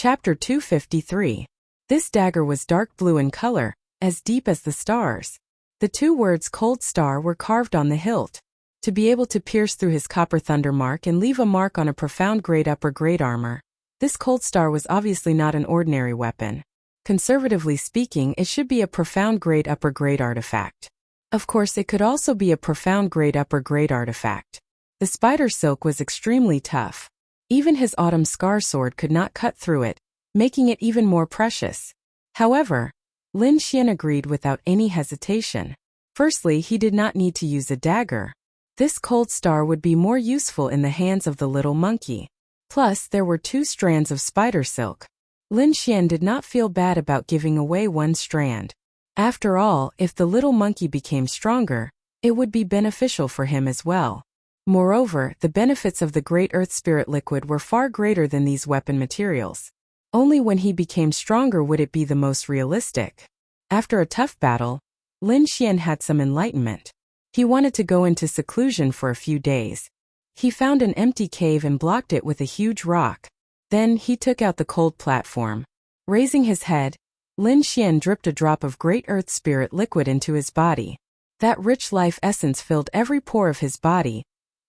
Chapter 253. This dagger was dark blue in color, as deep as the stars. The two words Cold Star were carved on the hilt, to be able to pierce through his copper thunder mark and leave a mark on a profound grade upper grade armor. This Cold Star was obviously not an ordinary weapon. Conservatively speaking, it should be a profound grade upper grade artifact. Of course, it could also be a profound grade upper grade artifact. The spider silk was extremely tough. Even his autumn scar sword could not cut through it, making it even more precious. However, Lin Xian agreed without any hesitation. Firstly, he did not need to use a dagger. This Cold Star would be more useful in the hands of the little monkey. Plus, there were 2 strands of spider silk. Lin Xian did not feel bad about giving away 1 strand. After all, if the little monkey became stronger, it would be beneficial for him as well. Moreover, the benefits of the Great Earth Spirit liquid were far greater than these weapon materials. Only when he became stronger would it be the most realistic. After a tough battle, Lin Xian had some enlightenment. He wanted to go into seclusion for a few days. He found an empty cave and blocked it with a huge rock. Then he took out the cold platform. Raising his head, Lin Xian dripped a drop of Great Earth Spirit liquid into his body. That rich life essence filled every pore of his body,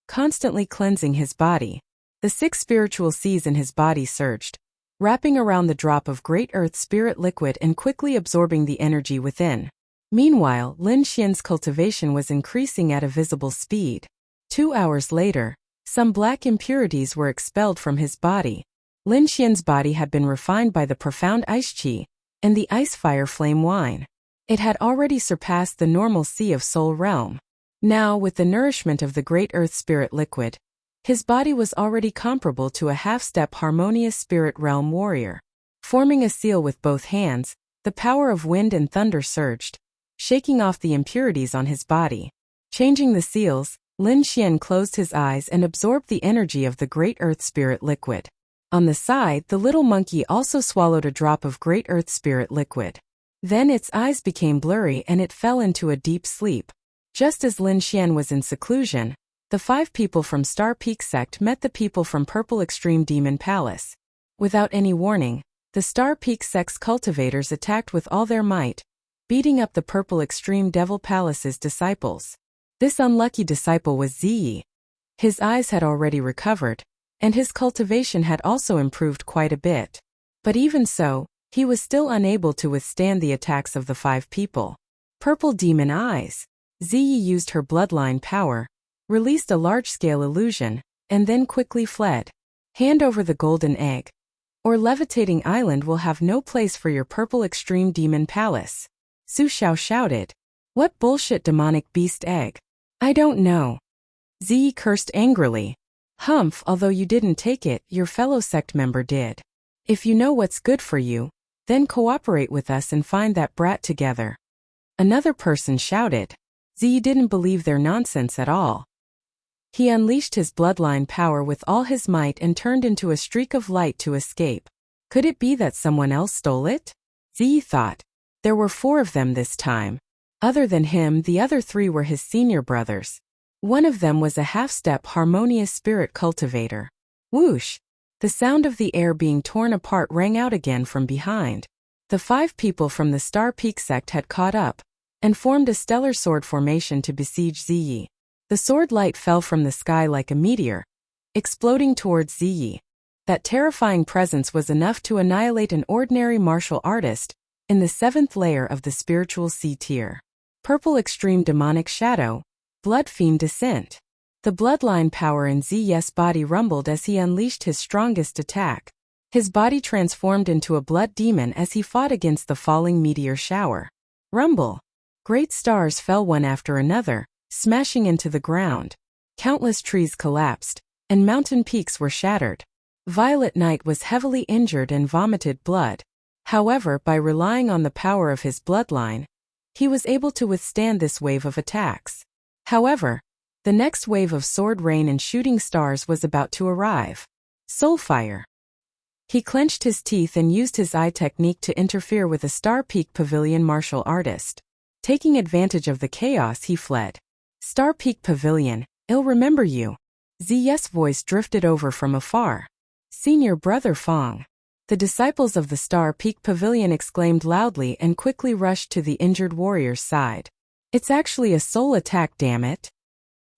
constantly cleansing his body. The 6 spiritual seas in his body surged, wrapping around the drop of Great Earth Spirit liquid and quickly absorbing the energy within. Meanwhile, Lin Xian's cultivation was increasing at a visible speed. 2 hours later, some black impurities were expelled from his body. Lin Xian's body had been refined by the profound ice qi and the ice fire flame wine. It had already surpassed the normal sea of Soul Realm. Now, with the nourishment of the Great Earth Spirit liquid, his body was already comparable to a half-step harmonious spirit realm warrior. Forming a seal with both hands, the power of wind and thunder surged, shaking off the impurities on his body. Changing the seals, Lin Xian closed his eyes and absorbed the energy of the Great Earth Spirit liquid. On the side, the little monkey also swallowed a drop of Great Earth Spirit liquid. Then its eyes became blurry and it fell into a deep sleep. Just as Lin Xian was in seclusion, the 5 people from Star Peak sect met the people from Purple Extreme Demon Palace. Without any warning, the Star Peak sect's cultivators attacked with all their might, beating up the Purple Extreme Devil Palace's disciples. This unlucky disciple was Ziyi. His eyes had already recovered, and his cultivation had also improved quite a bit. But even so, he was still unable to withstand the attacks of the 5 people. Purple Demon Eyes. Ziyi used her bloodline power, released a large-scale illusion, and then quickly fled. Hand over the golden egg, or Levitating Island will have no place for your Purple Extreme Demon Palace. Su Xiao shouted. What bullshit demonic beast egg? I don't know. Ziyi cursed angrily. Humph, although you didn't take it, your fellow sect member did. If you know what's good for you, then cooperate with us and find that brat together. Another person shouted. Ziyi didn't believe their nonsense at all. He unleashed his bloodline power with all his might and turned into a streak of light to escape. Could it be that someone else stole it? Ziyi thought. There were 4 of them this time. Other than him, the other 3 were his senior brothers. One of them was a half-step harmonious spirit cultivator. Whoosh! The sound of the air being torn apart rang out again from behind. The 5 people from the Star Peak sect had caught up and formed a stellar sword formation to besiege Ziyi. The sword light fell from the sky like a meteor, exploding towards Ziyi. That terrifying presence was enough to annihilate an ordinary martial artist in the 7th layer of the spiritual C tier. Purple Extreme Demonic Shadow. Blood Fiend Descent. The bloodline power in Ziyi's body rumbled as he unleashed his strongest attack. His body transformed into a blood demon as he fought against the falling meteor shower. Rumble. Great stars fell one after another, smashing into the ground. Countless trees collapsed, and mountain peaks were shattered. Violet Knight was heavily injured and vomited blood. However, by relying on the power of his bloodline, he was able to withstand this wave of attacks. However, the next wave of sword rain and shooting stars was about to arrive. Soulfire. He clenched his teeth and used his eye technique to interfere with a Star Peak Pavilion martial artist. Taking advantage of the chaos, he fled. Star Peak Pavilion, I'll remember you. Ziyi's voice drifted over from afar. Senior Brother Fong. The disciples of the Star Peak Pavilion exclaimed loudly and quickly rushed to the injured warrior's side. It's actually a soul attack, damn it.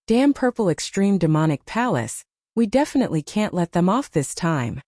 Damn Purple Extreme Demonic Palace, we definitely can't let them off this time.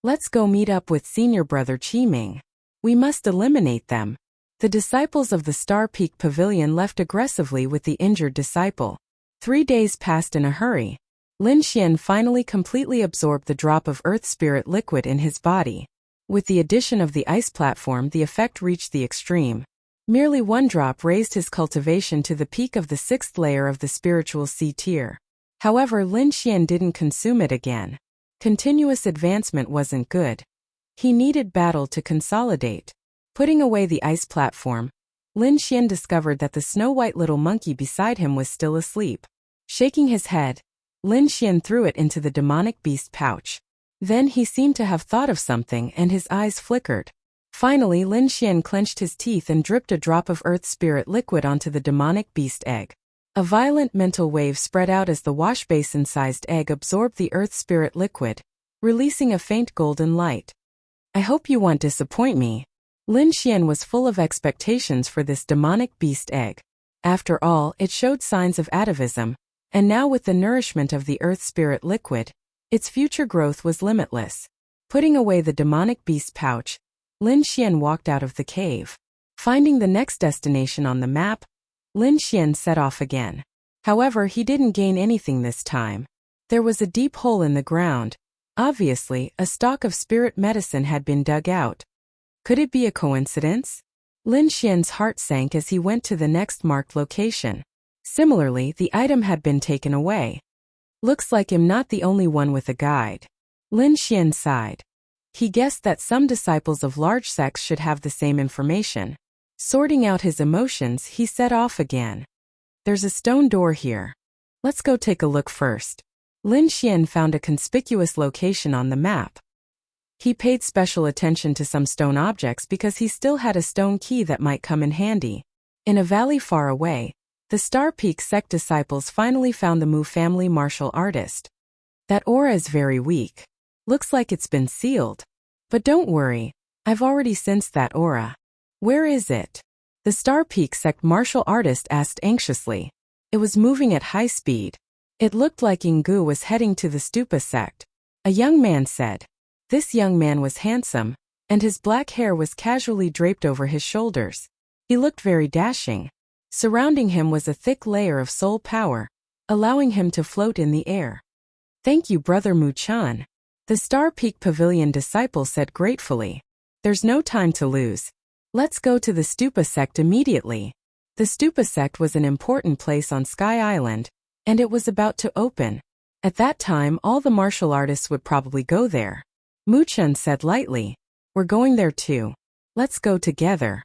Let's go meet up with Senior Brother Qiming. We must eliminate them. The disciples of the Star Peak Pavilion left aggressively with the injured disciple. 3 days passed in a hurry. Lin Xian finally completely absorbed the drop of Earth Spirit liquid in his body. With the addition of the ice platform, the effect reached the extreme. Merely one drop raised his cultivation to the peak of the 6th layer of the spiritual C tier. However, Lin Xian didn't consume it again. Continuous advancement wasn't good. He needed battle to consolidate. Putting away the ice platform, Lin Xian discovered that the snow-white little monkey beside him was still asleep. Shaking his head, Lin Xian threw it into the demonic beast pouch. Then he seemed to have thought of something and his eyes flickered. Finally, Lin Xian clenched his teeth and dripped a drop of Earth Spirit liquid onto the demonic beast egg. A violent mental wave spread out as the wash basin-sized egg absorbed the Earth Spirit liquid, releasing a faint golden light. I hope you won't disappoint me. Lin Xian was full of expectations for this demonic beast egg. After all, it showed signs of atavism, and now with the nourishment of the Earth Spirit liquid, its future growth was limitless. Putting away the demonic beast pouch, Lin Xian walked out of the cave. Finding the next destination on the map, Lin Xian set off again. However, he didn't gain anything this time. There was a deep hole in the ground. Obviously, a stock of spirit medicine had been dug out. Could it be a coincidence? Lin Xian's heart sank as he went to the next marked location. Similarly, the item had been taken away. Looks like I'm not the only one with a guide. Lin Xian sighed. He guessed that some disciples of large sects should have the same information. Sorting out his emotions, he set off again. There's a stone door here. Let's go take a look first. Lin Xian found a conspicuous location on the map. He paid special attention to some stone objects because he still had a stone key that might come in handy. In a valley far away, the Star Peak sect disciples finally found the Mu family martial artist. That aura is very weak. Looks like it's been sealed. But don't worry, I've already sensed that aura. Where is it? The Star Peak sect martial artist asked anxiously. It was moving at high speed. It looked like Yinggu was heading to the Stupa sect. A young man said. This young man was handsome, and his black hair was casually draped over his shoulders. He looked very dashing. Surrounding him was a thick layer of soul power, allowing him to float in the air. Thank you, Brother Mu-chan. The Star Peak Pavilion disciple said gratefully. There's no time to lose. Let's go to the Stupa sect immediately. The Stupa sect was an important place on Sky Island, and it was about to open. At that time, all the martial artists would probably go there. Mu-chan said lightly. We're going there too. Let's go together.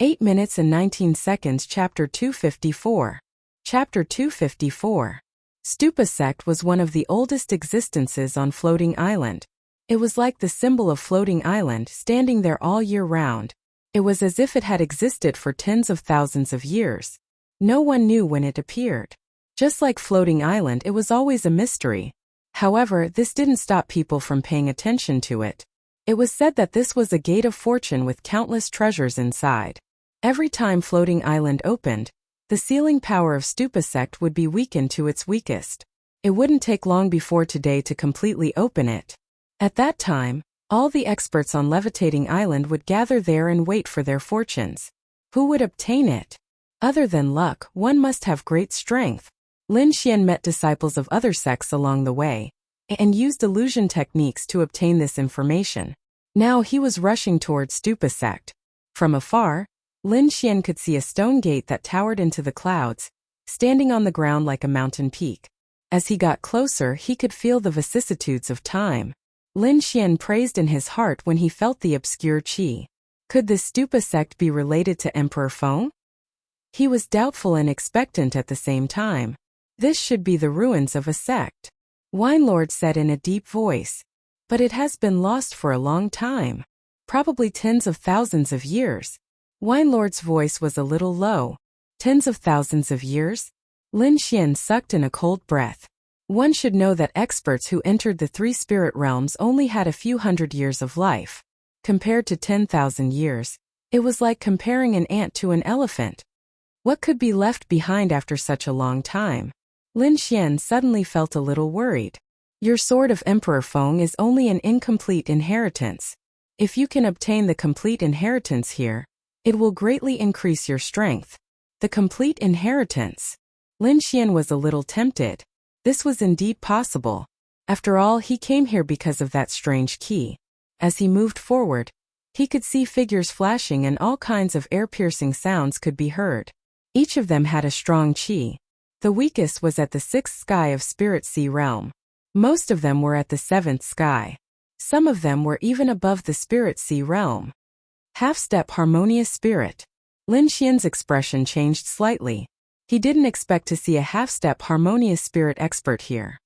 8 minutes and 19 seconds. Chapter 254. Chapter 254. Stupa sect was one of the oldest existences on Floating Island. It was like the symbol of Floating Island, standing there all year round. It was as if it had existed for tens of thousands of years. No one knew when it appeared. Just like Floating Island, it was always a mystery. However, this didn't stop people from paying attention to it. It was said that this was a gate of fortune with countless treasures inside. Every time Floating Island opened, the sealing power of Stupa sect would be weakened to its weakest. It wouldn't take long before today to completely open it. At that time, all the experts on Levitating Island would gather there and wait for their fortunes. Who would obtain it? Other than luck, one must have great strength. Lin Xian met disciples of other sects along the way, and used illusion techniques to obtain this information. Now he was rushing towards Stupa sect. From afar, Lin Xian could see a stone gate that towered into the clouds, standing on the ground like a mountain peak. As he got closer, he could feel the vicissitudes of time. Lin Xian praised in his heart when he felt the obscure qi. Could this Stupa sect be related to Emperor Feng? He was doubtful and expectant at the same time. This should be the ruins of a sect. Winelord said in a deep voice. But it has been lost for a long time. Probably tens of thousands of years. Winelord's voice was a little low. Tens of thousands of years? Lin Xian sucked in a cold breath. One should know that experts who entered the 3 spirit realms only had a few hundred years of life. Compared to 10,000 years, it was like comparing an ant to an elephant. What could be left behind after such a long time? Lin Xian suddenly felt a little worried. Your Sword of Emperor Feng is only an incomplete inheritance. If you can obtain the complete inheritance here, it will greatly increase your strength. The complete inheritance. Lin Xian was a little tempted. This was indeed possible. After all, he came here because of that strange key. As he moved forward, he could see figures flashing and all kinds of ear-piercing sounds could be heard. Each of them had a strong qi. The weakest was at the 6th sky of Spirit Sea Realm. Most of them were at the 7th sky. Some of them were even above the Spirit Sea Realm. Half-step harmonious spirit. Lin Xian's expression changed slightly. He didn't expect to see a half-step harmonious spirit expert here.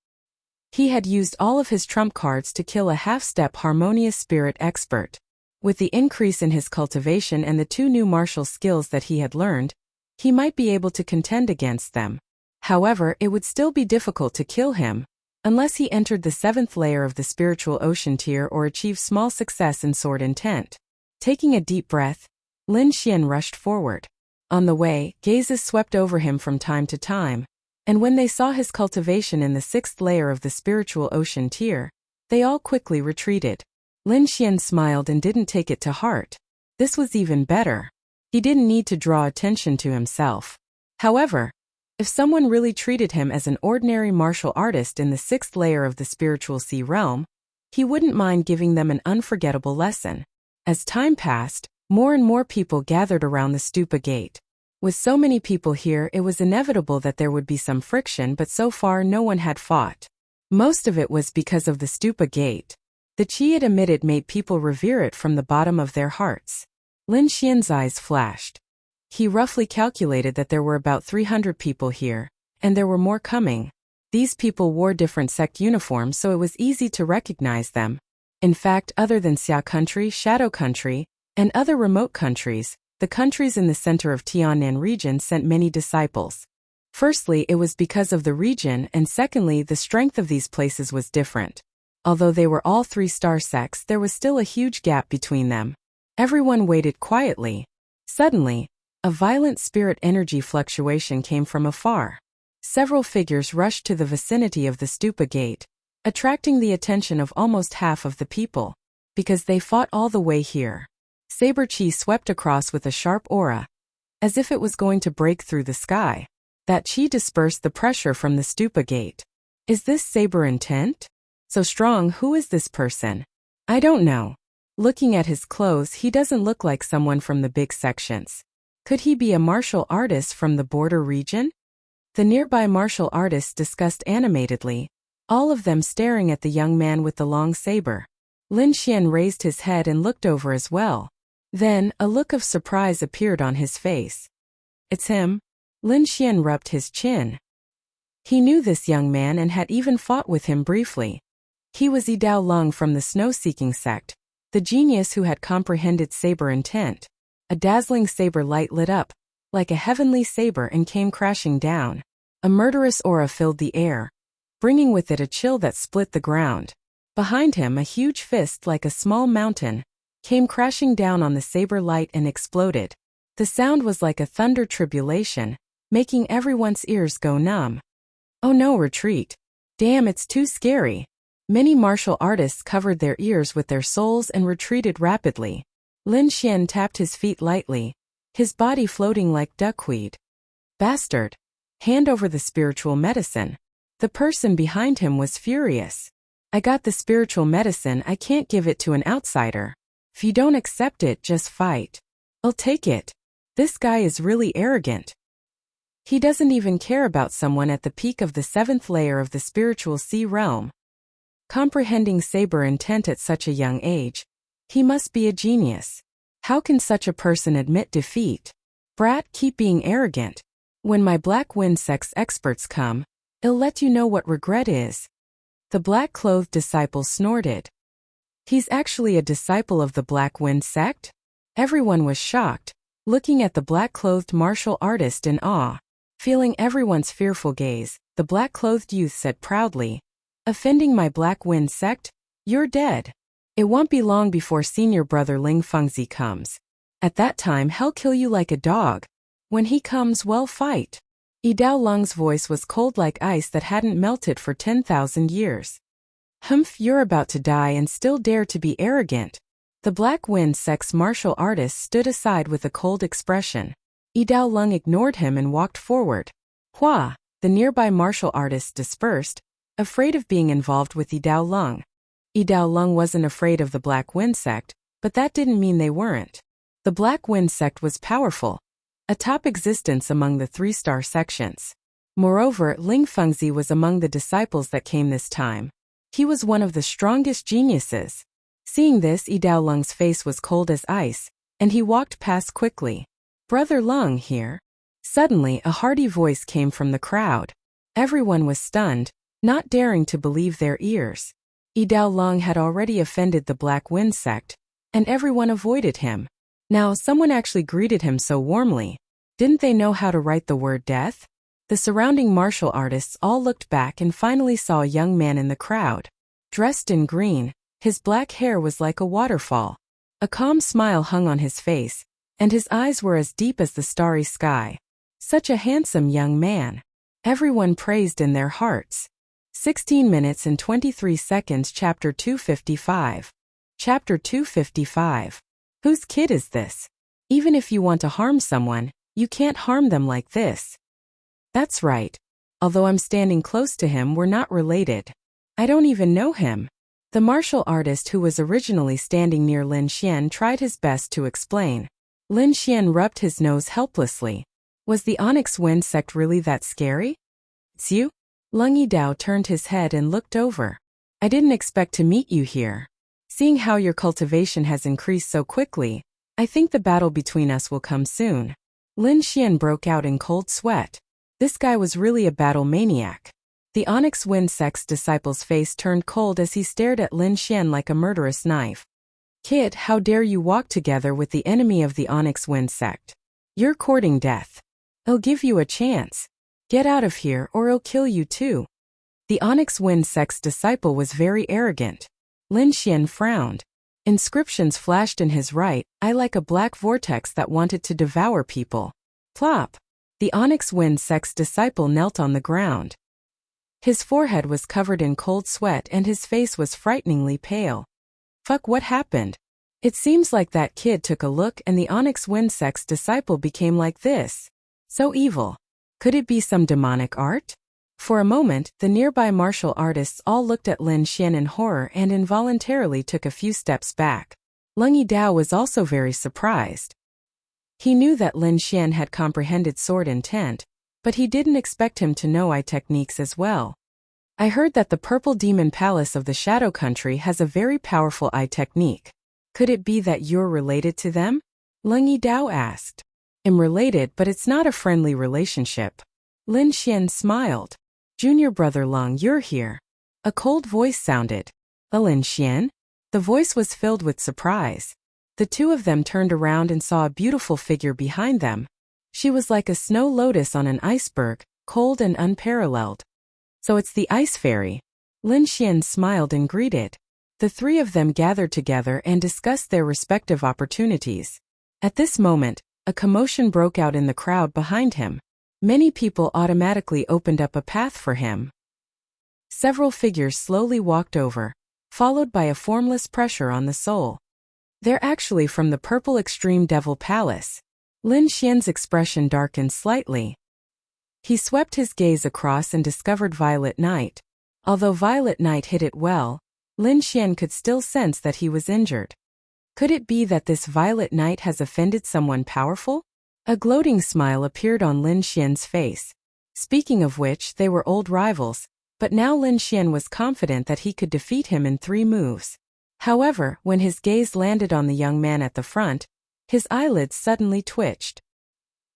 He had used all of his trump cards to kill a half-step harmonious spirit expert. With the increase in his cultivation and the 2 new martial skills that he had learned, he might be able to contend against them. However, it would still be difficult to kill him, unless he entered the 7th layer of the spiritual ocean tier or achieved small success in sword intent. Taking a deep breath, Lin Xian rushed forward. On the way, gazes swept over him from time to time, and when they saw his cultivation in the 6th layer of the spiritual ocean tier, they all quickly retreated. Lin Xian smiled and didn't take it to heart. This was even better. He didn't need to draw attention to himself. However, if someone really treated him as an ordinary martial artist in the 6th layer of the spiritual sea realm, he wouldn't mind giving them an unforgettable lesson. As time passed, more and more people gathered around the stupa gate. With so many people here, it was inevitable that there would be some friction, but so far no one had fought. Most of it was because of the stupa gate. The qi it emitted made people revere it from the bottom of their hearts. Lin Xian's eyes flashed. He roughly calculated that there were about 300 people here, and there were more coming. These people wore different sect uniforms, so it was easy to recognize them. In fact, other than Xia Country, Shadow Country, and other remote countries, the countries in the center of Tiannan region sent many disciples. Firstly, it was because of the region, and secondly, the strength of these places was different. Although they were all 3-star sects, there was still a huge gap between them. Everyone waited quietly. Suddenly, a violent spirit energy fluctuation came from afar. Several figures rushed to the vicinity of the stupa gate, attracting the attention of almost half of the people. Because they fought all the way here. Saber chi swept across with a sharp aura, as if it was going to break through the sky. That chi dispersed the pressure from the stupa gate. Is this saber intent? So strong. Who is this person? I don't know. Looking at his clothes, he doesn't look like someone from the big sections. Could he be a martial artist from the border region? The nearby martial artists discussed animatedly, all of them staring at the young man with the long saber. Lin Xian raised his head and looked over as well. Then, a look of surprise appeared on his face. It's him. Lin Xian rubbed his chin. He knew this young man and had even fought with him briefly. He was Yidao Lung from the Snow-Seeking sect, the genius who had comprehended saber intent. A dazzling saber light lit up, like a heavenly saber, and came crashing down. A murderous aura filled the air, bringing with it a chill that split the ground. Behind him, a huge fist like a small mountain came crashing down on the saber light and exploded. The sound was like a thunder tribulation, making everyone's ears go numb. Oh no, retreat. Damn, it's too scary. Many martial artists covered their ears with their souls and retreated rapidly. Lin Xian tapped his feet lightly, his body floating like duckweed. Bastard. Hand over the spiritual medicine. The person behind him was furious. I got the spiritual medicine, I can't give it to an outsider. If you don't accept it, just fight. I'll take it. This guy is really arrogant. He doesn't even care about someone at the peak of the 7th layer of the spiritual sea realm. Comprehending saber intent at such a young age, he must be a genius. How can such a person admit defeat? Brat, keep being arrogant. When my Black Wind sect's experts come, I'll let you know what regret is. The black-clothed disciple snorted. He's actually a disciple of the Black Wind sect? Everyone was shocked, looking at the black-clothed martial artist in awe. Feeling everyone's fearful gaze, the black-clothed youth said proudly, "Offending my Black Wind sect? You're dead." It won't be long before senior brother Ling Fengzi comes. At that time he'll kill you like a dog. When he comes, well, fight. Yi Dao Lung's voice was cold like ice that hadn't melted for 10,000 years. Humph, you're about to die and still dare to be arrogant. The Black Wind Sect's martial artist stood aside with a cold expression. Yi Dao Lung ignored him and walked forward. Hua! The nearby martial artists dispersed, afraid of being involved with Yi Dao Lung. Yi Dao Lung wasn't afraid of the Black Wind Sect, but that didn't mean they weren't. The Black Wind Sect was powerful, a top existence among the 3-star sections. Moreover, Ling Fengzi was among the disciples that came this time. He was one of the strongest geniuses. Seeing this, Yi Dao Lung's face was cold as ice, and he walked past quickly. Brother Lung here. Suddenly, a hearty voice came from the crowd. Everyone was stunned, not daring to believe their ears. Yi Dao Lung had already offended the Black Wind Sect, and everyone avoided him. Now someone actually greeted him so warmly. Didn't they know how to write the word death? The surrounding martial artists all looked back and finally saw a young man in the crowd. Dressed in green, his black hair was like a waterfall. A calm smile hung on his face, and his eyes were as deep as the starry sky. Such a handsome young man. Everyone praised in their hearts. 16 minutes and 23 seconds. Chapter 255. Chapter 255. Whose kid is this? Even if you want to harm someone, you can't harm them like this. That's right. Although I'm standing close to him, we're not related. I don't even know him. The martial artist who was originally standing near Lin Xian tried his best to explain. Lin Xian rubbed his nose helplessly. Was the Onyx Wind Sect really that scary? It's you? Lung Yidao turned his head and looked over. I didn't expect to meet you here. Seeing how your cultivation has increased so quickly, I think the battle between us will come soon. Lin Xian broke out in cold sweat. This guy was really a battle maniac. The Onyx Wind Sect's disciple's face turned cold as he stared at Lin Xian like a murderous knife. Kid, how dare you walk together with the enemy of the Onyx Wind Sect? You're courting death. I'll give you a chance. Get out of here or I'll kill you too. The Onyx Wind Sect's disciple was very arrogant. Lin Xian frowned. Inscriptions flashed in his right eye like a black vortex that wanted to devour people. Plop! The Onyx Wind Sect's disciple knelt on the ground. His forehead was covered in cold sweat and his face was frighteningly pale. Fuck, what happened? It seems like that kid took a look and the Onyx Wind Sect's disciple became like this. So evil. Could it be some demonic art? For a moment, the nearby martial artists all looked at Lin Xian in horror and involuntarily took a few steps back. Lung Yidao was also very surprised. He knew that Lin Xian had comprehended sword intent, but he didn't expect him to know eye techniques as well. I heard that the Purple Demon Palace of the Shadow Country has a very powerful eye technique. Could it be that you're related to them? Lung Yidao asked. I'm related, but it's not a friendly relationship. Lin Xian smiled. Junior brother Lung, you're here. A cold voice sounded. Lin Xian? The voice was filled with surprise. The two of them turned around and saw a beautiful figure behind them. She was like a snow lotus on an iceberg, cold and unparalleled. So it's the Ice Fairy. Lin Xian smiled and greeted. The three of them gathered together and discussed their respective opportunities. At this moment, a commotion broke out in the crowd behind him. Many people automatically opened up a path for him. Several figures slowly walked over, followed by a formless pressure on the soul. They're actually from the Purple Extreme Devil Palace. Lin Xian's expression darkened slightly. He swept his gaze across and discovered Violet Knight. Although Violet Knight hid it well, Lin Xian could still sense that he was injured. Could it be that this Violet Knight has offended someone powerful? A gloating smile appeared on Lin Xian's face. Speaking of which, they were old rivals, but now Lin Xian was confident that he could defeat him in 3 moves. However, when his gaze landed on the young man at the front, his eyelids suddenly twitched.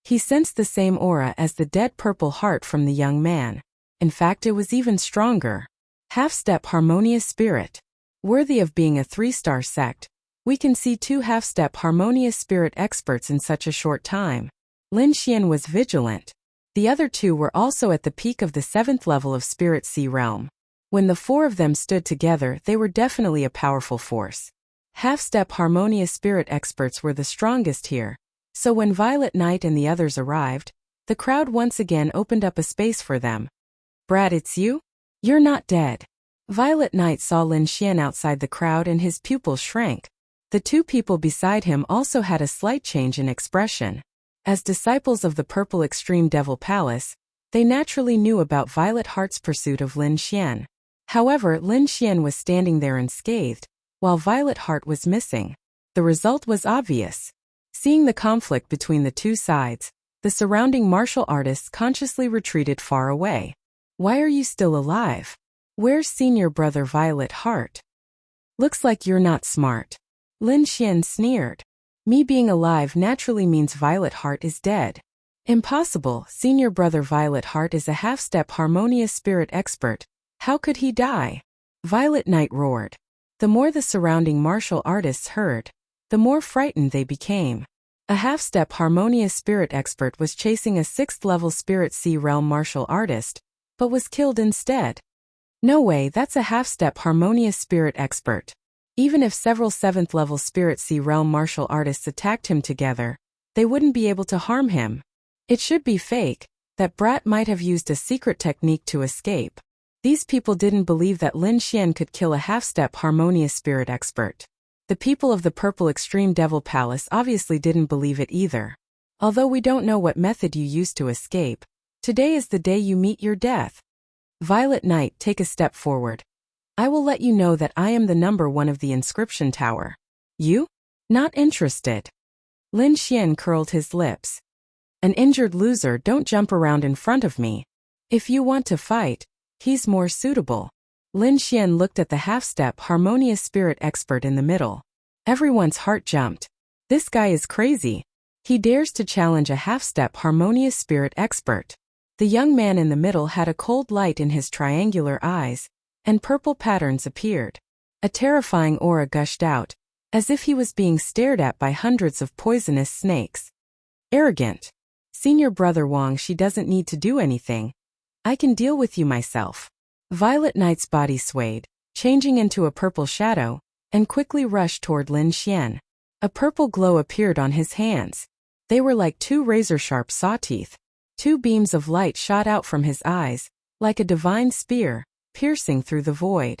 He sensed the same aura as the dead purple heart from the young man. In fact, it was even stronger. Half-step harmonious spirit. Worthy of being a 3-star sect, we can see 2 half-step harmonious spirit experts in such a short time. Lin Xian was vigilant. The other 2 were also at the peak of the 7th level of Spirit Sea Realm. When the 4 of them stood together, they were definitely a powerful force. Half-step harmonious spirit experts were the strongest here, so when Violet Knight and the others arrived, the crowd once again opened up a space for them. Brad, it's you? You're not dead. Violet Knight saw Lin Xian outside the crowd and his pupils shrank. The two people beside him also had a slight change in expression. As disciples of the Purple Extreme Devil Palace, they naturally knew about Violet Heart's pursuit of Lin Xian. However, Lin Xian was standing there unscathed, while Violet Heart was missing. The result was obvious. Seeing the conflict between the two sides, the surrounding martial artists consciously retreated far away. Why are you still alive? Where's senior brother Violet Heart? Looks like you're not smart. Lin Xian sneered. Me being alive naturally means Violet Heart is dead. Impossible, senior brother Violet Heart is a half-step harmonious spirit expert. How could he die? Violet Knight roared. The more the surrounding martial artists heard, the more frightened they became. A half-step harmonious spirit expert was chasing a 6th-level Spirit Sea Realm martial artist, but was killed instead. No way, that's a half-step harmonious spirit expert. Even if several 7th-level Spirit Sea Realm martial artists attacked him together, they wouldn't be able to harm him. It should be fake. That brat might have used a secret technique to escape. These people didn't believe that Lin Xian could kill a half-step harmonious spirit expert. The people of the Purple Extreme Devil Palace obviously didn't believe it either. Although we don't know what method you used to escape, today is the day you meet your death. Violet Knight, take a step forward. I will let you know that I am the number 1 of the inscription tower. You? Not interested. Lin Xian curled his lips. An injured loser, don't jump around in front of me. If you want to fight, he's more suitable. Lin Xian looked at the half-step harmonious spirit expert in the middle. Everyone's heart jumped. This guy is crazy. He dares to challenge a half-step harmonious spirit expert. The young man in the middle had a cold light in his triangular eyes, and purple patterns appeared. A terrifying aura gushed out, as if he was being stared at by hundreds of poisonous snakes. Arrogant. Senior brother Wang, she doesn't need to do anything. I can deal with you myself. Violet Knight's body swayed, changing into a purple shadow, and quickly rushed toward Lin Xian. A purple glow appeared on his hands. They were like 2 razor-sharp saw teeth. 2 beams of light shot out from his eyes, like a divine spear, piercing through the void.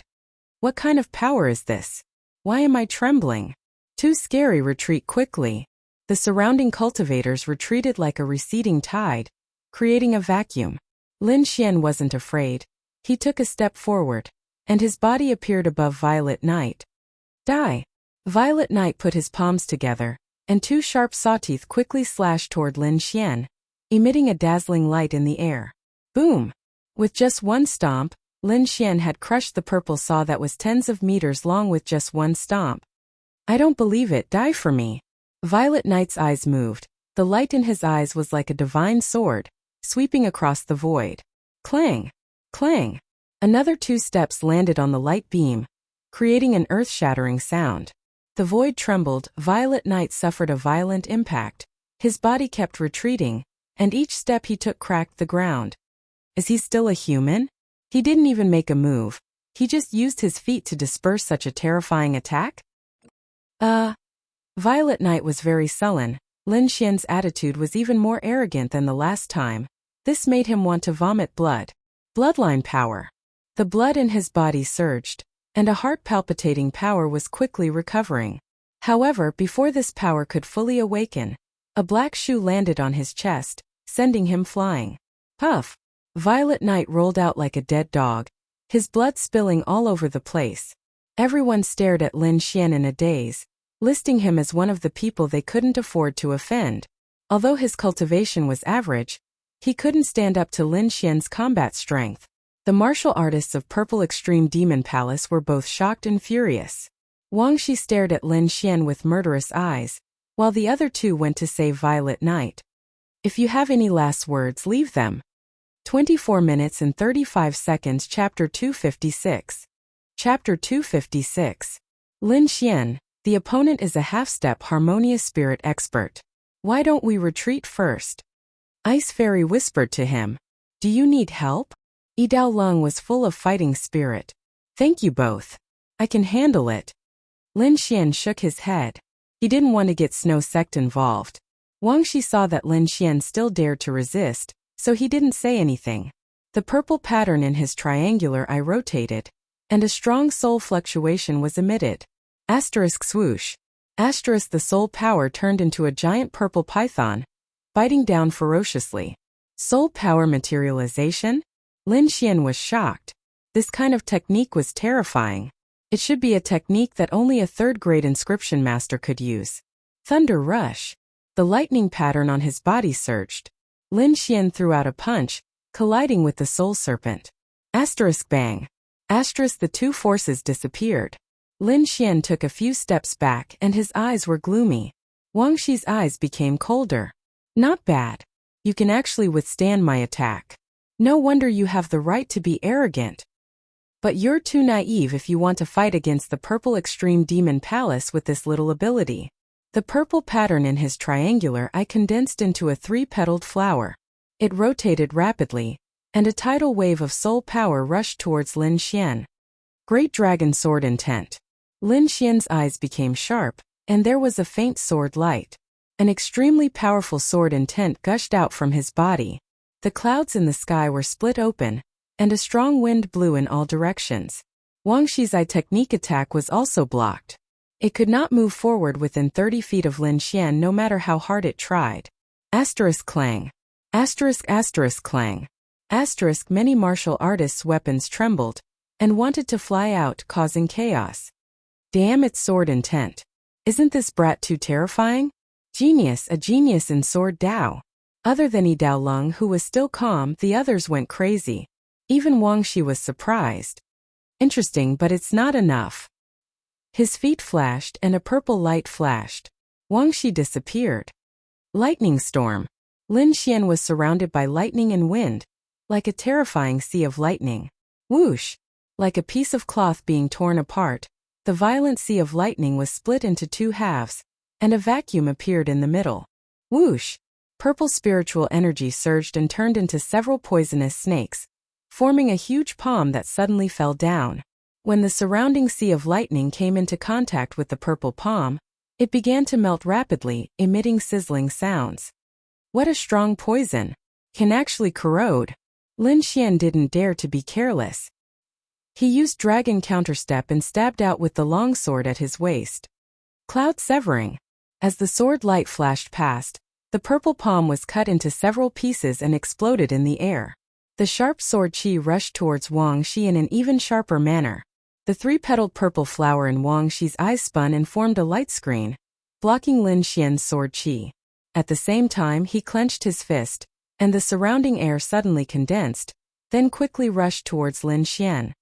What kind of power is this? Why am I trembling? Too scary, retreat quickly. The surrounding cultivators retreated like a receding tide, creating a vacuum. Lin Xian wasn't afraid. He took a step forward, and his body appeared above Violet Knight. Die! Violet Knight put his palms together, and 2 sharp sawteeth quickly slashed toward Lin Xian, emitting a dazzling light in the air. Boom! With just one stomp, Lin Xian had crushed the purple saw that was tens of meters long with just one stomp. I don't believe it, die for me. Violet Knight's eyes moved. The light in his eyes was like a divine sword, sweeping across the void. Clang! Clang! Another 2 steps landed on the light beam, creating an earth-shattering sound. The void trembled. Violet Knight suffered a violent impact. His body kept retreating, and each step he took cracked the ground. Is he still a human? He didn't even make a move. He just used his feet to disperse such a terrifying attack? Violet Knight was very sullen. Lin Xian's attitude was even more arrogant than the last time. This made him want to vomit blood. Bloodline power. The blood in his body surged, and a heart-palpitating power was quickly recovering. However, before this power could fully awaken, a black shoe landed on his chest, sending him flying. Puff! Violet Knight rolled out like a dead dog, his blood spilling all over the place. Everyone stared at Lin Xian in a daze, listing him as one of the people they couldn't afford to offend. Although his cultivation was average, he couldn't stand up to Lin Xian's combat strength. The martial artists of Purple Extreme Demon Palace were both shocked and furious. Wang Shi stared at Lin Xian with murderous eyes, while the other 2 went to save Violet Knight. If you have any last words, leave them. 24 minutes and 35 seconds. Chapter 256. Chapter 256. Lin Xian, the opponent is a half-step harmonious spirit expert. Why don't we retreat first? Ice Fairy whispered to him. Do you need help? Yidao Lung was full of fighting spirit. Thank you both. I can handle it. Lin Xian shook his head. He didn't want to get Snow Sect involved. Wang Shi saw that Lin Xian still dared to resist, so he didn't say anything. The purple pattern in his triangular eye rotated, and a strong soul fluctuation was emitted. Asterisk swoosh. Asterisk the soul power turned into a giant purple python, biting down ferociously. Soul power materialization? Lin Xian was shocked. This kind of technique was terrifying. It should be a technique that only a third-grade inscription master could use. Thunder rush. The lightning pattern on his body surged. Lin Xian threw out a punch, colliding with the soul serpent. Asterisk bang. Asterisk the two forces disappeared. Lin Xian took a few steps back and his eyes were gloomy. Wang Shi's eyes became colder. Not bad. You can actually withstand my attack. No wonder you have the right to be arrogant. But you're too naive if you want to fight against the purple extreme demon palace with this little ability. The purple pattern in his triangular eye condensed into a 3-petaled flower. It rotated rapidly, and a tidal wave of soul power rushed towards Lin Xian. Great Dragon Sword Intent. Lin Xian's eyes became sharp, and there was a faint sword light. An extremely powerful sword intent gushed out from his body. The clouds in the sky were split open, and a strong wind blew in all directions. Wang Shi's eye technique attack was also blocked. It could not move forward within 30 feet of Lin Xian no matter how hard it tried. Asterisk clang. Asterisk clang. Asterisk many martial artists' weapons trembled, and wanted to fly out, causing chaos. Damn its sword intent. Isn't this brat too terrifying? Genius, a genius in sword Dao. Other than Yi Dao Lung, who was still calm, the others went crazy. Even Wang Shi was surprised. Interesting, but it's not enough. His feet flashed and a purple light flashed. Wang Shi disappeared. Lightning storm. Lin Xian was surrounded by lightning and wind, like a terrifying sea of lightning. Whoosh! Like a piece of cloth being torn apart, the violent sea of lightning was split into 2 halves, and a vacuum appeared in the middle. Whoosh! Purple spiritual energy surged and turned into several poisonous snakes, forming a huge palm that suddenly fell down. When the surrounding sea of lightning came into contact with the purple palm, it began to melt rapidly, emitting sizzling sounds. What a strong poison! Can actually corrode. Lin Xian didn't dare to be careless. He used dragon counterstep and stabbed out with the long sword at his waist. Cloud severing. As the sword light flashed past, the purple palm was cut into several pieces and exploded in the air. The sharp sword qi rushed towards Wang Shi in an even sharper manner. The 3-petaled purple flower in Wang Shi's eyes spun and formed a light screen, blocking Lin Xian's sword qi. At the same time, he clenched his fist, and the surrounding air suddenly condensed, then quickly rushed towards Lin Xian.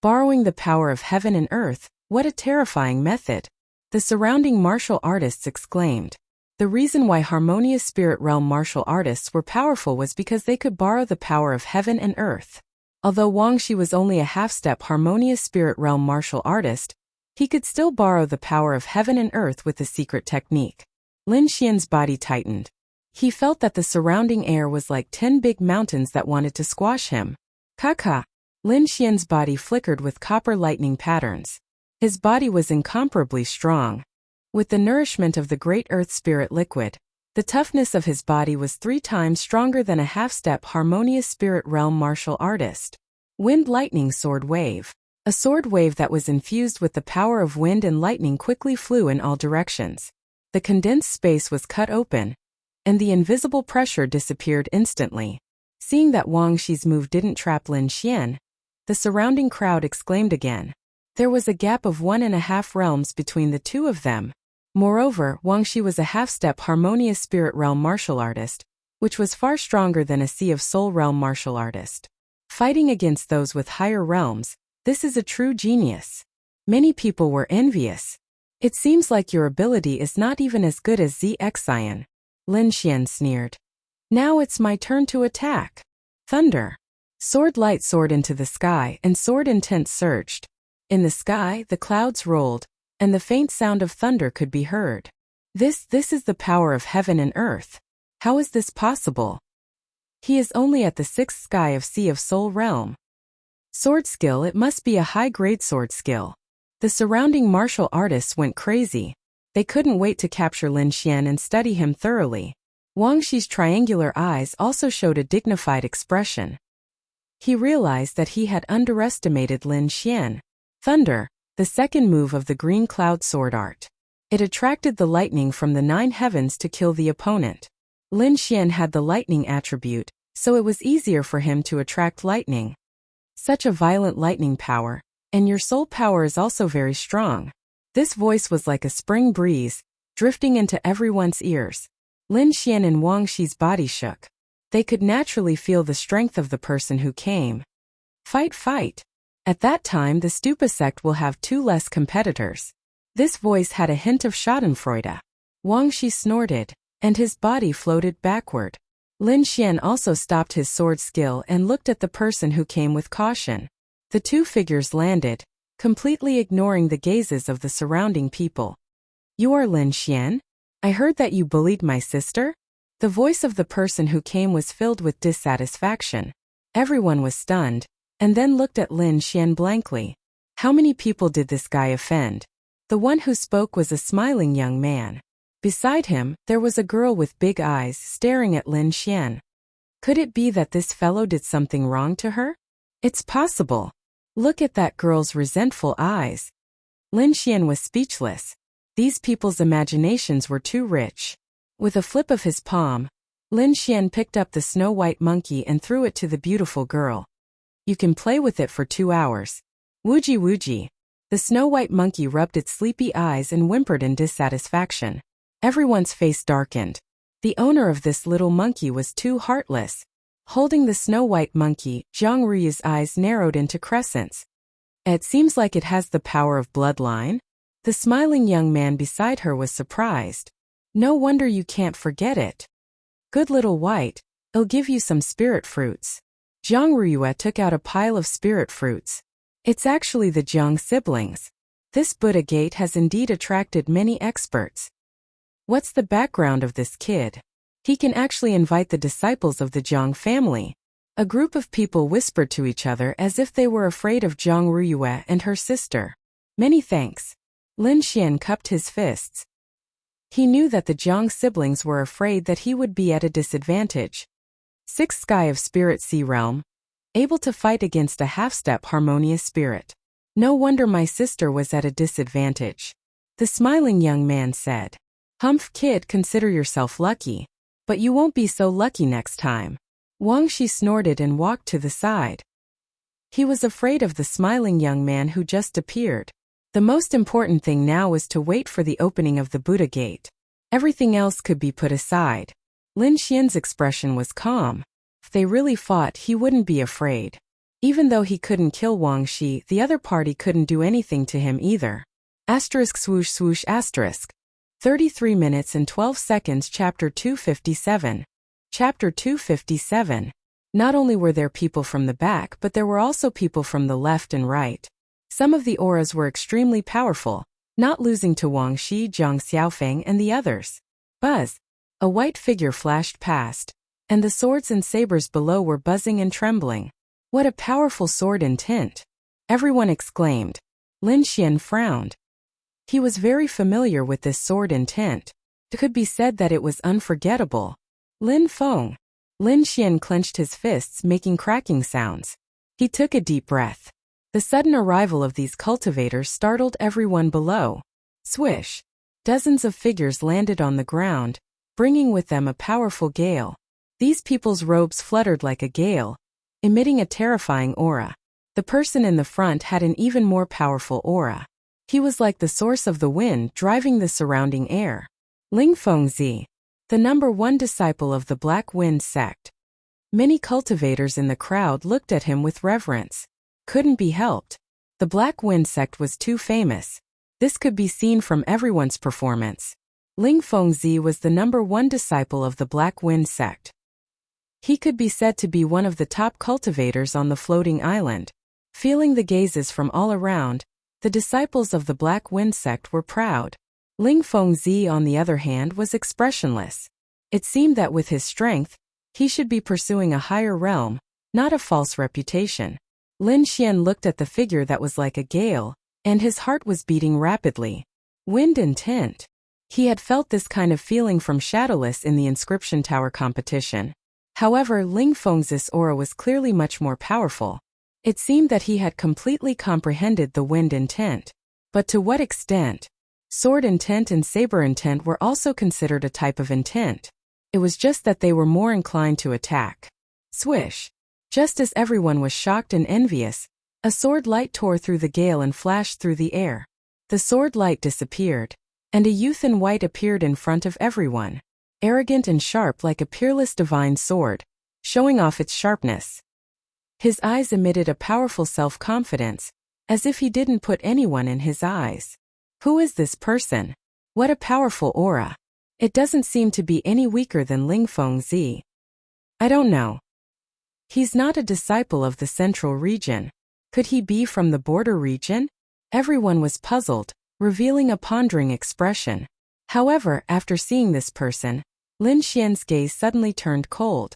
Borrowing the power of heaven and earth, what a terrifying method! The surrounding martial artists exclaimed. The reason why Harmonious Spirit Realm martial artists were powerful was because they could borrow the power of heaven and earth. Although Wang Shi was only a half-step Harmonious Spirit Realm martial artist, he could still borrow the power of heaven and earth with the secret technique. Lin Xian's body tightened. He felt that the surrounding air was like 10 big mountains that wanted to squash him. Kaka! Lin Xian's body flickered with copper lightning patterns. His body was incomparably strong. With the nourishment of the great earth spirit liquid, the toughness of his body was 3 times stronger than a half-step Harmonious Spirit Realm martial artist. Wind lightning sword wave. A sword wave that was infused with the power of wind and lightning quickly flew in all directions. The condensed space was cut open, and the invisible pressure disappeared instantly. Seeing that Wang Shi's move didn't trap Lin Xian, the surrounding crowd exclaimed again. There was a gap of 1.5 realms between the two of them. Moreover, Wang Shi was a half-step Harmonious Spirit Realm martial artist, which was far stronger than a Sea of Soul Realm martial artist. Fighting against those with higher realms, this is a true genius. Many people were envious. It seems like your ability is not even as good as ZX-Ion. Lin Xian sneered. Now it's my turn to attack. Thunder. Sword light soared into the sky and sword intent surged. In the sky, the clouds rolled, and the faint sound of thunder could be heard. This is the power of heaven and earth. How is this possible? He is only at the 6th sky of Sea of Soul Realm. Sword skill, it must be a high-grade sword skill. The surrounding martial artists went crazy. They couldn't wait to capture Lin Xian and study him thoroughly. Wang Shi's triangular eyes also showed a dignified expression. He realized that he had underestimated Lin Xian. Thunder, the second move of the green cloud sword art. It attracted the lightning from the 9 heavens to kill the opponent. Lin Xian had the lightning attribute, so it was easier for him to attract lightning. Such a violent lightning power, and your soul power is also very strong. This voice was like a spring breeze, drifting into everyone's ears. Lin Xian and Wang Shi's body shook. They could naturally feel the strength of the person who came. Fight, fight. At that time the Stupa sect will have 2 less competitors. This voice had a hint of schadenfreude. Wang Shi snorted, and his body floated backward. Lin Xian also stopped his sword skill and looked at the person who came with caution. The 2 figures landed, completely ignoring the gazes of the surrounding people. You are Lin Xian? I heard that you bullied my sister? The voice of the person who came was filled with dissatisfaction. Everyone was stunned, and then looked at Lin Xian blankly. How many people did this guy offend? The one who spoke was a smiling young man. Beside him, there was a girl with big eyes staring at Lin Xian. Could it be that this fellow did something wrong to her? It's possible. Look at that girl's resentful eyes. Lin Xian was speechless. These people's imaginations were too rich. With a flip of his palm, Lin Xian picked up the snow-white monkey and threw it to the beautiful girl. You can play with it for 2 hours. Wuji wuji. The snow-white monkey rubbed its sleepy eyes and whimpered in dissatisfaction. Everyone's face darkened. The owner of this little monkey was too heartless. Holding the snow-white monkey, Zhang Ruyu's eyes narrowed into crescents. It seems like it has the power of bloodline. The smiling young man beside her was surprised. No wonder you can't forget it. Good little white, I'll give you some spirit fruits. Zhang Ruyue took out a pile of spirit fruits. It's actually the Jiang siblings. This Buddha gate has indeed attracted many experts. What's the background of this kid? He can actually invite the disciples of the Jiang family. A group of people whispered to each other as if they were afraid of Zhang Ruyue and her sister. Many thanks. Lin Xian cupped his fists. He knew that the Jiang siblings were afraid that he would be at a disadvantage. 6th sky of Spirit Sea Realm. Able to fight against a half-step harmonious spirit. No wonder my sister was at a disadvantage. The smiling young man said. Humph kid, consider yourself lucky. But you won't be so lucky next time. Wang Shi snorted and walked to the side. He was afraid of the smiling young man who just appeared. The most important thing now was to wait for the opening of the Buddha gate. Everything else could be put aside. Lin Xian's expression was calm. If they really fought, he wouldn't be afraid. Even though he couldn't kill Wang Shi, the other party couldn't do anything to him either. Asterisk swoosh swoosh asterisk. 33 minutes and 12 seconds. Chapter 257. Chapter 257. Not only were there people from the back, but there were also people from the left and right. Some of the auras were extremely powerful, not losing to Wang Shi, Zhang Xiaofeng and the others. Buzz! A white figure flashed past, and the swords and sabers below were buzzing and trembling. What a powerful sword and tint! Everyone exclaimed. Lin Xian frowned. He was very familiar with this sword and tint. It could be said that it was unforgettable. Lin Feng. Lin Xian clenched his fists, making cracking sounds. He took a deep breath. The sudden arrival of these cultivators startled everyone below. Swish! Dozens of figures landed on the ground, bringing with them a powerful gale. These people's robes fluttered like a gale, emitting a terrifying aura. The person in the front had an even more powerful aura. He was like the source of the wind driving the surrounding air. Ling Fengzi, the number 1 disciple of the Black Wind sect. Many cultivators in the crowd looked at him with reverence. Couldn't be helped. The Black Wind sect was too famous. This could be seen from everyone's performance. Ling Fengzi was the number 1 disciple of the Black Wind sect. He could be said to be one of the top cultivators on the floating island. Feeling the gazes from all around, the disciples of the Black Wind sect were proud. Ling Fengzi, on the other hand, was expressionless. It seemed that with his strength, he should be pursuing a higher realm, not a false reputation. Lin Xian looked at the figure that was like a gale, and his heart was beating rapidly. Wind and tint. He had felt this kind of feeling from Shadowless in the Inscription Tower competition. However, Ling Feng's aura was clearly much more powerful. It seemed that he had completely comprehended the wind intent. But to what extent? Sword intent and saber intent were also considered a type of intent. It was just that they were more inclined to attack. Swish! Just as everyone was shocked and envious, a sword light tore through the gale and flashed through the air. The sword light disappeared, and a youth in white appeared in front of everyone, arrogant and sharp like a peerless divine sword, showing off its sharpness. His eyes emitted a powerful self-confidence, as if he didn't put anyone in his eyes. Who is this person? What a powerful aura. It doesn't seem to be any weaker than Ling Fengzi. I don't know. He's not a disciple of the central region. Could he be from the border region? Everyone was puzzled, revealing a pondering expression. However, after seeing this person, Lin Xian's gaze suddenly turned cold.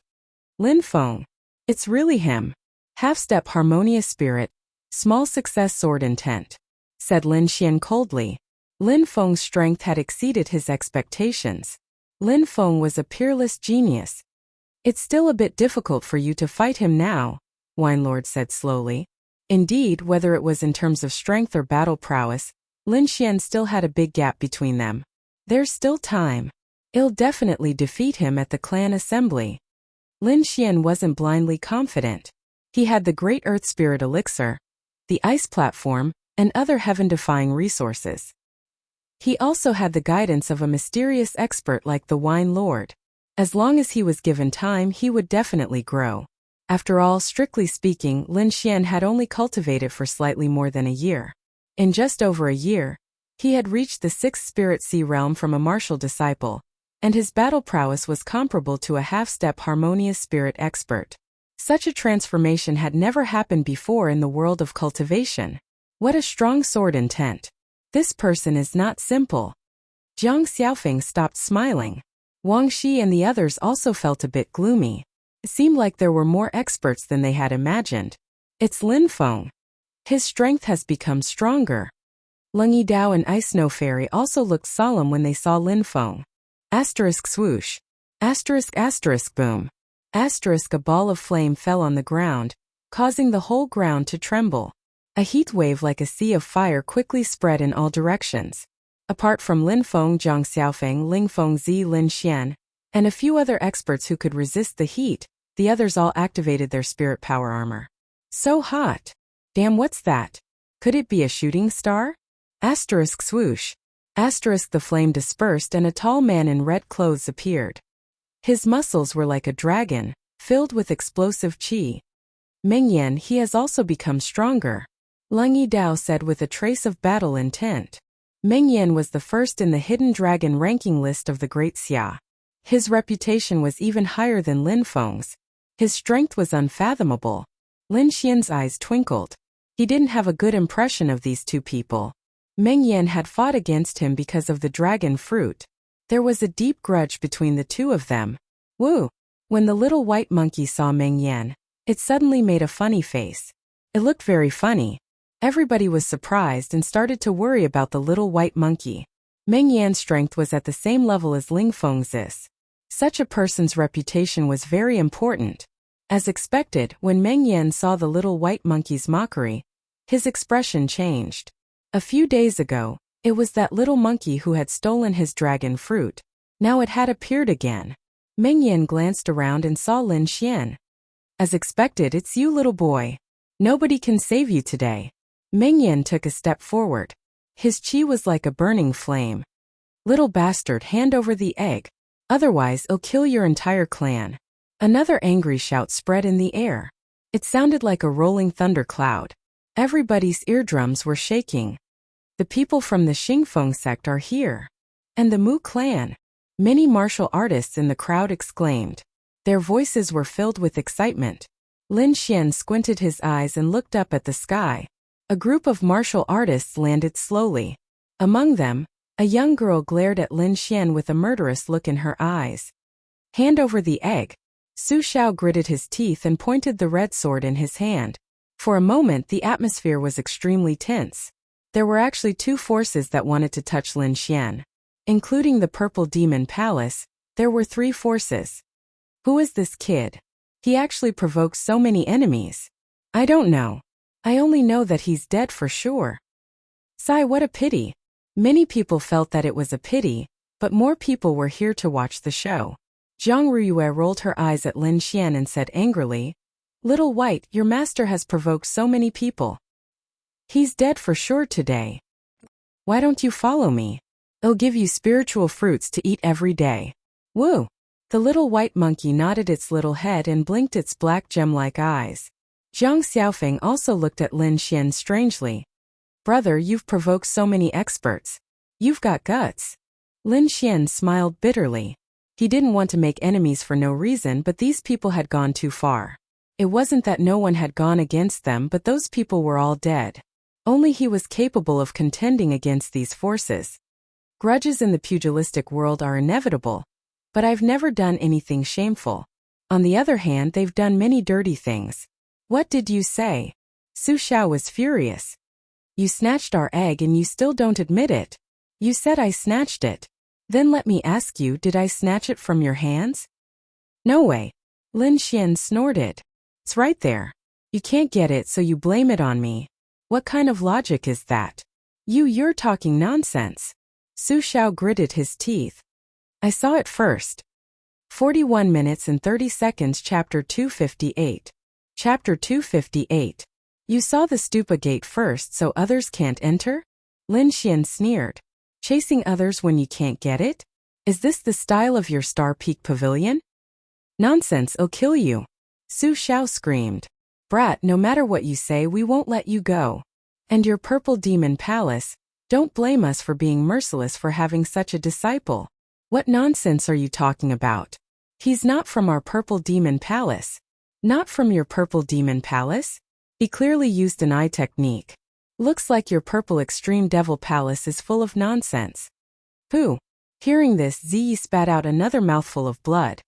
Lin Feng. It's really him. Half-step harmonious spirit, small success sword intent, said Lin Xian coldly. Lin Feng's strength had exceeded his expectations. Lin Feng was a peerless genius. It's still a bit difficult for you to fight him now, Wine Lord said slowly. Indeed, whether it was in terms of strength or battle prowess, Lin Xian still had a big gap between them. There's still time. I'll definitely defeat him at the clan assembly. Lin Xian wasn't blindly confident. He had the Great Earth Spirit Elixir, the Ice Platform, and other heaven-defying resources. He also had the guidance of a mysterious expert like the Wine Lord. As long as he was given time, he would definitely grow. After all, strictly speaking, Lin Xian had only cultivated for slightly more than a year. In just over a year, he had reached the 6th Spirit Sea realm from a martial disciple, and his battle prowess was comparable to a half-step harmonious spirit expert. Such a transformation had never happened before in the world of cultivation. What a strong sword intent. This person is not simple. Jiang Xiaofeng stopped smiling. Wang Shi and the others also felt a bit gloomy. It seemed like there were more experts than they had imagined. It's Lin Feng. His strength has become stronger. Leng Yidao and Ice Snow Fairy also looked solemn when they saw Lin Feng. Asterisk swoosh. Asterisk boom. Asterisk a ball of flame fell on the ground, causing the whole ground to tremble. A heat wave like a sea of fire quickly spread in all directions. Apart from Lin Feng, Jiang Xiaofeng, Ling Fengzi, Lin Xian, and a few other experts who could resist the heat, the others all activated their spirit power armor. So hot. Damn, what's that? Could it be a shooting star? Asterisk swoosh. Asterisk the flame dispersed and a tall man in red clothes appeared. His muscles were like a dragon, filled with explosive qi. Meng Yan, he has also become stronger, Leng Yidao said with a trace of battle intent. Meng Yan was the first in the hidden dragon ranking list of the Great Xia. His reputation was even higher than Lin Feng's. His strength was unfathomable. Lin Xian's eyes twinkled. He didn't have a good impression of these two people. Meng Yan had fought against him because of the dragon fruit. There was a deep grudge between the two of them. Woo! When the little white monkey saw Meng Yan, it suddenly made a funny face. It looked very funny. Everybody was surprised and started to worry about the little white monkey. Meng Yan's strength was at the same level as Ling Feng's. Such a person's reputation was very important. As expected, when Meng Yan saw the little white monkey's mockery, his expression changed. A few days ago, it was that little monkey who had stolen his dragon fruit. Now it had appeared again. Meng Yan glanced around and saw Lin Xian. As expected, it's you, little boy. Nobody can save you today. Meng Yan took a step forward. His qi was like a burning flame. Little bastard, hand over the egg. Otherwise, I'll kill your entire clan. Another angry shout spread in the air. It sounded like a rolling thundercloud. Everybody's eardrums were shaking. The people from the Xingfeng sect are here. And the Mu clan. Many martial artists in the crowd exclaimed. Their voices were filled with excitement. Lin Xian squinted his eyes and looked up at the sky. A group of martial artists landed slowly. Among them, a young girl glared at Lin Xian with a murderous look in her eyes. Hand over the egg. Su Xiao gritted his teeth and pointed the red sword in his hand. For a moment the atmosphere was extremely tense. There were actually two forces that wanted to touch Lin Xian. Including the Purple Demon Palace, there were three forces. Who is this kid? He actually provokes so many enemies. I don't know. I only know that he's dead for sure. Sigh, what a pity. Many people felt that it was a pity, but more people were here to watch the show. Zhang Ruyue rolled her eyes at Lin Xian and said angrily, "Little White, your master has provoked so many people. He's dead for sure today. Why don't you follow me? I'll give you spiritual fruits to eat every day." Woo! The little white monkey nodded its little head and blinked its black gem-like eyes. Jiang Xiaofeng also looked at Lin Xian strangely. "Brother, you've provoked so many experts. You've got guts." Lin Xian smiled bitterly. He didn't want to make enemies for no reason, but these people had gone too far. It wasn't that no one had gone against them, but those people were all dead. Only he was capable of contending against these forces. Grudges in the pugilistic world are inevitable, but I've never done anything shameful. On the other hand, they've done many dirty things. What did you say? Su Xiao was furious. You snatched our egg and you still don't admit it. You said I snatched it. Then let me ask you, did I snatch it from your hands? No way. Lin Xian snorted. It's right there. You can't get it, so you blame it on me. What kind of logic is that? You're talking nonsense. Su Xiao gritted his teeth. I saw it first. 41 minutes and 30 seconds. Chapter 258. Chapter 258. You saw the stupa gate first, so others can't enter? Lin Xian sneered. Chasing others when you can't get it? Is this the style of your Star Peak Pavilion? Nonsense, I'll kill you. Su Xiao screamed. Brat, no matter what you say, we won't let you go. And your Purple Demon Palace, don't blame us for being merciless for having such a disciple. What nonsense are you talking about? He's not from our Purple Demon Palace. Not from your Purple Demon Palace? He clearly used an eye technique. Looks like your Purple Extreme Devil Palace is full of nonsense. Pooh. Hearing this, Ziyi spat out another mouthful of blood.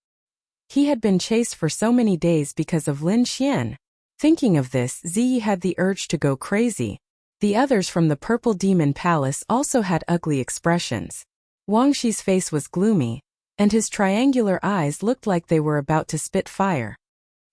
He had been chased for so many days because of Lin Xian. Thinking of this, Ziyi had the urge to go crazy. The others from the Purple Demon Palace also had ugly expressions. Wang Shi's face was gloomy, and his triangular eyes looked like they were about to spit fire.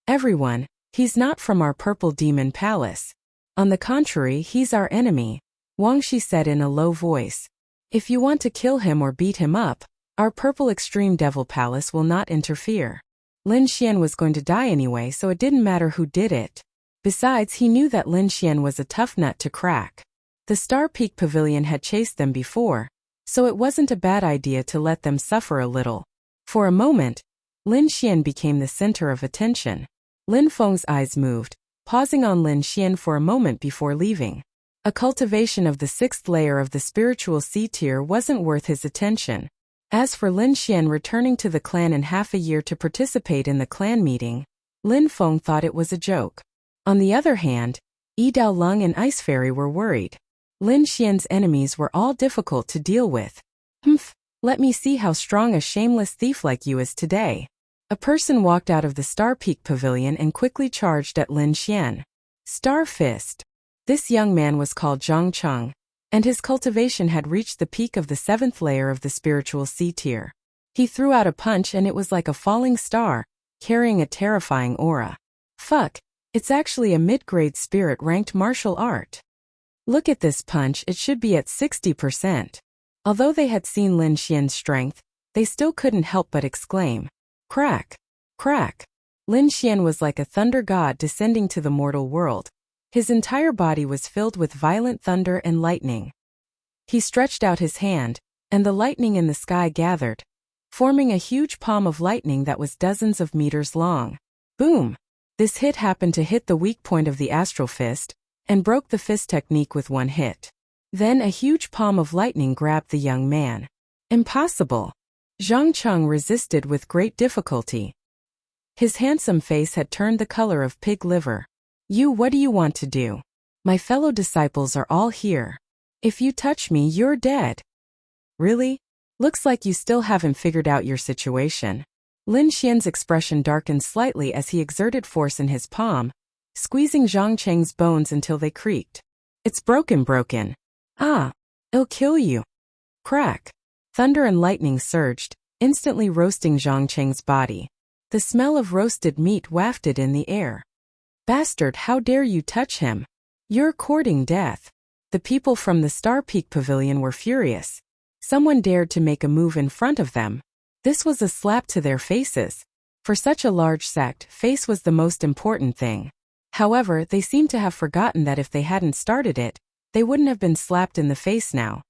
Everyone, he's not from our Purple Demon Palace. On the contrary, he's our enemy, Wang Shi said in a low voice. If you want to kill him or beat him up, our Purple Extreme Devil Palace will not interfere. Lin Xian was going to die anyway, so it didn't matter who did it. Besides, he knew that Lin Xian was a tough nut to crack. The Star Peak Pavilion had chased them before, so it wasn't a bad idea to let them suffer a little. For a moment, Lin Xian became the center of attention. Lin Feng's eyes moved, pausing on Lin Xian for a moment before leaving. A cultivation of the 6th layer of the spiritual C-tier wasn't worth his attention. As for Lin Xian returning to the clan in half a year to participate in the clan meeting, Lin Feng thought it was a joke. On the other hand, Yi Dao Lung and Ice Fairy were worried. Lin Xian's enemies were all difficult to deal with. Humph, let me see how strong a shameless thief like you is today. A person walked out of the Star Peak Pavilion and quickly charged at Lin Xian. Star Fist. This young man was called Zhang Cheng, and his cultivation had reached the peak of the 7th layer of the spiritual C-tier. He threw out a punch and it was like a falling star, carrying a terrifying aura. Fuck, it's actually a mid-grade spirit-ranked martial art. Look at this punch, it should be at 60%. Although they had seen Lin Xian's strength, they still couldn't help but exclaim. Crack! Crack! Lin Xian was like a thunder god descending to the mortal world. His entire body was filled with violent thunder and lightning. He stretched out his hand, and the lightning in the sky gathered, forming a huge palm of lightning that was dozens of meters long. Boom! This hit happened to hit the weak point of the astral fist, and broke the fist technique with one hit. Then a huge palm of lightning grabbed the young man. Impossible! Zhang Cheng resisted with great difficulty. His handsome face had turned the color of pig liver. What do you want to do? My fellow disciples are all here. If you touch me, you're dead. Really? Looks like you still haven't figured out your situation. Lin Xian's expression darkened slightly as he exerted force in his palm, squeezing Zhang Cheng's bones until they creaked. It's broken. Ah! It'll kill you. Crack! Thunder and lightning surged, instantly roasting Zhang Cheng's body. The smell of roasted meat wafted in the air. Bastard, how dare you touch him? You're courting death. The people from the Star Peak Pavilion were furious. Someone dared to make a move in front of them. This was a slap to their faces. For such a large sect, face was the most important thing. However, they seemed to have forgotten that if they hadn't started it, they wouldn't have been slapped in the face now.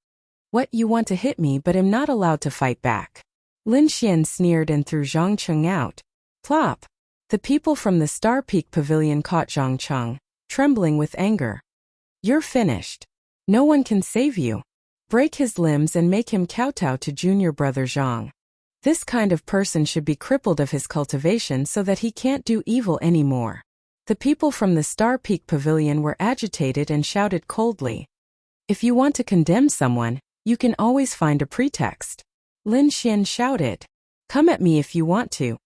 What, you want to hit me but am not allowed to fight back? Lin Xian sneered and threw Zhang Cheng out. Plop! The people from the Star Peak Pavilion caught Zhang Cheng, trembling with anger. You're finished. No one can save you. Break his limbs and make him kowtow to junior brother Zhang. This kind of person should be crippled of his cultivation so that he can't do evil anymore. The people from the Star Peak Pavilion were agitated and shouted coldly. If you want to condemn someone, you can always find a pretext. Lin Xian shouted. Come at me if you want to.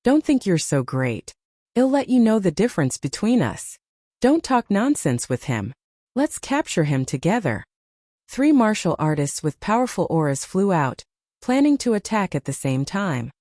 Don't think you're so great. I'll let you know the difference between us. Don't talk nonsense with him. Let's capture him together. 3 martial artists with powerful auras flew out, planning to attack at the same time.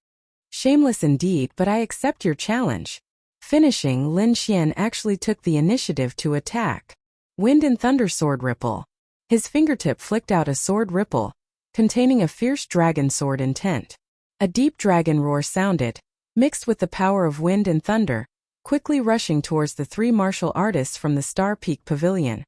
Shameless indeed, but I accept your challenge. Finishing, Lin Xian actually took the initiative to attack. Wind and Thunder Sword Ripple. His fingertip flicked out a sword ripple, containing a fierce dragon sword intent. A deep dragon roar sounded, mixed with the power of wind and thunder, quickly rushing towards the 3 martial artists from the Star Peak Pavilion.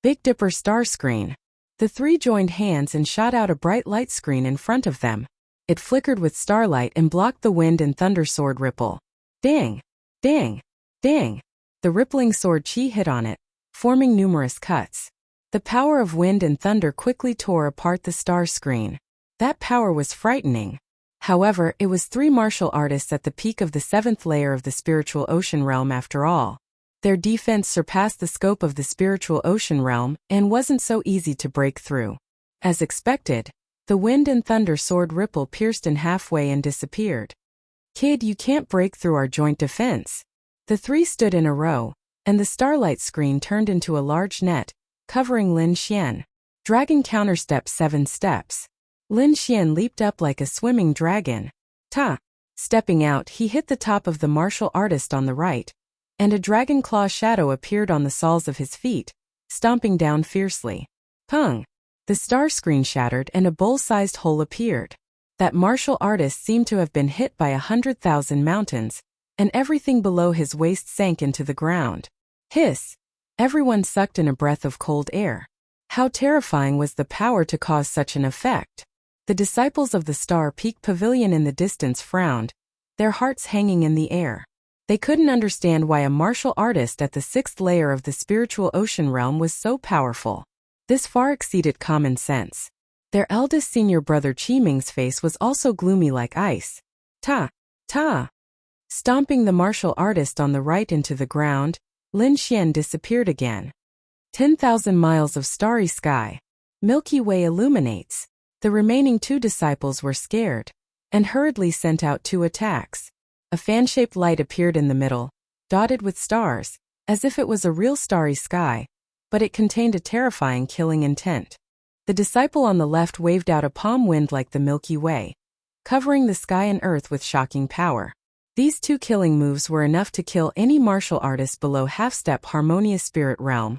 Big Dipper Star Screen. The 3 joined hands and shot out a bright light screen in front of them. It flickered with starlight and blocked the wind and thunder sword ripple. Dang! Dang! Dang! The rippling sword chi hit on it, forming numerous cuts. The power of wind and thunder quickly tore apart the star screen. That power was frightening. However, it was 3 martial artists at the peak of the 7th layer of the spiritual ocean realm after all. Their defense surpassed the scope of the spiritual ocean realm and wasn't so easy to break through. As expected, the wind and thunder sword ripple pierced in halfway and disappeared. Kid, you can't break through our joint defense. The 3 stood in a row, and the starlight screen turned into a large net, covering Lin Xian. Dragon counterstep 7 steps. Lin Xian leaped up like a swimming dragon. Ta! Stepping out, he hit the top of the martial artist on the right, and a dragon claw shadow appeared on the soles of his feet, stomping down fiercely. Pung! The star screen shattered and a bowl-sized hole appeared. That martial artist seemed to have been hit by 100,000 mountains, and everything below his waist sank into the ground. Hiss! Everyone sucked in a breath of cold air. How terrifying was the power to cause such an effect? The disciples of the Star Peak Pavilion in the distance frowned, their hearts hanging in the air. They couldn't understand why a martial artist at the 6th layer of the spiritual ocean realm was so powerful. This far exceeded common sense. Their eldest senior brother Qiming's face was also gloomy like ice. Ta! Ta! Stomping the martial artist on the right into the ground, Lin Xian disappeared again. 10,000 miles of starry sky. Milky Way illuminates. The remaining 2 disciples were scared, and hurriedly sent out 2 attacks. A fan-shaped light appeared in the middle, dotted with stars, as if it was a real starry sky, but it contained a terrifying killing intent. The disciple on the left waved out a palm wind like the Milky Way, covering the sky and earth with shocking power. These 2 killing moves were enough to kill any martial artist below half-step harmonious spirit realm,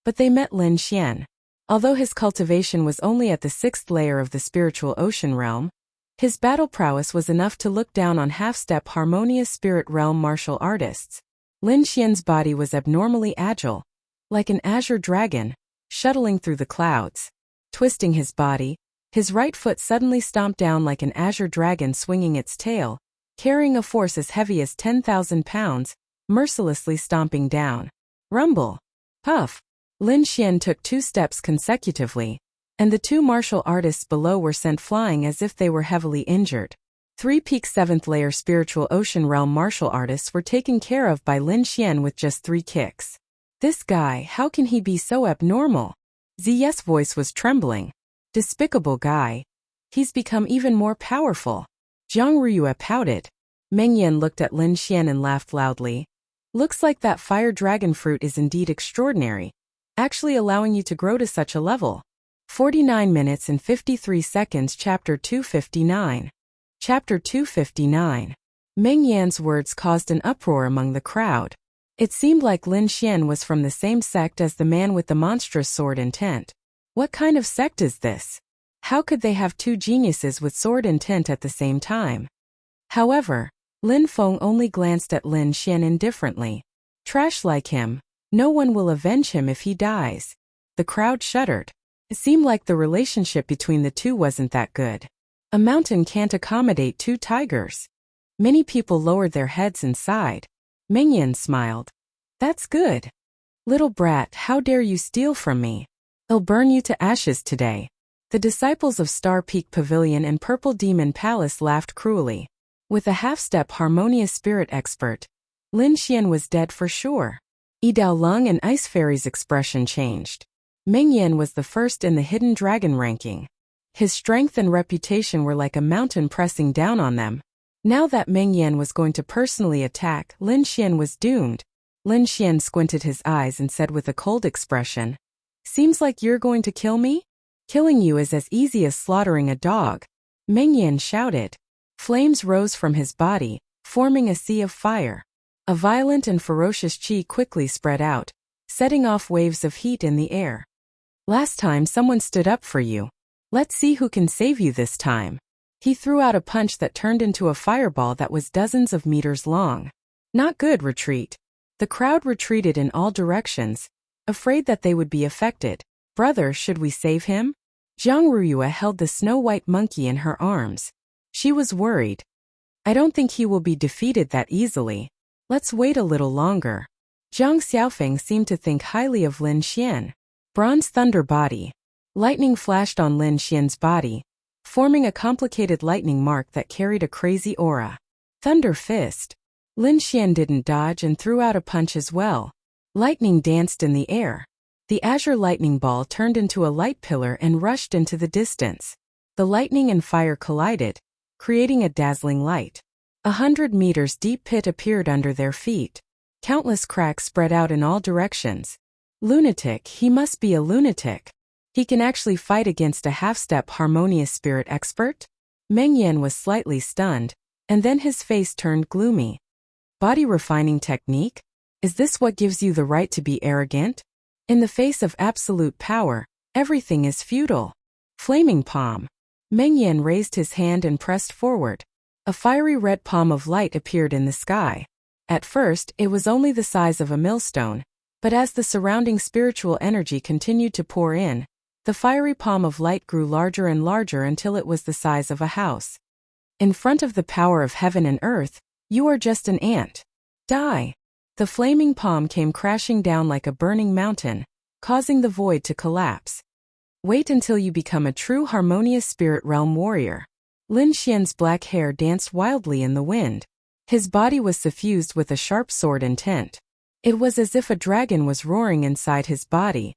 but they met Lin Xian. Although his cultivation was only at the 6th layer of the spiritual ocean realm, his battle prowess was enough to look down on half-step harmonious spirit realm martial artists. Lin Xian's body was abnormally agile, like an azure dragon, shuttling through the clouds. Twisting his body, his right foot suddenly stomped down like an azure dragon swinging its tail, carrying a force as heavy as 10,000 pounds, mercilessly stomping down. Rumble! Puff! Lin Xian took 2 steps consecutively, and the 2 martial artists below were sent flying as if they were heavily injured. 3 peak 7th layer spiritual ocean realm martial artists were taken care of by Lin Xian with just 3 kicks. This guy, how can he be so abnormal? Ziyes' voice was trembling. Despicable guy. He's become even more powerful. Jiang Ruyue pouted. Meng Yan looked at Lin Xian and laughed loudly. Looks like that fire dragon fruit is indeed extraordinary. actually allowing you to grow to such a level. 49 minutes and 53 seconds. Chapter 259. Chapter 259. Meng Yan's words caused an uproar among the crowd. It seemed like Lin Xian was from the same sect as the man with the monstrous sword intent. What kind of sect is this? How could they have two geniuses with sword intent at the same time? However, Lin Feng only glanced at Lin Xian indifferently. Trash like him. No one will avenge him if he dies. The crowd shuddered. It seemed like the relationship between the two wasn't that good. A mountain can't accommodate two tigers. Many people lowered their heads and sighed. Meng Yan smiled. That's good. Little brat, how dare you steal from me? I'll burn you to ashes today. The disciples of Star Peak Pavilion and Purple Demon Palace laughed cruelly. With a half-step harmonious spirit expert, Lin Xian was dead for sure. Yidao Lung and Ice Fairy's expression changed. Meng Yan was the first in the Hidden Dragon ranking. His strength and reputation were like a mountain pressing down on them. Now that Meng Yan was going to personally attack, Lin Xian was doomed. Lin Xian squinted his eyes and said with a cold expression, "Seems like you're going to kill me? Killing you is as easy as slaughtering a dog." Meng Yan shouted. Flames rose from his body, forming a sea of fire. A violent and ferocious qi quickly spread out, setting off waves of heat in the air. Last time someone stood up for you. Let's see who can save you this time. He threw out a punch that turned into a fireball that was dozens of meters long. Not good. Retreat. The crowd retreated in all directions, afraid that they would be affected. Brother, should we save him? Jiang Ruyue held the snow-white monkey in her arms. She was worried. I don't think he will be defeated that easily. Let's wait a little longer. Zhang Xiaofeng seemed to think highly of Lin Xian. Bronze thunder body. Lightning flashed on Lin Xian's body, forming a complicated lightning mark that carried a crazy aura. Thunder fist. Lin Xian didn't dodge and threw out a punch as well. Lightning danced in the air. The azure lightning ball turned into a light pillar and rushed into the distance. The lightning and fire collided, creating a dazzling light. 100 meters deep pit appeared under their feet. Countless cracks spread out in all directions. Lunatic, he must be a lunatic. He can actually fight against a half-step harmonious spirit expert? Meng Yan was slightly stunned, and then his face turned gloomy. Body refining technique? Is this what gives you the right to be arrogant? In the face of absolute power, everything is futile. Flaming palm. Meng Yan raised his hand and pressed forward. A fiery red palm of light appeared in the sky. At first, it was only the size of a millstone, but as the surrounding spiritual energy continued to pour in, the fiery palm of light grew larger and larger until it was the size of a house. In front of the power of heaven and earth, you are just an ant. Die! The flaming palm came crashing down like a burning mountain, causing the void to collapse. Wait until you become a true harmonious spirit realm warrior. Lin Xian's black hair danced wildly in the wind. His body was suffused with a sharp sword intent. It was as if a dragon was roaring inside his body.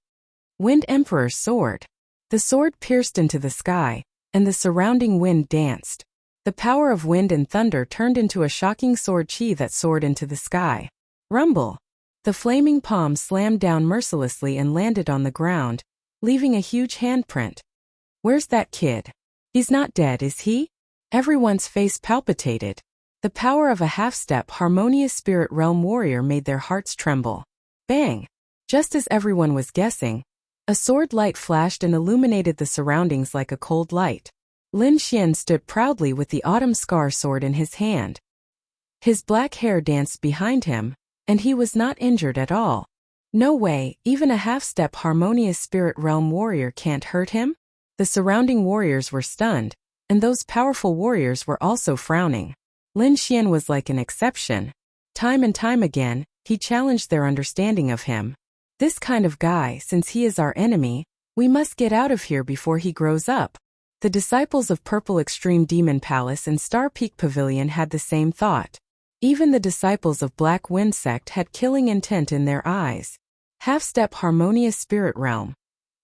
Wind Emperor's sword. The sword pierced into the sky, and the surrounding wind danced. The power of wind and thunder turned into a shocking sword qi that soared into the sky. Rumble. The flaming palm slammed down mercilessly and landed on the ground, leaving a huge handprint. Where's that kid? He's not dead, is he? Everyone's face palpitated. The power of a half-step harmonious spirit realm warrior made their hearts tremble. Bang! Just as everyone was guessing, a sword light flashed and illuminated the surroundings like a cold light. Lin Xian stood proudly with the autumn scar sword in his hand. His black hair danced behind him, and he was not injured at all. No way, even a half-step harmonious spirit realm warrior can't hurt him? The surrounding warriors were stunned, and those powerful warriors were also frowning. Lin Xian was like an exception. Time and time again, he challenged their understanding of him. This kind of guy, since he is our enemy, we must get out of here before he grows up. The disciples of Purple Extreme Demon Palace and Star Peak Pavilion had the same thought. Even the disciples of Black Wind Sect had killing intent in their eyes. Half-step harmonious spirit realm.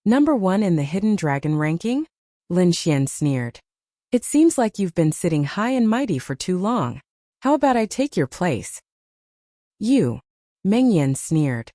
Number 1 in the Hidden Dragon ranking? Lin Xian sneered. It seems like you've been sitting high and mighty for too long. How about I take your place? You. Meng Yan sneered.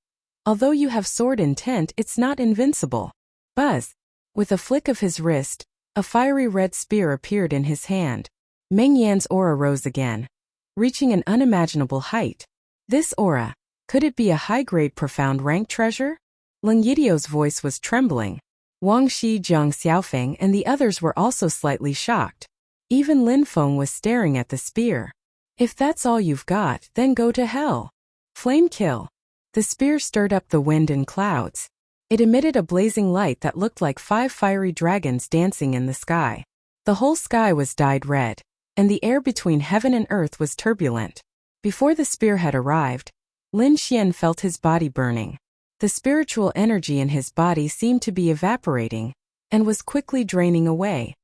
Although you have sword intent, it's not invincible. Buzz. With a flick of his wrist, a fiery red spear appeared in his hand. Meng Yan's aura rose again, reaching an unimaginable height. This aura, could it be a high-grade profound rank treasure? Lin Yidio's voice was trembling. Wang Shi, Jiang Xiaofeng and the others were also slightly shocked. Even Lin Feng was staring at the spear. If that's all you've got, then go to hell. Flame kill. The spear stirred up the wind and clouds. It emitted a blazing light that looked like 5 fiery dragons dancing in the sky. The whole sky was dyed red, and the air between heaven and earth was turbulent. Before the spear had arrived, Lin Xian felt his body burning. The spiritual energy in his body seemed to be evaporating, and was quickly draining away.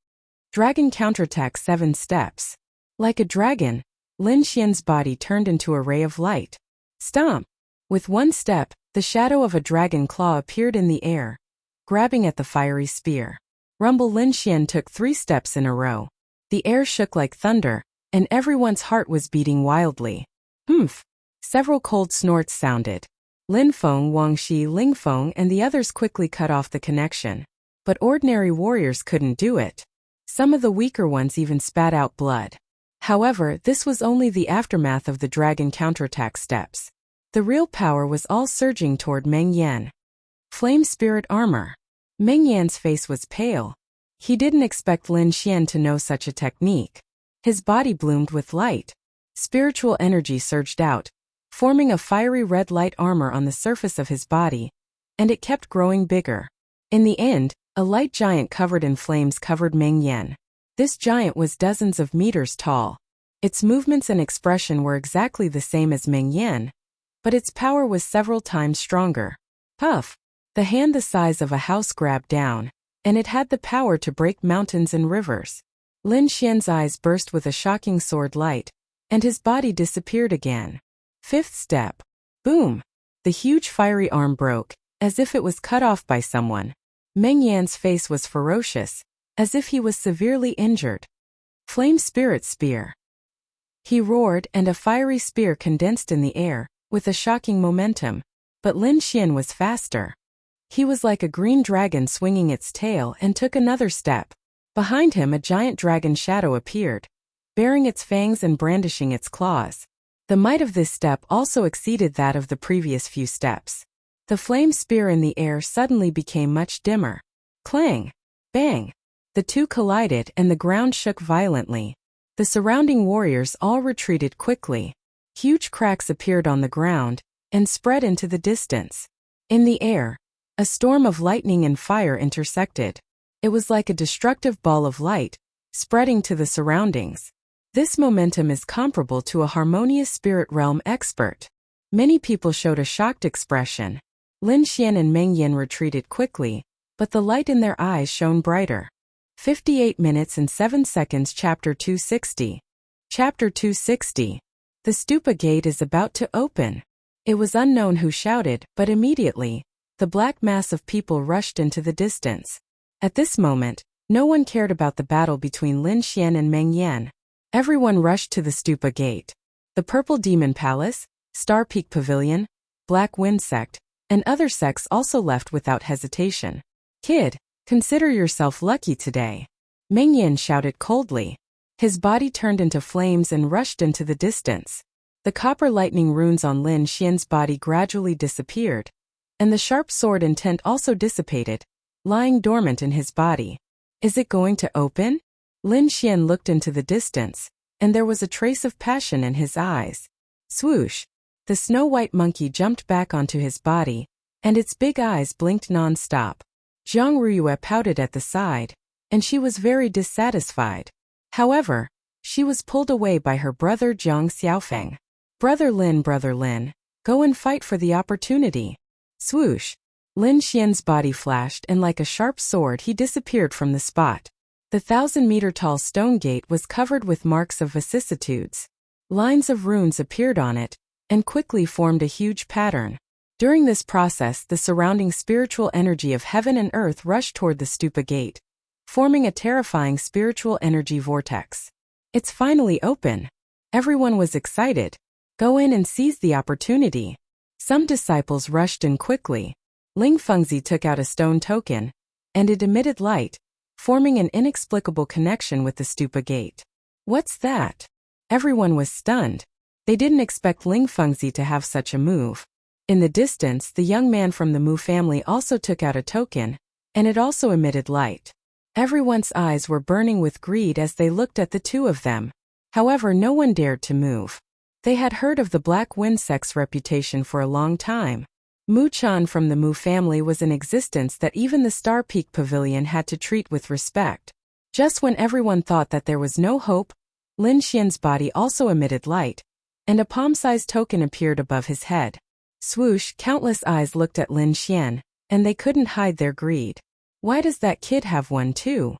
Dragon counterattack 7 steps. Like a dragon, Lin Xian's body turned into a ray of light. Stomp! With 1 step, the shadow of a dragon claw appeared in the air, grabbing at the fiery spear. Rumble. Lin Xian took 3 steps in a row. The air shook like thunder, and everyone's heart was beating wildly. Humph! Several cold snorts sounded. Lin Feng, Wang Shi, Ling Feng and the others quickly cut off the connection. But ordinary warriors couldn't do it. Some of the weaker ones even spat out blood. However, this was only the aftermath of the dragon counterattack steps. The real power was all surging toward Meng Yan. Flame Spirit Armor. Meng Yan's face was pale. He didn't expect Lin Xian to know such a technique. His body bloomed with light. Spiritual energy surged out, forming a fiery red light armor on the surface of his body, and it kept growing bigger. In the end, a light giant covered in flames covered Meng Yan. This giant was dozens of meters tall. Its movements and expression were exactly the same as Meng Yan, but its power was several times stronger. Puff! The hand the size of a house grabbed down, and it had the power to break mountains and rivers. Lin Xian's eyes burst with a shocking sword light, and his body disappeared again. 5th step. Boom! The huge fiery arm broke, as if it was cut off by someone. Meng Yan's face was ferocious, as if he was severely injured. Flame Spirit Spear. He roared, and a fiery spear condensed in the air, with a shocking momentum. But Lin Xian was faster. He was like a green dragon swinging its tail and took another step. Behind him a giant dragon shadow appeared, baring its fangs and brandishing its claws. The might of this step also exceeded that of the previous few steps. The flame spear in the air suddenly became much dimmer. Clang! Bang! The two collided and the ground shook violently. The surrounding warriors all retreated quickly. Huge cracks appeared on the ground and spread into the distance. In the air, a storm of lightning and fire intersected. It was like a destructive ball of light, spreading to the surroundings. This momentum is comparable to a harmonious spirit realm expert. Many people showed a shocked expression. Lin Xian and Meng Yan retreated quickly, but the light in their eyes shone brighter. 58 minutes and 7 seconds. Chapter 260. Chapter 260. The stupa gate is about to open. It was unknown who shouted, but immediately, the black mass of people rushed into the distance. At this moment, no one cared about the battle between Lin Xian and Meng Yan. Everyone rushed to the stupa gate. The Purple Demon Palace, Star Peak Pavilion, Black Wind Sect, and other sects also left without hesitation. Kid, consider yourself lucky today. Meng Yan shouted coldly. His body turned into flames and rushed into the distance. The copper lightning runes on Lin Xian's body gradually disappeared, and the sharp sword intent also dissipated, lying dormant in his body. Is it going to open? Lin Xian looked into the distance, and there was a trace of passion in his eyes. Swoosh! The snow-white monkey jumped back onto his body, and its big eyes blinked non-stop. Zhang Ruyue pouted at the side, and she was very dissatisfied. However, she was pulled away by her brother Jiang Xiaofeng. Brother Lin, go and fight for the opportunity. Swoosh! Lin Xian's body flashed, and like a sharp sword he disappeared from the spot. The 1,000-meter-tall stone gate was covered with marks of vicissitudes. Lines of runes appeared on it, and quickly formed a huge pattern. During this process, the surrounding spiritual energy of heaven and earth rushed toward the stupa gate, forming a terrifying spiritual energy vortex. It's finally open. Everyone was excited. Go in and seize the opportunity. Some disciples rushed in quickly. Ling Fengzi took out a stone token, and it emitted light, forming an inexplicable connection with the stupa gate. What's that? Everyone was stunned. They didn't expect Ling Fengzi to have such a move. In the distance, the young man from the Mu family also took out a token, and it also emitted light. Everyone's eyes were burning with greed as they looked at the two of them. However, no one dared to move. They had heard of the Black Wind sect's reputation for a long time. Mu Chan from the Mu family was an existence that even the Star Peak Pavilion had to treat with respect. Just when everyone thought that there was no hope, Lin Xian's body also emitted light, and a palm-sized token appeared above his head. Swoosh, countless eyes looked at Lin Xian, and they couldn't hide their greed. Why does that kid have one too?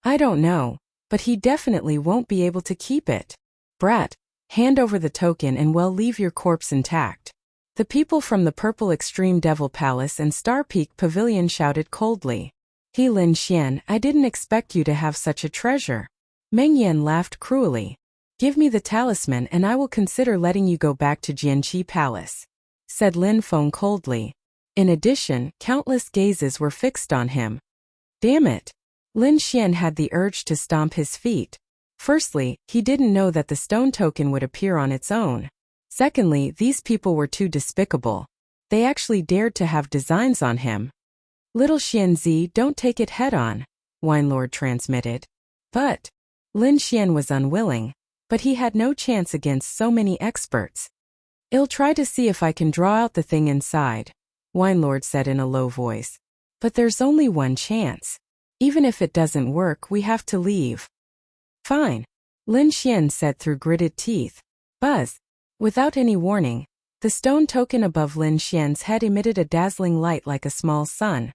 I don't know, but he definitely won't be able to keep it. Brat, hand over the token and we'll leave your corpse intact. The people from the Purple Extreme Devil Palace and Star Peak Pavilion shouted coldly. He Lin Xian, I didn't expect you to have such a treasure. Meng Yan laughed cruelly. Give me the talisman and I will consider letting you go back to Jianqi Palace, said Lin Feng coldly. In addition, countless gazes were fixed on him. Damn it! Lin Xian had the urge to stomp his feet. Firstly, he didn't know that the stone token would appear on its own. Secondly, these people were too despicable. They actually dared to have designs on him. Little Xianzi, don't take it head-on, Wine Lord transmitted. But Lin Xian was unwilling, but he had no chance against so many experts. I'll try to see if I can draw out the thing inside, Wine Lord said in a low voice. But there's only one chance. Even if it doesn't work, we have to leave. Fine, Lin Xian said through gritted teeth. Buzz. Without any warning, the stone token above Lin Xian's head emitted a dazzling light like a small sun.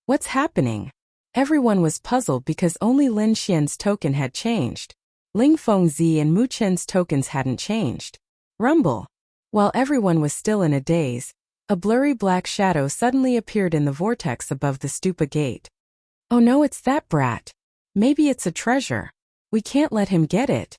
What's happening? Everyone was puzzled because only Lin Xian's token had changed. Ling Fengzi and Mu Chen's tokens hadn't changed. Rumble. While everyone was still in a daze, a blurry black shadow suddenly appeared in the vortex above the stupa gate. Oh no, it's that brat. Maybe it's a treasure. We can't let him get it.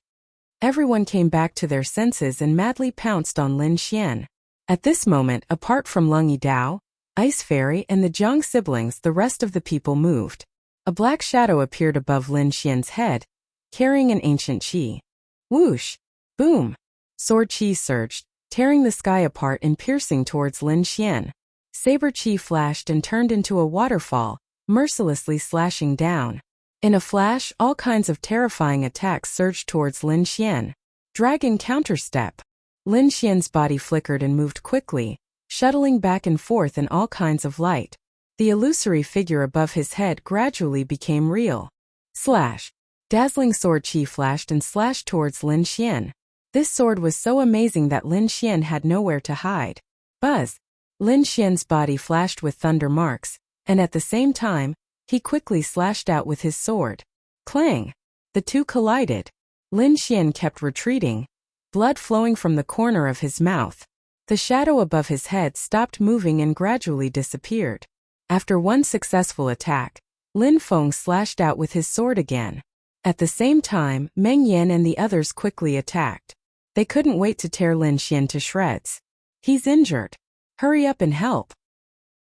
Everyone came back to their senses and madly pounced on Lin Xian. At this moment, apart from Lung Yidao, Ice Fairy and the Jiang siblings, the rest of the people moved. A black shadow appeared above Lin Xian's head, carrying an ancient qi. Whoosh! Boom! Sword qi surged, tearing the sky apart and piercing towards Lin Xian. Saber qi flashed and turned into a waterfall, mercilessly slashing down. In a flash, all kinds of terrifying attacks surged towards Lin Xian. Dragon counterstep. Lin Xian's body flickered and moved quickly, shuttling back and forth in all kinds of light. The illusory figure above his head gradually became real. Slash! Dazzling sword qi flashed and slashed towards Lin Xian. This sword was so amazing that Lin Xian had nowhere to hide. Buzz! Lin Xian's body flashed with thunder marks, and at the same time, he quickly slashed out with his sword. Clang! The two collided. Lin Xian kept retreating, blood flowing from the corner of his mouth. The shadow above his head stopped moving and gradually disappeared. After one successful attack, Lin Feng slashed out with his sword again. At the same time, Meng Yan and the others quickly attacked. They couldn't wait to tear Lin Xian to shreds. He's injured. Hurry up and help.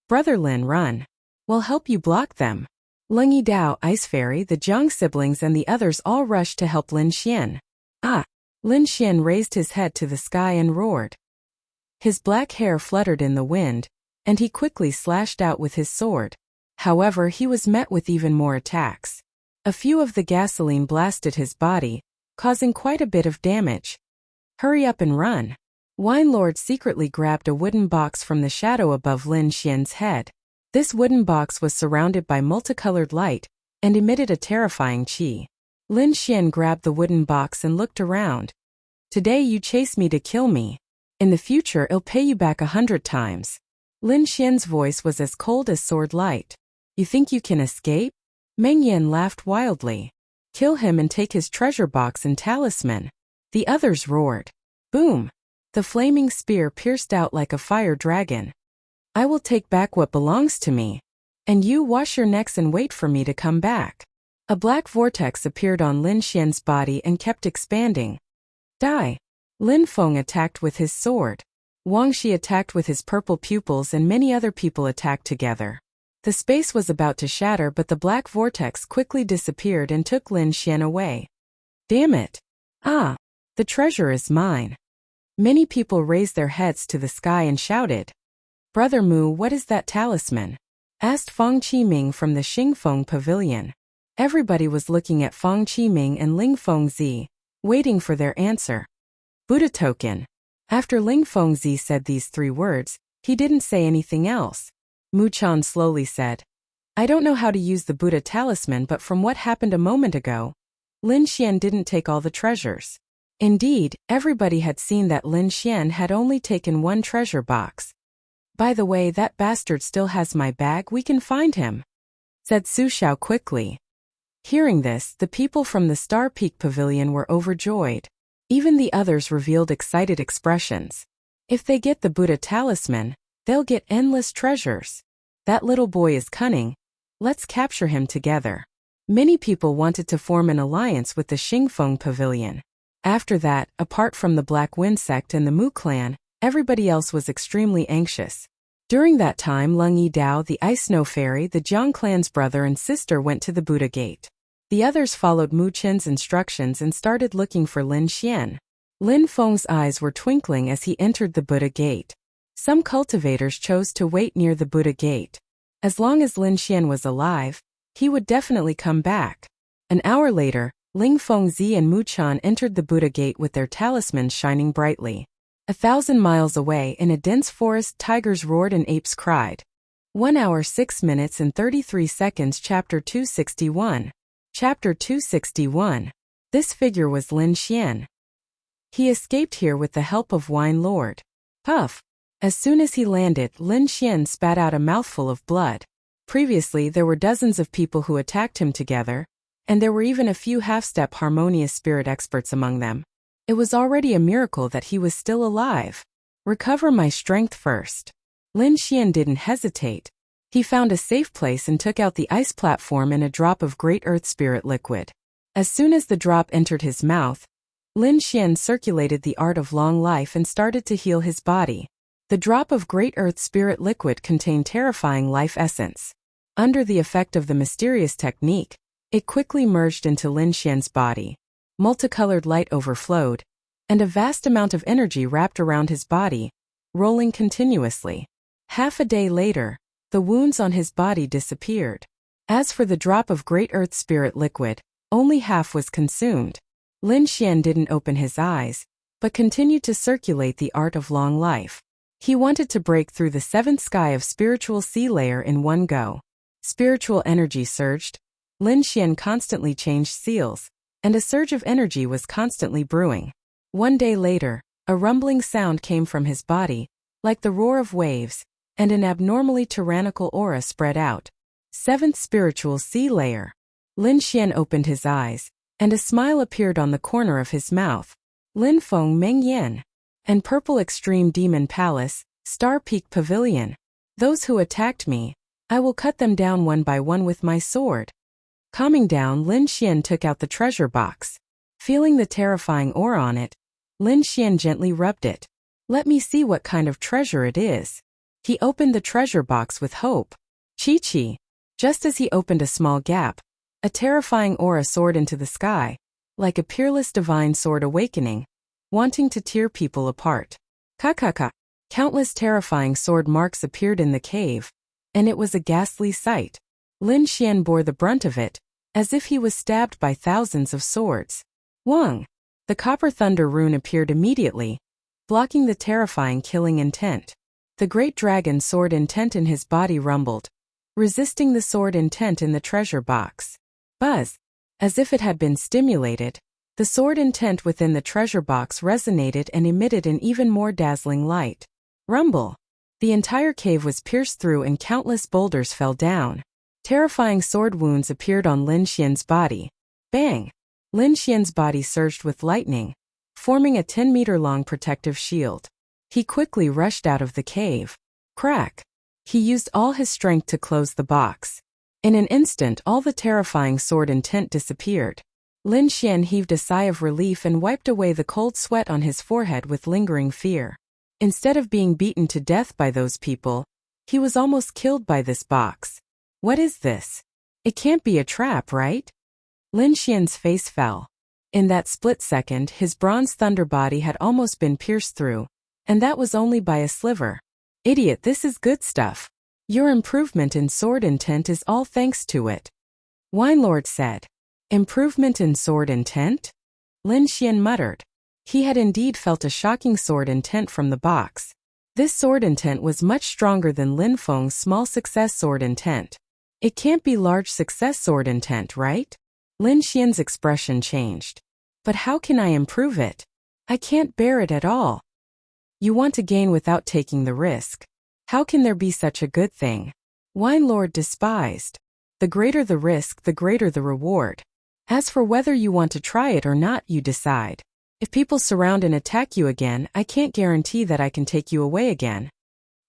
Brother Lin, run. We'll help you block them. Lung Yidao, Ice Fairy, the Jiang siblings and the others all rushed to help Lin Xian. Ah! Lin Xian raised his head to the sky and roared. His black hair fluttered in the wind, and he quickly slashed out with his sword. However, he was met with even more attacks. A few of the gasoline blasted his body, causing quite a bit of damage. Hurry up and run. Wine Lord secretly grabbed a wooden box from the shadow above Lin Xian's head. This wooden box was surrounded by multicolored light and emitted a terrifying qi. Lin Xian grabbed the wooden box and looked around. Today you chase me to kill me. In the future I'll pay you back 100 times. Lin Xian's voice was as cold as sword light. You think you can escape? Meng Yan laughed wildly. Kill him and take his treasure box and talisman. The others roared. Boom! The flaming spear pierced out like a fire dragon. I will take back what belongs to me. And you wash your necks and wait for me to come back. A black vortex appeared on Lin Xian's body and kept expanding. Die! Lin Feng attacked with his sword. Wuxia attacked with his purple pupils and many other people attacked together. The space was about to shatter, but the black vortex quickly disappeared and took Lin Xian away. Damn it! Ah! The treasure is mine. Many people raised their heads to the sky and shouted. Brother Mu, what is that talisman? Asked Fang Qiming from the Xingfeng pavilion. Everybody was looking at Fang Qiming and Ling Fengzi, waiting for their answer. Buddha token. After Ling Fengzi said these 3 words, he didn't say anything else. Mu Chan slowly said, I don't know how to use the Buddha talisman, but from what happened a moment ago, Lin Xian didn't take all the treasures. Indeed, everybody had seen that Lin Xian had only taken 1 treasure box. By the way, that bastard still has my bag, we can find him, said Su Xiao quickly. Hearing this, the people from the Star Peak Pavilion were overjoyed. Even the others revealed excited expressions. If they get the Buddha talisman, they'll get endless treasures. That little boy is cunning. Let's capture him together. Many people wanted to form an alliance with the Xingfeng Pavilion. After that, apart from the Black Wind sect and the Mu clan, everybody else was extremely anxious. During that time, Lung Yidao, the Ice Snow Fairy, the Jiang clan's brother and sister, went to the Buddha Gate. The others followed Mu Chen's instructions and started looking for Lin Xian. Lin Feng's eyes were twinkling as he entered the Buddha Gate. Some cultivators chose to wait near the Buddha Gate. As long as Lin Xian was alive, he would definitely come back. An hour later, Ling Fengzi and Mu Chan entered the Buddha Gate with their talismans shining brightly. 1,000 miles away in a dense forest, tigers roared and apes cried. 1 hour 6 minutes and 33 seconds. Chapter 261. Chapter 261. This figure was Lin Xian. He escaped here with the help of Wine Lord. Puff. As soon as he landed, Lin Xian spat out a mouthful of blood. Previously, there were dozens of people who attacked him together, and there were even a few half-step harmonious spirit experts among them. It was already a miracle that he was still alive. Recover my strength first. Lin Xian didn't hesitate. He found a safe place and took out the ice platform and a drop of Great Earth Spirit liquid. As soon as the drop entered his mouth, Lin Xian circulated the art of long life and started to heal his body. The drop of Great Earth Spirit liquid contained terrifying life essence. Under the effect of the mysterious technique, it quickly merged into Lin Xian's body. Multicolored light overflowed, and a vast amount of energy wrapped around his body, rolling continuously. Half a day later, the wounds on his body disappeared. As for the drop of Great Earth Spirit liquid, only half was consumed. Lin Xian didn't open his eyes, but continued to circulate the art of long life. He wanted to break through the 7th sky of spiritual sea layer in one go. Spiritual energy surged. Lin Xian constantly changed seals, and a surge of energy was constantly brewing. 1 day later, a rumbling sound came from his body, like the roar of waves, and an abnormally tyrannical aura spread out. 7th spiritual sea layer. Lin Xian opened his eyes, and a smile appeared on the corner of his mouth. Lin Feng Meng Yen. And Purple Extreme Demon Palace, Star Peak Pavilion. Those who attacked me, I will cut them down one by one with my sword. Calming down, Lin Xian took out the treasure box. Feeling the terrifying aura on it, Lin Xian gently rubbed it. Let me see what kind of treasure it is. He opened the treasure box with hope. Chi-chi. Just as he opened a small gap, a terrifying aura soared into the sky, like a peerless divine sword awakening, wanting to tear people apart. Ka-ka-ka. Countless terrifying sword marks appeared in the cave, and it was a ghastly sight. Lin Xian bore the brunt of it, as if he was stabbed by thousands of swords. Wang. The copper thunder rune appeared immediately, blocking the terrifying killing intent. The great dragon sword intent in his body rumbled, resisting the sword intent in the treasure box. Buzz. As if it had been stimulated, the sword intent within the treasure box resonated and emitted an even more dazzling light. Rumble. The entire cave was pierced through and countless boulders fell down. Terrifying sword wounds appeared on Lin Xian's body. Bang! Lin Xian's body surged with lightning, forming a 10-meter-long protective shield. He quickly rushed out of the cave. Crack! He used all his strength to close the box. In an instant, all the terrifying sword intent disappeared. Lin Xian heaved a sigh of relief and wiped away the cold sweat on his forehead with lingering fear. Instead of being beaten to death by those people, he was almost killed by this box. What is this? It can't be a trap, right? Lin Xian's face fell. In that split second, his bronze thunder body had almost been pierced through, and that was only by a sliver. Idiot, this is good stuff. Your improvement in sword intent is all thanks to it. Wine Lord said. Improvement in sword intent? Lin Xian muttered. He had indeed felt a shocking sword intent from the box. This sword intent was much stronger than Lin Feng's small success sword intent. It can't be large success sword intent, right? Lin Xian's expression changed. But how can I improve it? I can't bear it at all. You want to gain without taking the risk. How can there be such a good thing? Wine Lord despised. The greater the risk, the greater the reward. As for whether you want to try it or not, you decide. If people surround and attack you again, I can't guarantee that I can take you away again.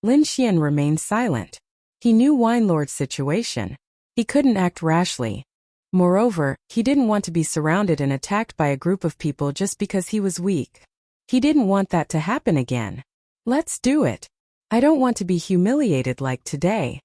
Lin Xian remained silent. He knew Wine Lord's situation. He couldn't act rashly. Moreover, he didn't want to be surrounded and attacked by a group of people just because he was weak. He didn't want that to happen again. Let's do it. I don't want to be humiliated like today.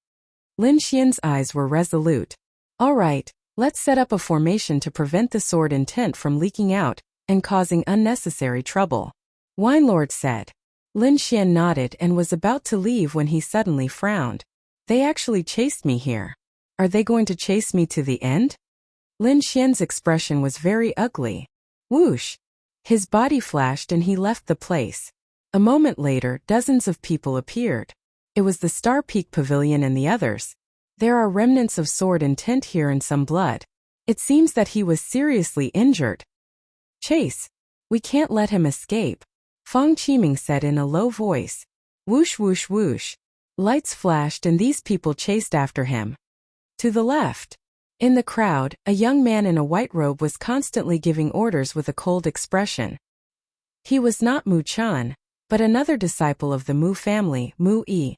Lin Xian's eyes were resolute. All right, let's set up a formation to prevent the sword intent from leaking out and causing unnecessary trouble. Wine Lord said. Lin Xian nodded and was about to leave when he suddenly frowned. They actually chased me here. Are they going to chase me to the end? Lin Xian's expression was very ugly. Whoosh! His body flashed and he left the place. A moment later, dozens of people appeared. It was the Star Peak Pavilion and the others. There are remnants of sword intent here and some blood. It seems that he was seriously injured. Chase! We can't let him escape. Fang Qiming said in a low voice. Whoosh whoosh whoosh. Lights flashed and these people chased after him. To the left. In the crowd, a young man in a white robe was constantly giving orders with a cold expression. He was not Mu Chan, but another disciple of the Mu family, Mu Yi.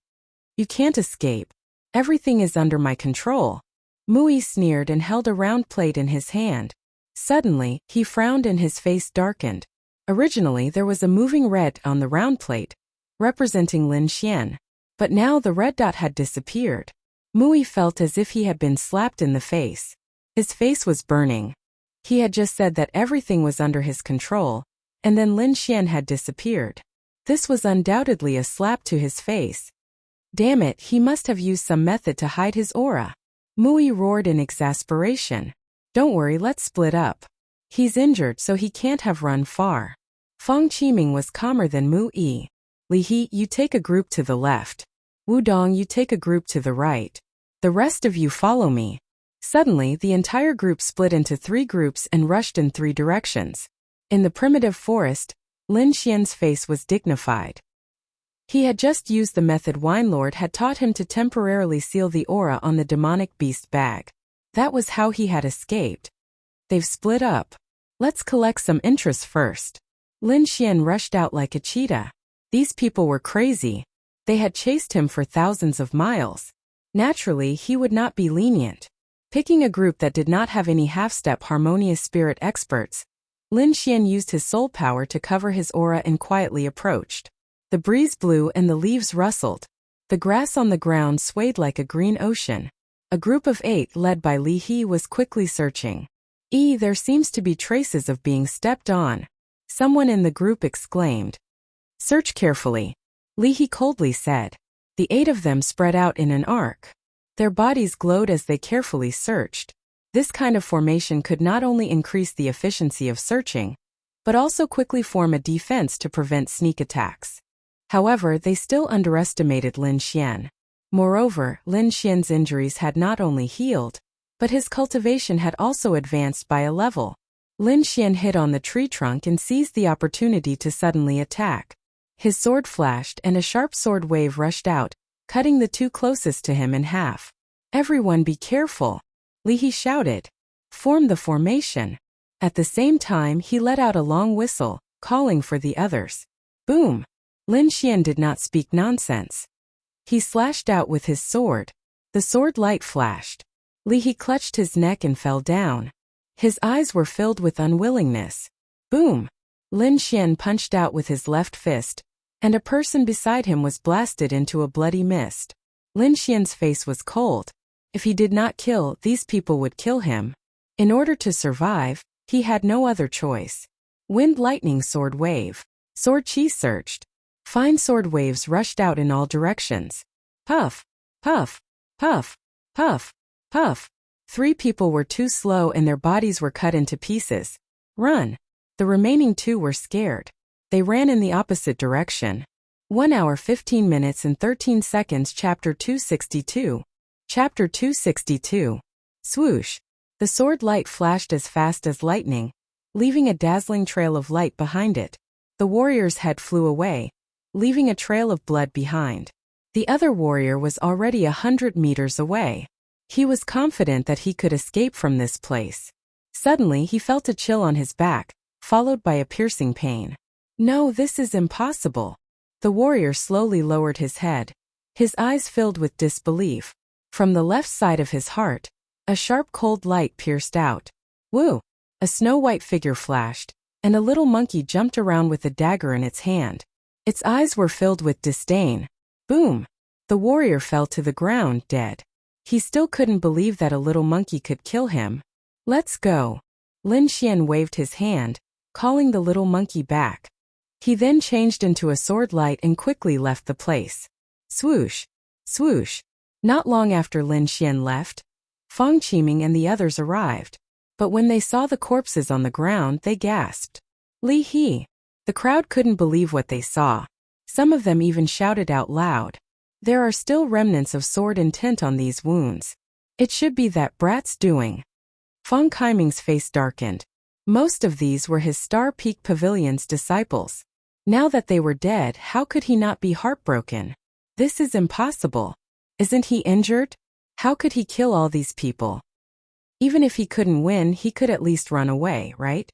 You can't escape. Everything is under my control. Mu Yi sneered and held a round plate in his hand. Suddenly, he frowned and his face darkened. Originally, there was a moving red on the round plate, representing Lin Xian. But now the red dot had disappeared. Mu Yi felt as if he had been slapped in the face. His face was burning. He had just said that everything was under his control, and then Lin Xian had disappeared. This was undoubtedly a slap to his face. Damn it, he must have used some method to hide his aura. Mu Yi roared in exasperation. Don't worry, let's split up. He's injured so he can't have run far. Fang Qiming was calmer than Mu Yi. Li He, you take a group to the left. Wu Dong, you take a group to the right. The rest of you follow me. Suddenly, the entire group split into 3 groups and rushed in 3 directions. In the primitive forest, Lin Xian's face was dignified. He had just used the method Wine Lord had taught him to temporarily seal the aura on the demonic beast bag. That was how he had escaped. They've split up. Let's collect some interest first. Lin Xian rushed out like a cheetah. These people were crazy. They had chased him for thousands of miles. Naturally, he would not be lenient. Picking a group that did not have any half-step harmonious spirit experts, Lin Xian used his soul power to cover his aura and quietly approached. The breeze blew and the leaves rustled. The grass on the ground swayed like a green ocean. A group of 8 led by Li He was quickly searching. There seems to be traces of being stepped on. Someone in the group exclaimed. Search carefully. Li He coldly said. The 8 of them spread out in an arc. Their bodies glowed as they carefully searched. This kind of formation could not only increase the efficiency of searching, but also quickly form a defense to prevent sneak attacks. However, they still underestimated Lin Xian. Moreover, Lin Xian's injuries had not only healed, but his cultivation had also advanced by a level. Lin Xian hit on the tree trunk and seized the opportunity to suddenly attack. His sword flashed and a sharp sword wave rushed out, cutting the 2 closest to him in half. Everyone be careful! Li He shouted. Form the formation. At the same time, he let out a long whistle, calling for the others. Boom! Lin Xian did not speak nonsense. He slashed out with his sword. The sword light flashed. Li He clutched his neck and fell down. His eyes were filled with unwillingness. Boom! Lin Xian punched out with his left fist, and a person beside him was blasted into a bloody mist. Lin Xian's face was cold. If he did not kill, these people would kill him. In order to survive, he had no other choice. Wind, lightning, sword wave. Sword chi surged. Fine sword waves rushed out in all directions. Puff, puff, puff, puff, puff. 3 people were too slow and their bodies were cut into pieces. Run. The remaining 2 were scared. They ran in the opposite direction. 1 hour 15 minutes and 13 seconds. Chapter 262. Chapter 262. Swoosh. The sword light flashed as fast as lightning, leaving a dazzling trail of light behind it. The warrior's head flew away, leaving a trail of blood behind. The other warrior was already 100 meters away. He was confident that he could escape from this place. Suddenly he felt a chill on his back, followed by a piercing pain. No, this is impossible. The warrior slowly lowered his head. His eyes filled with disbelief. From the left side of his heart, a sharp cold light pierced out. Woo! A snow-white figure flashed, and a little monkey jumped around with a dagger in its hand. Its eyes were filled with disdain. Boom! The warrior fell to the ground, dead. He still couldn't believe that a little monkey could kill him. Let's go. Lin Xian waved his hand, calling the little monkey back. He then changed into a sword light and quickly left the place. Swoosh! Swoosh! Not long after Lin Xian left, Fang Qiming and the others arrived. But when they saw the corpses on the ground, they gasped. Li He! The crowd couldn't believe what they saw. Some of them even shouted out loud. There are still remnants of sword and tint on these wounds. It should be that brat's doing. Fang Qiming's face darkened. Most of these were his Star Peak Pavilion's disciples. Now that they were dead, how could he not be heartbroken? This is impossible. Isn't he injured? How could he kill all these people? Even if he couldn't win, he could at least run away, right?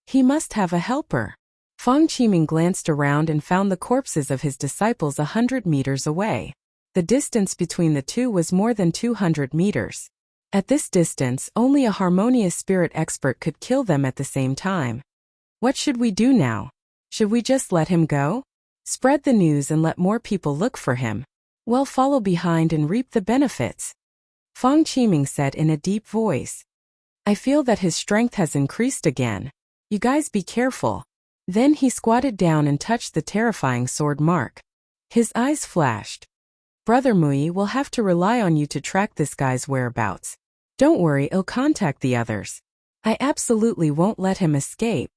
He must have a helper. Fang Qiming glanced around and found the corpses of his disciples 100 meters away. The distance between the two was more than 200 meters. At this distance, only a harmonious spirit expert could kill them at the same time. What should we do now? Should we just let him go? Spread the news and let more people look for him. Well, follow behind and reap the benefits. Fang Qiming said in a deep voice. I feel that his strength has increased again. You guys be careful. Then he squatted down and touched the terrifying sword mark. His eyes flashed. Brother Mui will have to rely on you to track this guy's whereabouts. Don't worry, I'll contact the others. I absolutely won't let him escape.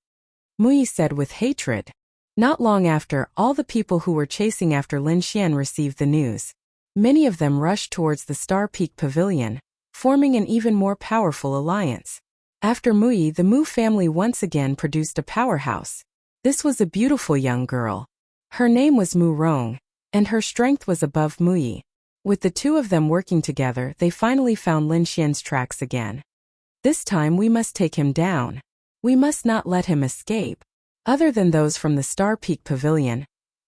Mui said with hatred. Not long after, all the people who were chasing after Lin Xian received the news. Many of them rushed towards the Star Peak Pavilion, forming an even more powerful alliance. After Mui, the Mu family once again produced a powerhouse. This was a beautiful young girl. Her name was Mu Rong, and her strength was above Mui. With the two of them working together, they finally found Lin Xian's tracks again. This time we must take him down. We must not let him escape. Other than those from the Star Peak Pavilion,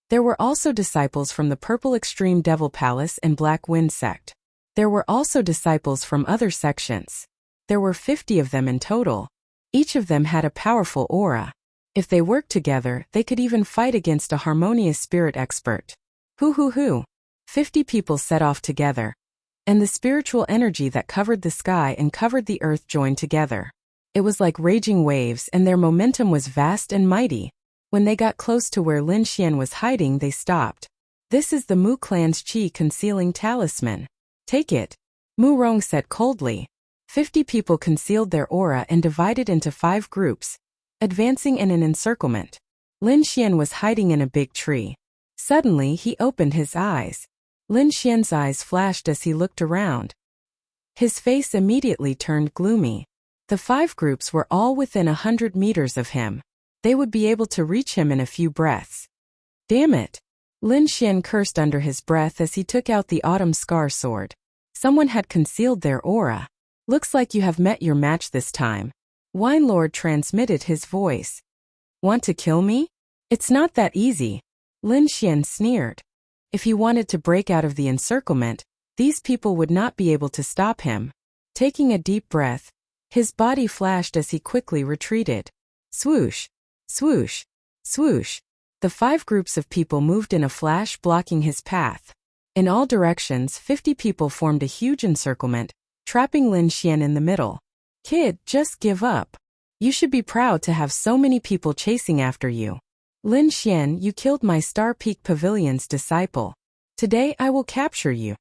there were also disciples from the Purple Extreme Devil Palace and Black Wind sect. There were also disciples from other sections. There were 50 of them in total. Each of them had a powerful aura. If they worked together, they could even fight against a harmonious spirit expert. Hoo. 50 people set off together. And the spiritual energy that covered the sky and covered the earth joined together. It was like raging waves, and their momentum was vast and mighty. When they got close to where Lin Xian was hiding, they stopped. This is the Mu clan's chi concealing talisman. Take it. Mu Rong said coldly. 50 people concealed their aura and divided into 5 groups, advancing in an encirclement. Lin Xian was hiding in a big tree. Suddenly he opened his eyes. Lin Xian's eyes flashed as he looked around. His face immediately turned gloomy. The 5 groups were all within 100 meters of him. They would be able to reach him in a few breaths. Damn it! Lin Xian cursed under his breath as he took out the Autumn Scar sword. Someone had concealed their aura. Looks like you have met your match this time. Wine Lord transmitted his voice. Want to kill me? It's not that easy. Lin Xian sneered. If he wanted to break out of the encirclement, these people would not be able to stop him. Taking a deep breath, his body flashed as he quickly retreated. Swoosh! Swoosh! Swoosh! The The 5 groups of people moved in a flash, blocking his path. In all directions, 50 people formed a huge encirclement, trapping Lin Xian in the middle. Kid, just give up. You should be proud to have so many people chasing after you. Lin Xian, you killed my Star Peak Pavilion's disciple. Today I will capture you.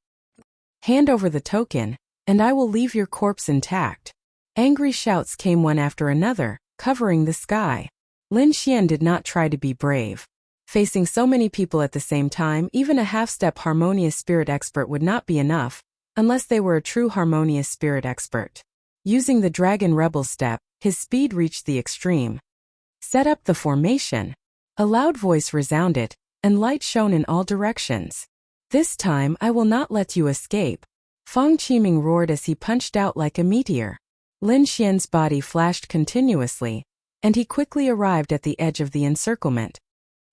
Hand over the token, and I will leave your corpse intact. Angry shouts came one after another, covering the sky. Lin Xian did not try to be brave. Facing so many people at the same time, even a half-step harmonious spirit expert would not be enough, unless they were a true harmonious spirit expert. Using the Dragon Rebel step, his speed reached the extreme. Set up the formation. A loud voice resounded, and light shone in all directions. This time I will not let you escape. Fang Qiming roared as he punched out like a meteor. Lin Xian's body flashed continuously, and he quickly arrived at the edge of the encirclement.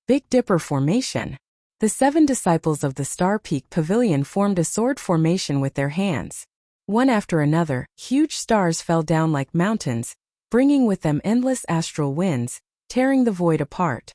Big Dipper formation. The 7 disciples of the Star Peak Pavilion formed a sword formation with their hands. One after another, huge stars fell down like mountains, bringing with them endless astral winds, tearing the void apart.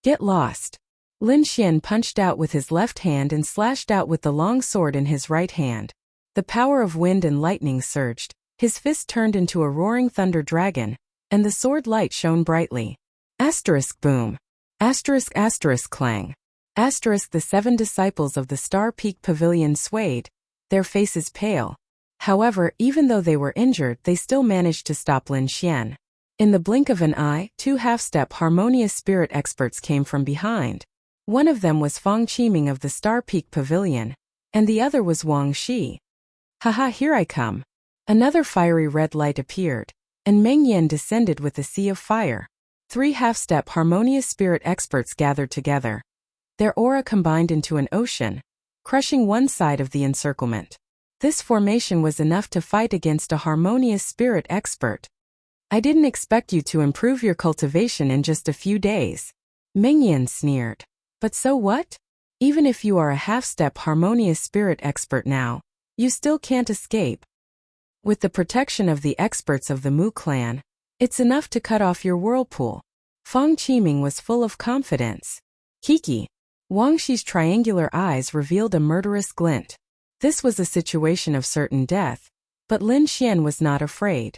Get lost. Lin Xian punched out with his left hand and slashed out with the long sword in his right hand. The power of wind and lightning surged, his fist turned into a roaring thunder dragon, and the sword light shone brightly. Asterisk boom. Asterisk asterisk clang. Asterisk the 7 disciples of the Star Peak Pavilion swayed, their faces pale. However, even though they were injured, they still managed to stop Lin Xian. In the blink of an eye, 2 half-step harmonious spirit experts came from behind. One of them was Fang Qiming of the Star Peak Pavilion, and the other was Wang Shi. Haha, here I come. Another fiery red light appeared, and Meng Yan descended with a sea of fire. 3 half-step harmonious spirit experts gathered together. Their aura combined into an ocean, crushing one side of the encirclement. This formation was enough to fight against a harmonious spirit expert. I didn't expect you to improve your cultivation in just a few days. Meng Yan sneered. But so what? Even if you are a half-step harmonious spirit expert now, you still can't escape. With the protection of the experts of the Mu clan, it's enough to cut off your whirlpool. Fang Qiming was full of confidence. Kiki. Wang Shi's triangular eyes revealed a murderous glint. This was a situation of certain death, but Lin Xian was not afraid.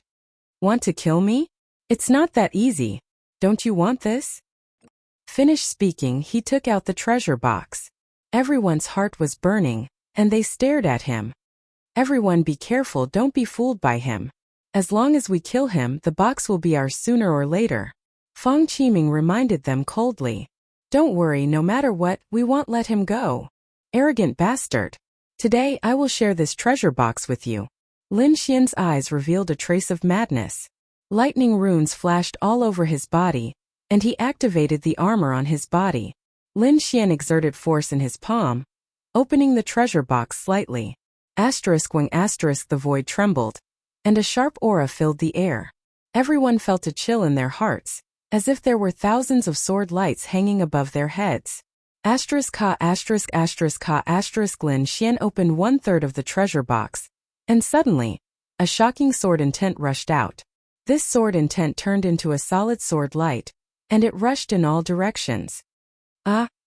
Want to kill me? It's not that easy. Don't you want this? Finished speaking, he took out the treasure box. Everyone's heart was burning, and they stared at him. Everyone be careful, don't be fooled by him. As long as we kill him, the box will be ours sooner or later. Fang Qiming reminded them coldly. Don't worry, no matter what, we won't let him go. Arrogant bastard. Today I will share this treasure box with you. Lin Xian's eyes revealed a trace of madness. Lightning runes flashed all over his body, and he activated the armor on his body. Lin Xian exerted force in his palm, opening the treasure box slightly. When the void trembled, and a sharp aura filled the air. Everyone felt a chill in their hearts, as if there were thousands of sword lights hanging above their heads. Lin Xian opened 1/3 of the treasure box, and suddenly, a shocking sword intent rushed out. This sword intent turned into a solid sword light, and it rushed in all directions.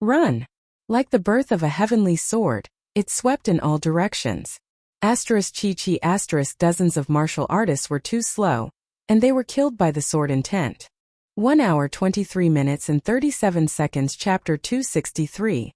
Run! Like the birth of a heavenly sword, it swept in all directions. Dozens of martial artists were too slow, and they were killed by the sword intent. 1 hour 23 minutes and 37 seconds. Chapter 263.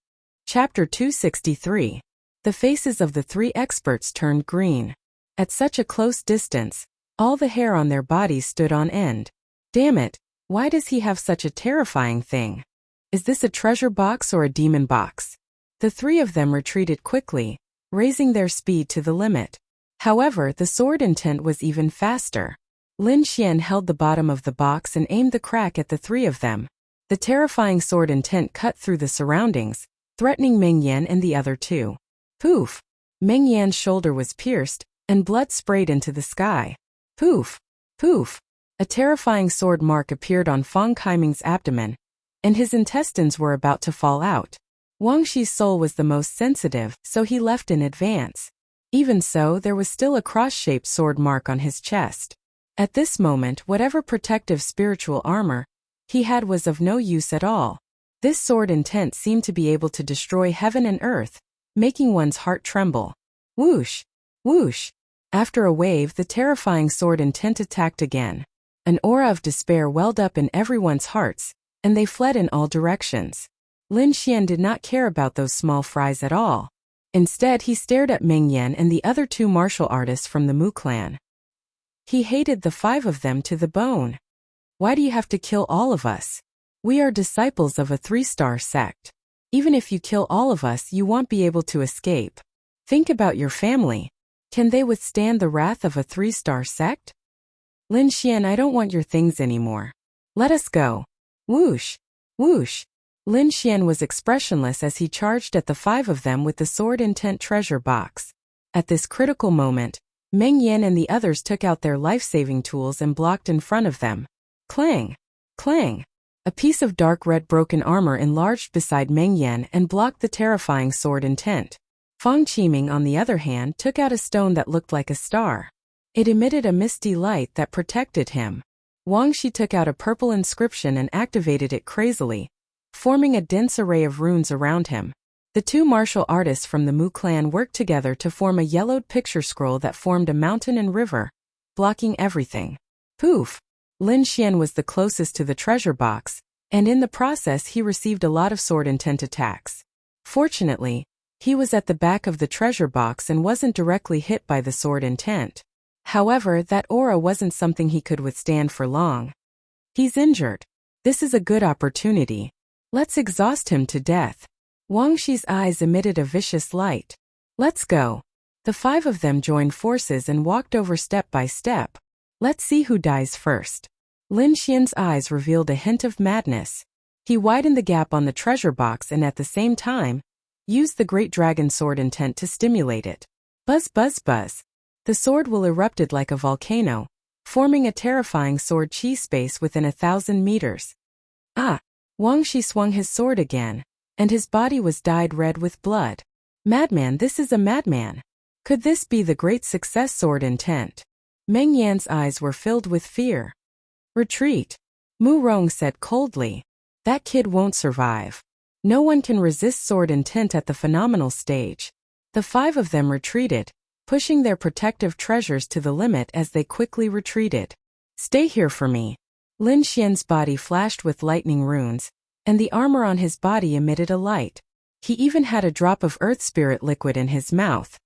Chapter 263. The faces of the 3 experts turned green. At such a close distance, all the hair on their bodies stood on end. Damn it, why does he have such a terrifying thing? Is this a treasure box or a demon box? The 3 of them retreated quickly, raising their speed to the limit. However, the sword intent was even faster. Lin Xian held the bottom of the box and aimed the crack at the 3 of them. The terrifying sword intent cut through the surroundings, threatening Meng Yan and the other 2. Poof! Meng Yan's shoulder was pierced, and blood sprayed into the sky. Poof! Poof! A terrifying sword mark appeared on Fang Qiming's abdomen, and his intestines were about to fall out. Wang Shi's soul was the most sensitive, so he left in advance. Even so, there was still a cross-shaped sword mark on his chest. At this moment, whatever protective spiritual armor he had was of no use at all. This sword intent seemed to be able to destroy heaven and earth, making one's heart tremble. Whoosh! Whoosh! After a wave, the terrifying sword intent attacked again. An aura of despair welled up in everyone's hearts, and they fled in all directions. Lin Xian did not care about those small fries at all. Instead, he stared at Meng Yan and the other 2 martial artists from the Mu clan. He hated the 5 of them to the bone. Why do you have to kill all of us? We are disciples of a 3-star sect. Even if you kill all of us, you won't be able to escape. Think about your family. Can they withstand the wrath of a 3-star sect? Lin Xian, I don't want your things anymore. Let us go. Whoosh! Whoosh! Lin Xian was expressionless as he charged at the 5 of them with the sword intent treasure box. At this critical moment, Meng Yan and the others took out their life-saving tools and blocked in front of them. Clang! Clang! A piece of dark red broken armor enlarged beside Meng Yan and blocked the terrifying sword intent. Fang Qiming, on the other hand, took out a stone that looked like a star. It emitted a misty light that protected him. Wang Shi took out a purple inscription and activated it crazily, forming a dense array of runes around him. The 2 martial artists from the Mu clan worked together to form a yellowed picture scroll that formed a mountain and river, blocking everything. Poof! Lin Xian was the closest to the treasure box, and in the process he received a lot of sword intent attacks. Fortunately, he was at the back of the treasure box and wasn't directly hit by the sword intent. However, that aura wasn't something he could withstand for long. He's injured. This is a good opportunity. Let's exhaust him to death. Wang Shi's eyes emitted a vicious light. Let's go. The 5 of them joined forces and walked over step by step. Let's see who dies first. Lin Xian's eyes revealed a hint of madness. He widened the gap on the treasure box and at the same time, used the great dragon sword intent to stimulate it. Buzz buzz buzz. The sword will erupted like a volcano, forming a terrifying sword chi space within 1,000 meters. Ah! Wang Shi swung his sword again, and his body was dyed red with blood. Madman, this is a madman. Could this be the great success sword intent? Meng Yan's eyes were filled with fear. Retreat. Mu Rong said coldly. That kid won't survive. No one can resist sword intent at the phenomenal stage. The 5 of them retreated, pushing their protective treasures to the limit as they quickly retreated. Stay here for me. Lin Xian's body flashed with lightning runes, and the armor on his body emitted a light. He even had a drop of earth spirit liquid in his mouth.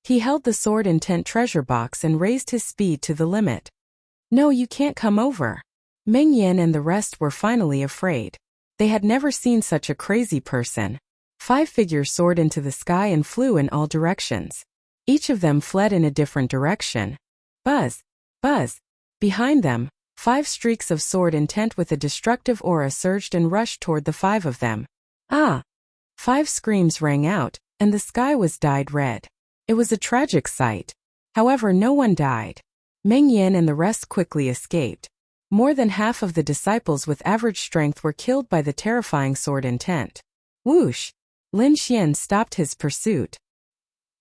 He held the sword intent treasure box and raised his speed to the limit. No, you can't come over. Meng Yan and the rest were finally afraid. They had never seen such a crazy person. 5 figures soared into the sky and flew in all directions. Each of them fled in a different direction. Buzz! Buzz! Behind them, 5 streaks of sword intent with a destructive aura surged and rushed toward the 5 of them. Ah! 5 screams rang out, and the sky was dyed red. It was a tragic sight. However, no one died. Meng Yan and the rest quickly escaped. More than half of the disciples with average strength were killed by the terrifying sword intent. Whoosh! Lin Xian stopped his pursuit.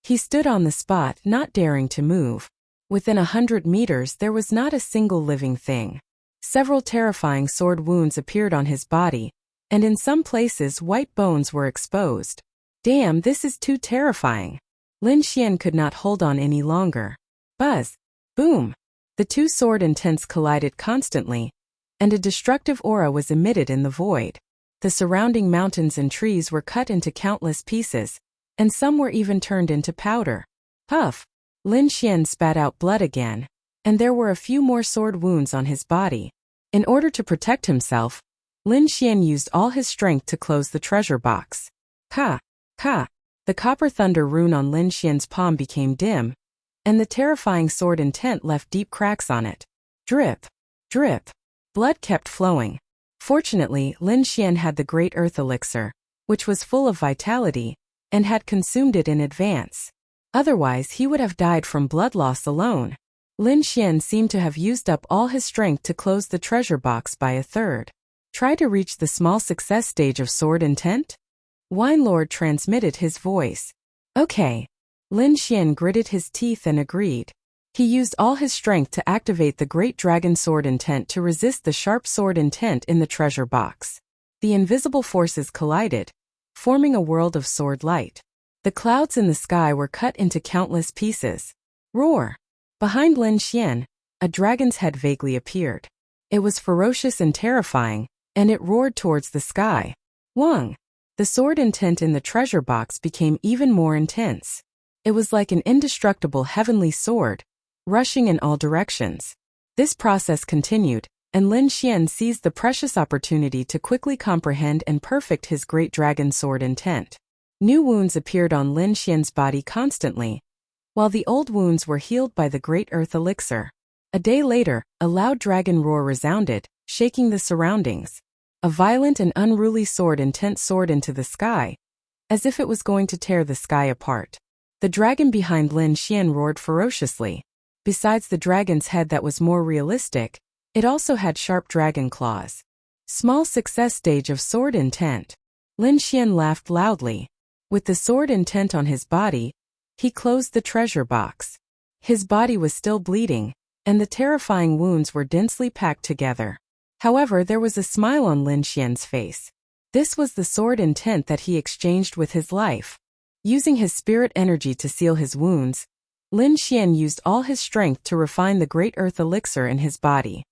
He stood on the spot, not daring to move. Within 100 meters there was not a single living thing. Several terrifying sword wounds appeared on his body, and in some places white bones were exposed. Damn, this is too terrifying. Lin Xian could not hold on any longer. Buzz! Boom! The 2 sword intents collided constantly, and a destructive aura was emitted in the void. The surrounding mountains and trees were cut into countless pieces, and some were even turned into powder. Puff! Lin Xian spat out blood again, and there were a few more sword wounds on his body. In order to protect himself, Lin Xian used all his strength to close the treasure box. Ka! Ka! The copper thunder rune on Lin Xian's palm became dim, and the terrifying sword intent left deep cracks on it. Drip! Drip! Blood kept flowing. Fortunately, Lin Xian had the great earth elixir, which was full of vitality, and had consumed it in advance. Otherwise, he would have died from blood loss alone. Lin Xian seemed to have used up all his strength to close the treasure box by a third. Try to reach the small success stage of sword intent? Wine Lord transmitted his voice. Okay. Lin Xian gritted his teeth and agreed. He used all his strength to activate the great dragon sword intent to resist the sharp sword intent in the treasure box. The invisible forces collided, forming a world of sword light. The clouds in the sky were cut into countless pieces. Roar! Behind Lin Xian, a dragon's head vaguely appeared. It was ferocious and terrifying, and it roared towards the sky. Wang! The sword intent in the treasure box became even more intense. It was like an indestructible heavenly sword, rushing in all directions. This process continued, and Lin Xian seized the precious opportunity to quickly comprehend and perfect his great dragon sword intent. New wounds appeared on Lin Xian's body constantly, while the old wounds were healed by the great earth elixir. A day later, a loud dragon roar resounded, shaking the surroundings. A violent and unruly sword intent soared into the sky, as if it was going to tear the sky apart. The dragon behind Lin Xian roared ferociously. Besides the dragon's head that was more realistic, it also had sharp dragon claws. Small success stage of sword intent. Lin Xian laughed loudly. With the sword intent on his body, he closed the treasure box. His body was still bleeding, and the terrifying wounds were densely packed together. However, there was a smile on Lin Xian's face. This was the sword intent that he exchanged with his life. Using his spirit energy to seal his wounds, Lin Xian used all his strength to refine the great earth elixir in his body.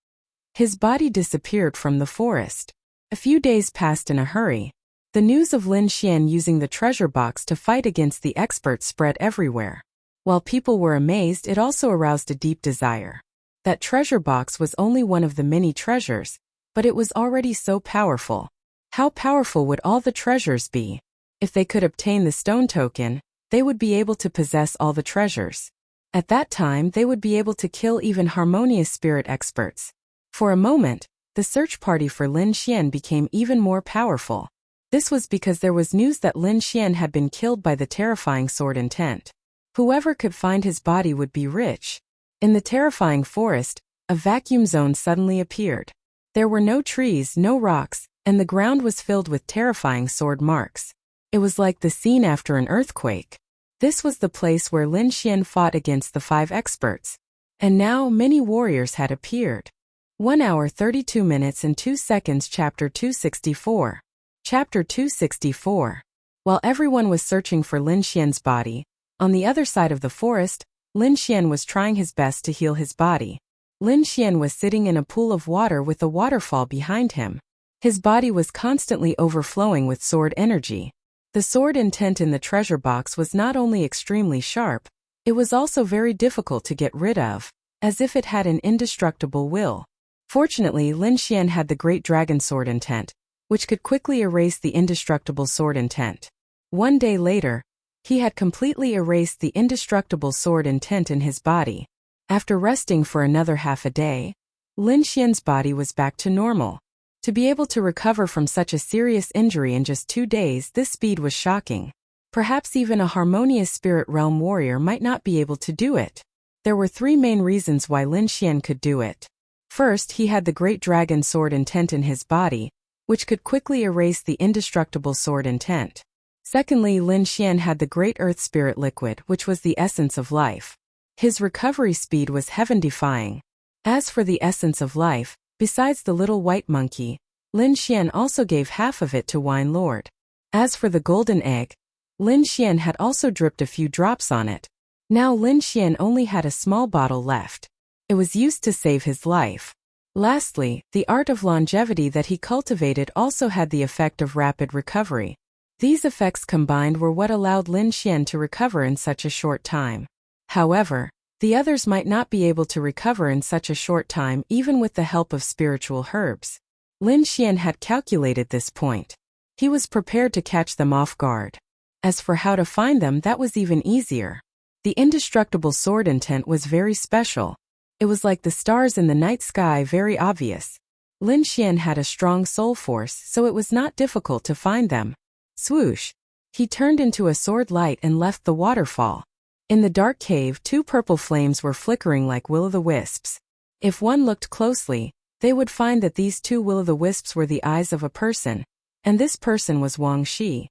His body disappeared from the forest. A few days passed in a hurry. The news of Lin Xian using the treasure box to fight against the experts spread everywhere. While people were amazed, it also aroused a deep desire. That treasure box was only one of the many treasures, but it was already so powerful. How powerful would all the treasures be? If they could obtain the stone token, they would be able to possess all the treasures. At that time, they would be able to kill even harmonious spirit experts. For a moment, the search party for Lin Xian became even more powerful. This was because there was news that Lin Xian had been killed by the terrifying sword intent. Whoever could find his body would be rich. In the terrifying forest, a vacuum zone suddenly appeared. There were no trees, no rocks, and the ground was filled with terrifying sword marks. It was like the scene after an earthquake. This was the place where Lin Xian fought against the 5 experts. And now many warriors had appeared. 1 hour 32 minutes and 2 seconds. Chapter 264. Chapter 264. While everyone was searching for Lin Xian's body, on the other side of the forest, Lin Xian was trying his best to heal his body. Lin Xian was sitting in a pool of water with a waterfall behind him. His body was constantly overflowing with sword energy. The sword intent in the treasure box was not only extremely sharp, it was also very difficult to get rid of, as if it had an indestructible will. Fortunately, Lin Xian had the great dragon sword intent, which could quickly erase the indestructible sword intent. 1 day later, he had completely erased the indestructible sword intent in his body. After resting for another half a day, Lin Xian's body was back to normal. To be able to recover from such a serious injury in just 2 days, this speed was shocking. Perhaps even a harmonious spirit realm warrior might not be able to do it. There were 3 main reasons why Lin Xian could do it. First, he had the great dragon sword intent in his body, which could quickly erase the indestructible sword intent. Secondly, Lin Xian had the great earth spirit liquid, which was the essence of life. His recovery speed was heaven-defying. As for the essence of life, besides the little white monkey, Lin Xian also gave half of it to Wine Lord. As for the golden egg, Lin Xian had also dripped a few drops on it. Now Lin Xian only had a small bottle left. It was used to save his life. Lastly, the art of longevity that he cultivated also had the effect of rapid recovery. These effects combined were what allowed Lin Xian to recover in such a short time. However, the others might not be able to recover in such a short time even with the help of spiritual herbs. Lin Xian had calculated this point. He was prepared to catch them off guard. As for how to find them, that was even easier. The indestructible sword intent was very special. It was like the stars in the night sky, very obvious. Lin Xian had a strong soul force, so it was not difficult to find them. Swoosh! He turned into a sword light and left the waterfall. In the dark cave, 2 purple flames were flickering like will-o'-the-wisps. If one looked closely, they would find that these 2 will-o'-the-wisps were the eyes of a person, and this person was Wang Shi.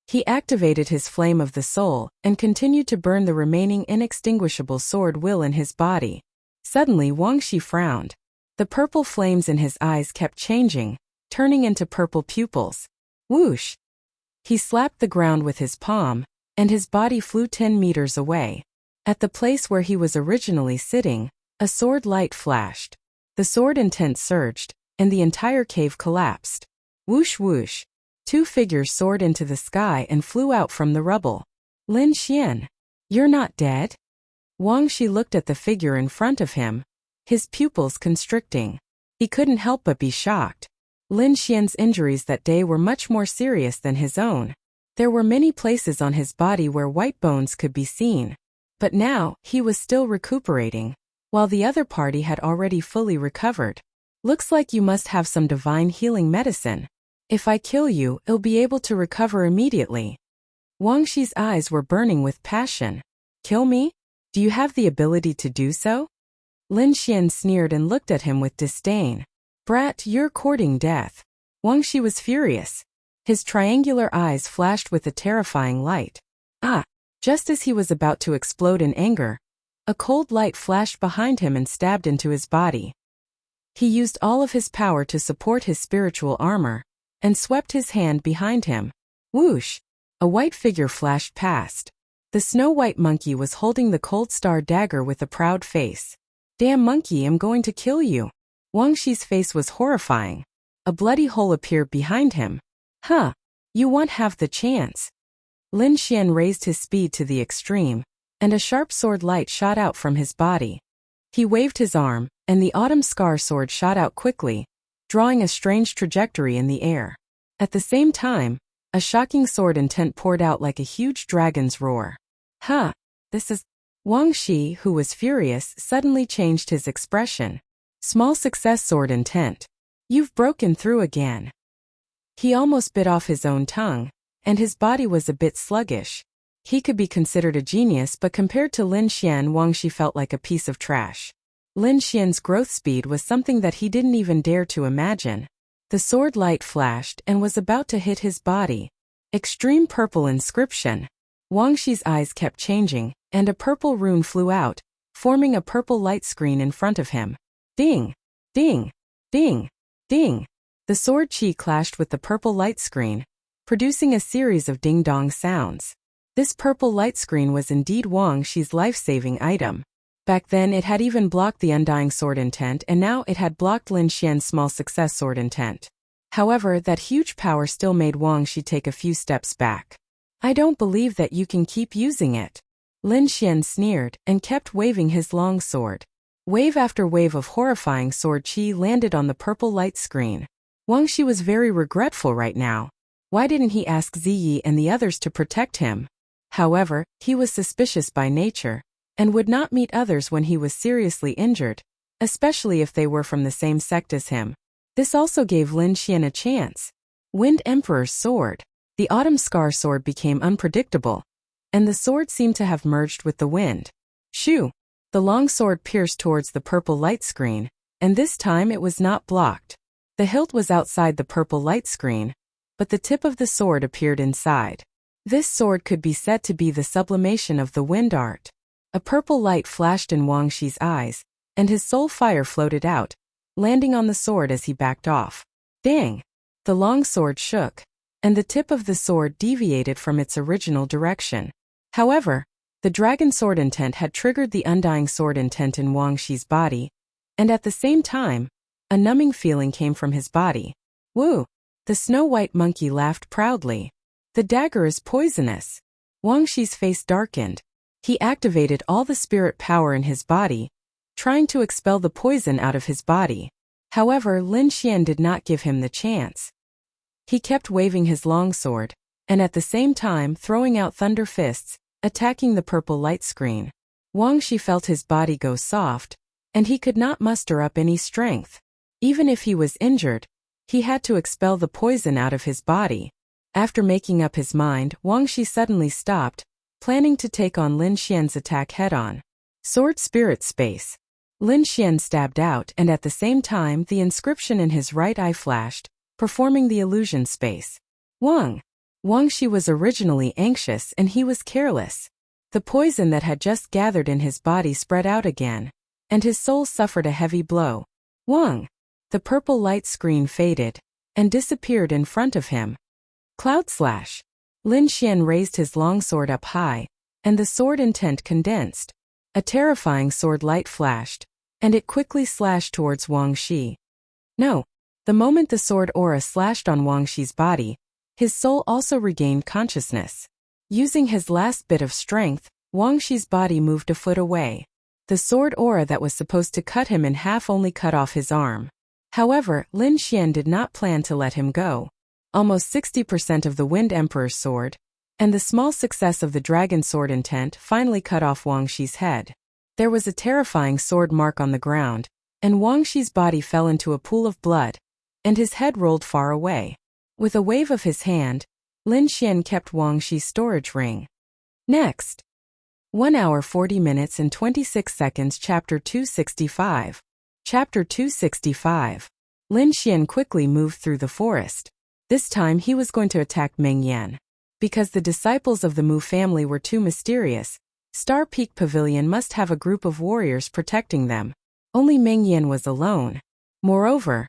He activated his flame of the soul and continued to burn the remaining inextinguishable sword will in his body. Suddenly Wang Shi frowned. The purple flames in his eyes kept changing, turning into purple pupils. Whoosh! He slapped the ground with his palm, and his body flew 10 meters away. At the place where he was originally sitting, a sword light flashed. The sword intent surged, and the entire cave collapsed. Whoosh whoosh! 2 figures soared into the sky and flew out from the rubble. Lin Xian, you're not dead? Wang Shi looked at the figure in front of him, his pupils constricting. He couldn't help but be shocked. Lin Xian's injuries that day were much more serious than his own. There were many places on his body where white bones could be seen. But now, he was still recuperating, while the other party had already fully recovered. Looks like you must have some divine healing medicine. If I kill you, you'll be able to recover immediately. Wang Shi's eyes were burning with passion. Kill me? Do you have the ability to do so? Lin Xian sneered and looked at him with disdain. Brat, you're courting death. Wang Shi was furious. His triangular eyes flashed with a terrifying light. Ah! Just as he was about to explode in anger, a cold light flashed behind him and stabbed into his body. He used all of his power to support his spiritual armor, and swept his hand behind him. Whoosh! A white figure flashed past. The snow-white monkey was holding the cold star dagger with a proud face. Damn monkey, I'm going to kill you. Wang Shi's face was horrifying. A bloody hole appeared behind him. Huh. You won't have the chance. Lin Xian raised his speed to the extreme, and a sharp sword light shot out from his body. He waved his arm, and the autumn scar sword shot out quickly, drawing a strange trajectory in the air. At the same time, a shocking sword intent poured out like a huge dragon's roar. Huh, this is... Wang Shi, who was furious, suddenly changed his expression. Small success sword intent. You've broken through again. He almost bit off his own tongue, and his body was a bit sluggish. He could be considered a genius, but compared to Lin Xian, Wang Shi felt like a piece of trash. Lin Xian's growth speed was something that he didn't even dare to imagine. The sword light flashed and was about to hit his body. Extreme purple inscription. Wang Shi's eyes kept changing, and a purple rune flew out, forming a purple light screen in front of him. Ding! Ding! Ding! Ding! The sword chi clashed with the purple light screen, producing a series of ding-dong sounds. This purple light screen was indeed Wang Shi's life-saving item. Back then it had even blocked the undying sword intent, and now it had blocked Lin Xian's small success sword intent. However, that huge power still made Wang Shi take a few steps back. I don't believe that you can keep using it. Lin Xian sneered and kept waving his long sword. Wave after wave of horrifying sword chi landed on the purple light screen. Wang Shi was very regretful right now. Why didn't he ask Ziyi and the others to protect him? However, he was suspicious by nature, and would not meet others when he was seriously injured, especially if they were from the same sect as him. This also gave Lin Xian a chance. Wind Emperor's sword. The autumn scar sword became unpredictable, and the sword seemed to have merged with the wind. Shoo! The long sword pierced towards the purple light screen, and this time it was not blocked. The hilt was outside the purple light screen, but the tip of the sword appeared inside. This sword could be said to be the sublimation of the wind art. A purple light flashed in Wang Shi's eyes, and his soul fire floated out, landing on the sword as he backed off. Dang! The long sword shook, and the tip of the sword deviated from its original direction. However, the dragon sword intent had triggered the undying sword intent in Wang Shi's body, and at the same time, a numbing feeling came from his body. Woo! The snow-white monkey laughed proudly. The dagger is poisonous. Wang Shi's face darkened. He activated all the spirit power in his body, trying to expel the poison out of his body. However, Lin Xian did not give him the chance. He kept waving his longsword, and at the same time throwing out thunder fists, attacking the purple light screen. Wang Shi felt his body go soft, and he could not muster up any strength. Even if he was injured, he had to expel the poison out of his body. After making up his mind, Wang Shi suddenly stopped, planning to take on Lin Xian's attack head-on. Sword Spirit Space. Lin Xian stabbed out, and at the same time the inscription in his right eye flashed, performing the illusion space. Wang Shi was originally anxious and he was careless. The poison that had just gathered in his body spread out again, and his soul suffered a heavy blow. The purple light screen faded, and disappeared in front of him. Cloud slash. Lin Xian raised his long sword up high, and the sword intent condensed. A terrifying sword light flashed, and it quickly slashed towards Wang Shi. No. The moment the sword aura slashed on Wang Shi's body, his soul also regained consciousness. Using his last bit of strength, Wang Shi's body moved a foot away. The sword aura that was supposed to cut him in half only cut off his arm. However, Lin Xian did not plan to let him go. Almost 60% of the Wind Emperor's sword, and the small success of the dragon sword intent finally cut off Wang Shi's head. There was a terrifying sword mark on the ground, and Wang Shi's body fell into a pool of blood, and his head rolled far away. With a wave of his hand, Lin Xian kept Wang Shi's storage ring. Next. 1 hour 40 minutes and 26 seconds. Chapter 265. Chapter 265. Lin Xian quickly moved through the forest. This time he was going to attack Meng Yan. Because the disciples of the Mu family were too mysterious, Star Peak Pavilion must have a group of warriors protecting them. Only Meng Yan was alone. Moreover,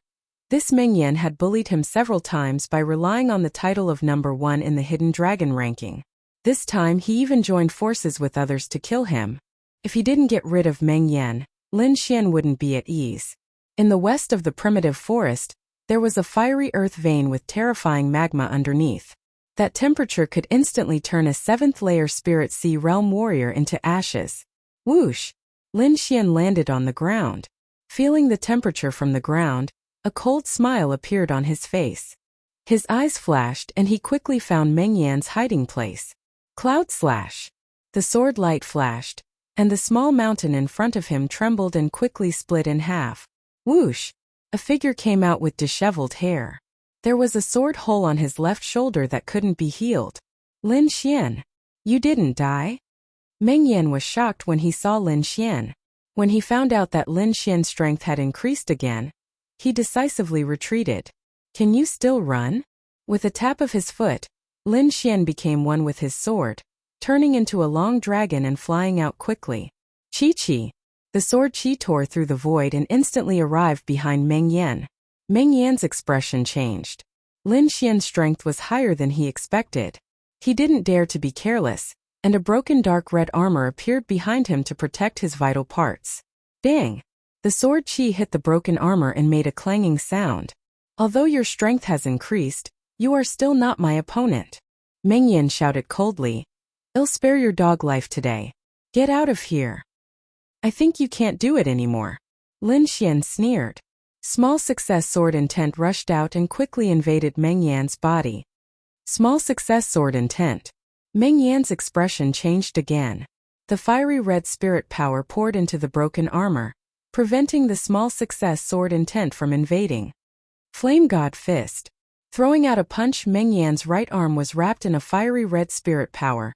this Meng Yan had bullied him several times by relying on the title of number 1 in the Hidden Dragon ranking. This time he even joined forces with others to kill him. If he didn't get rid of Meng Yan, Lin Xian wouldn't be at ease. In the west of the primitive forest, there was a fiery earth vein with terrifying magma underneath. That temperature could instantly turn a 7th-layer Spirit Sea Realm warrior into ashes. Whoosh! Lin Xian landed on the ground. Feeling the temperature from the ground, a cold smile appeared on his face. His eyes flashed and he quickly found Meng Yan's hiding place. Cloud slash. The sword light flashed, and the small mountain in front of him trembled and quickly split in half. Whoosh! A figure came out with disheveled hair. There was a sword hole on his left shoulder that couldn't be healed. Lin Xian, you didn't die? Meng Yan was shocked when he saw Lin Xian. When he found out that Lin Xian's strength had increased again, he decisively retreated. Can you still run? With a tap of his foot, Lin Xian became one with his sword, turning into a long dragon and flying out quickly. Chi-chi. The sword Chi tore through the void and instantly arrived behind Meng Yan. Meng Yan's expression changed. Lin Xian's strength was higher than he expected. He didn't dare to be careless, and a broken dark red armor appeared behind him to protect his vital parts. Bang! The sword Chi hit the broken armor and made a clanging sound. Although your strength has increased, you are still not my opponent. Meng Yan shouted coldly. I'll spare your dog life today. Get out of here. I think you can't do it anymore. Lin Xian sneered. Small success sword intent rushed out and quickly invaded Meng Yan's body. Small success sword intent. Meng Yan's expression changed again. The fiery red spirit power poured into the broken armor, preventing the small success sword intent from invading. Flame God Fist. Throwing out a punch, Meng Yan's right arm was wrapped in a fiery red spirit power,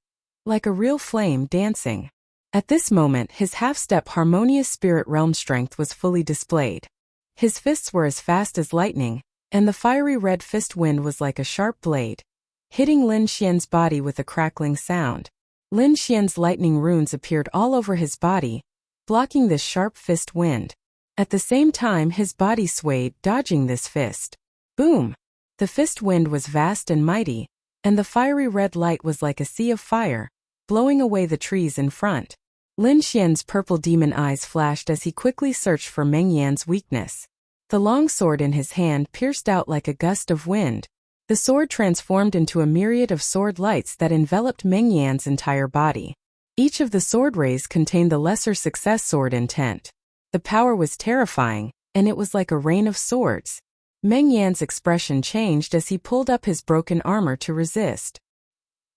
like a real flame dancing. At this moment, his half-step harmonious spirit realm strength was fully displayed. His fists were as fast as lightning, and the fiery red fist wind was like a sharp blade, hitting Lin Xian's body with a crackling sound. Lin Xian's lightning runes appeared all over his body, blocking this sharp fist wind. At the same time, his body swayed, dodging this fist. Boom! The fist wind was vast and mighty, and the fiery red light was like a sea of fire, blowing away the trees in front. Lin Xian's purple demon eyes flashed as he quickly searched for Meng Yan's weakness. The long sword in his hand pierced out like a gust of wind. The sword transformed into a myriad of sword lights that enveloped Meng Yan's entire body. Each of the sword rays contained the lesser success sword intent. The power was terrifying, and it was like a rain of swords. Meng Yan's expression changed as he pulled up his broken armor to resist.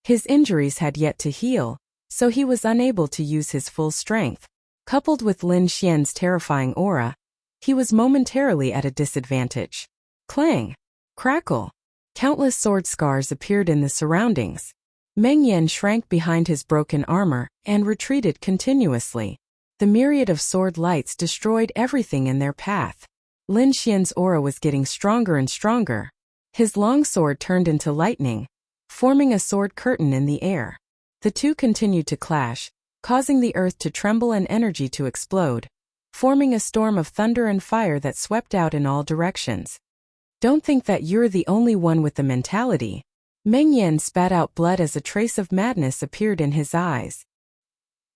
His injuries had yet to heal, so he was unable to use his full strength. Coupled with Lin Xian's terrifying aura, he was momentarily at a disadvantage. Clang! Crackle! Countless sword scars appeared in the surroundings. Meng Yan shrank behind his broken armor and retreated continuously. The myriad of sword lights destroyed everything in their path. Lin Xian's aura was getting stronger and stronger. His long sword turned into lightning, forming a sword curtain in the air. The two continued to clash, causing the earth to tremble and energy to explode, forming a storm of thunder and fire that swept out in all directions. Don't think that you're the only one with the mentality. Meng Yan spat out blood as a trace of madness appeared in his eyes.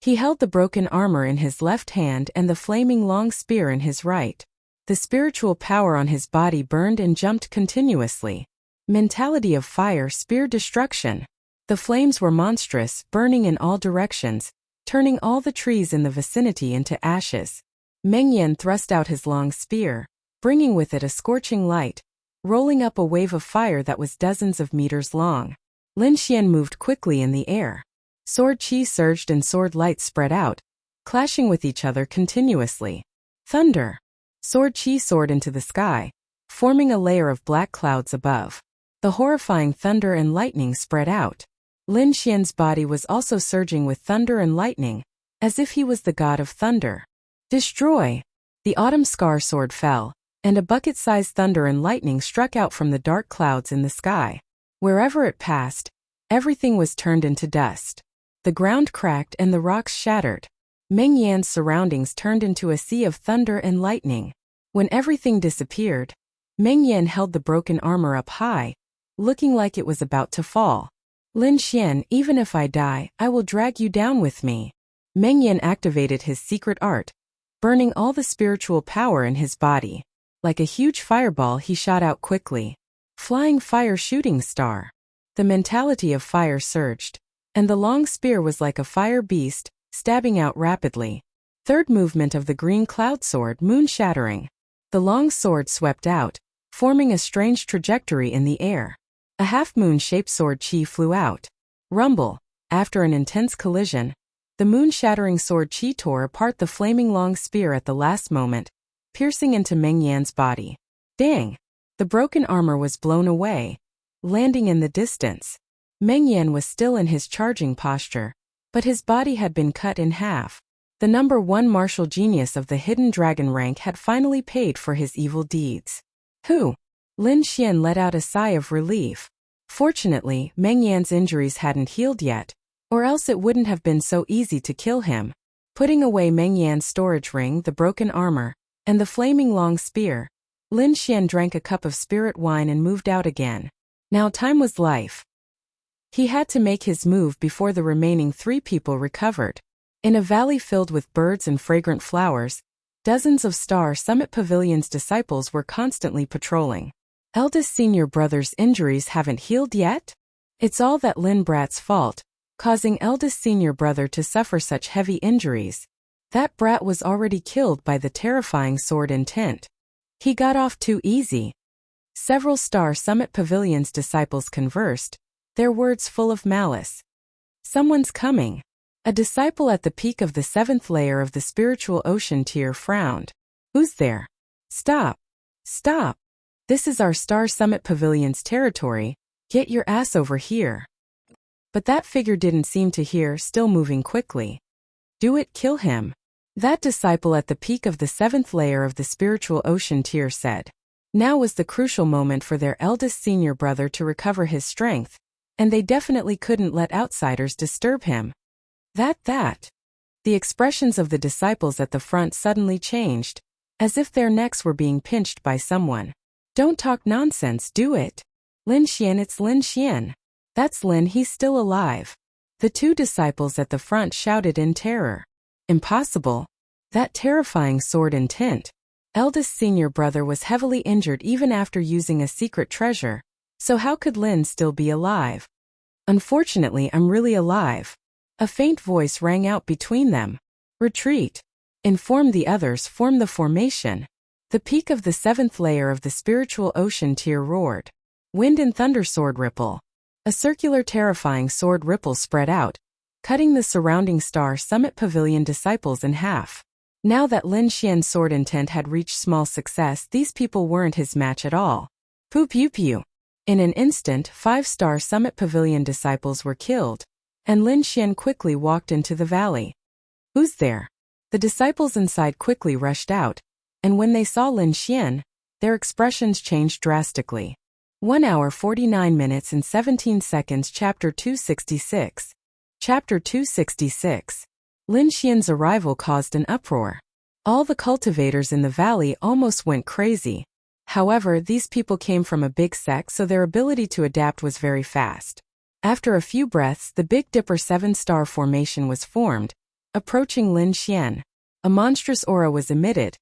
He held the broken armor in his left hand and the flaming long spear in his right. The spiritual power on his body burned and jumped continuously. Mentality of fire, spear destruction. The flames were monstrous, burning in all directions, turning all the trees in the vicinity into ashes. Meng Yan thrust out his long spear, bringing with it a scorching light, rolling up a wave of fire that was dozens of meters long. Lin Xian moved quickly in the air. Sword chi surged and sword light spread out, clashing with each other continuously. Thunder. Sword chi soared into the sky, forming a layer of black clouds above. The horrifying thunder and lightning spread out. Lin Xian's body was also surging with thunder and lightning, as if he was the god of thunder. Destroy! The autumn scar sword fell, and a bucket-sized thunder and lightning struck out from the dark clouds in the sky. Wherever it passed, everything was turned into dust. The ground cracked and the rocks shattered. Meng Yan's surroundings turned into a sea of thunder and lightning. When everything disappeared, Meng Yan held the broken armor up high, looking like it was about to fall. Lin Xian, even if I die, I will drag you down with me. Meng Yan activated his secret art, burning all the spiritual power in his body. Like a huge fireball, he shot out quickly. Flying fire shooting star. The mentality of fire surged, and the long spear was like a fire beast, stabbing out rapidly. Third movement of the green cloud sword, moon shattering. The long sword swept out, forming a strange trajectory in the air. A half-moon-shaped sword chi flew out. Rumble. After an intense collision, the moon-shattering sword chi tore apart the flaming long spear at the last moment, piercing into Meng Yan's body. Dang! The broken armor was blown away, landing in the distance. Meng Yan was still in his charging posture, but his body had been cut in half. The number 1 martial genius of the hidden dragon rank had finally paid for his evil deeds. Who? Lin Xian let out a sigh of relief. Fortunately, Meng Yan's injuries hadn't healed yet, or else it wouldn't have been so easy to kill him. Putting away Meng Yan's storage ring, the broken armor, and the flaming long spear, Lin Xian drank a cup of spirit wine and moved out again. Now time was life. He had to make his move before the remaining 3 people recovered. In a valley filled with birds and fragrant flowers, dozens of Star Summit Pavilion's disciples were constantly patrolling. Eldest senior brother's injuries haven't healed yet? It's all that Lin Brat's fault, causing eldest senior brother to suffer such heavy injuries. That brat was already killed by the terrifying sword intent. He got off too easy. Several Star Summit Pavilion's disciples conversed, their words full of malice. Someone's coming. A disciple at the peak of the 7th layer of the spiritual ocean tier frowned. Who's there? Stop. Stop. This is our Star Summit Pavilion's territory. Get your ass over here. But that figure didn't seem to hear, still moving quickly. Do it, kill him. That disciple at the peak of the 7th layer of the spiritual ocean tier said. Now was the crucial moment for their eldest senior brother to recover his strength, and they definitely couldn't let outsiders disturb him. That. The expressions of the disciples at the front suddenly changed, as if their necks were being pinched by someone. Don't talk nonsense, do it. Lin Xian, it's Lin Xian. That's Lin, he's still alive. The 2 disciples at the front shouted in terror. Impossible. That terrifying sword intent. Eldest senior brother was heavily injured even after using a secret treasure, so how could Lin still be alive? Unfortunately, I'm really alive. A faint voice rang out between them. Retreat. Inform the others, form the formation. The peak of the 7th layer of the spiritual ocean tier roared. Wind and thunder sword ripple. A circular terrifying sword ripple spread out, cutting the surrounding Star Summit Pavilion disciples in half. Now that Lin Xian's sword intent had reached small success, these people weren't his match at all. Pew pew pew. In an instant, 5 Star Summit Pavilion disciples were killed, and Lin Xian quickly walked into the valley. Who's there? The disciples inside quickly rushed out, and when they saw Lin Xian, their expressions changed drastically. 1 hour 49 minutes and 17 seconds. Chapter 266. Chapter 266. Lin Xian's arrival caused an uproar. All the cultivators in the valley almost went crazy. However, these people came from a big sect, so their ability to adapt was very fast. After a few breaths, the Big Dipper 7-star formation was formed, approaching Lin Xian. A monstrous aura was emitted,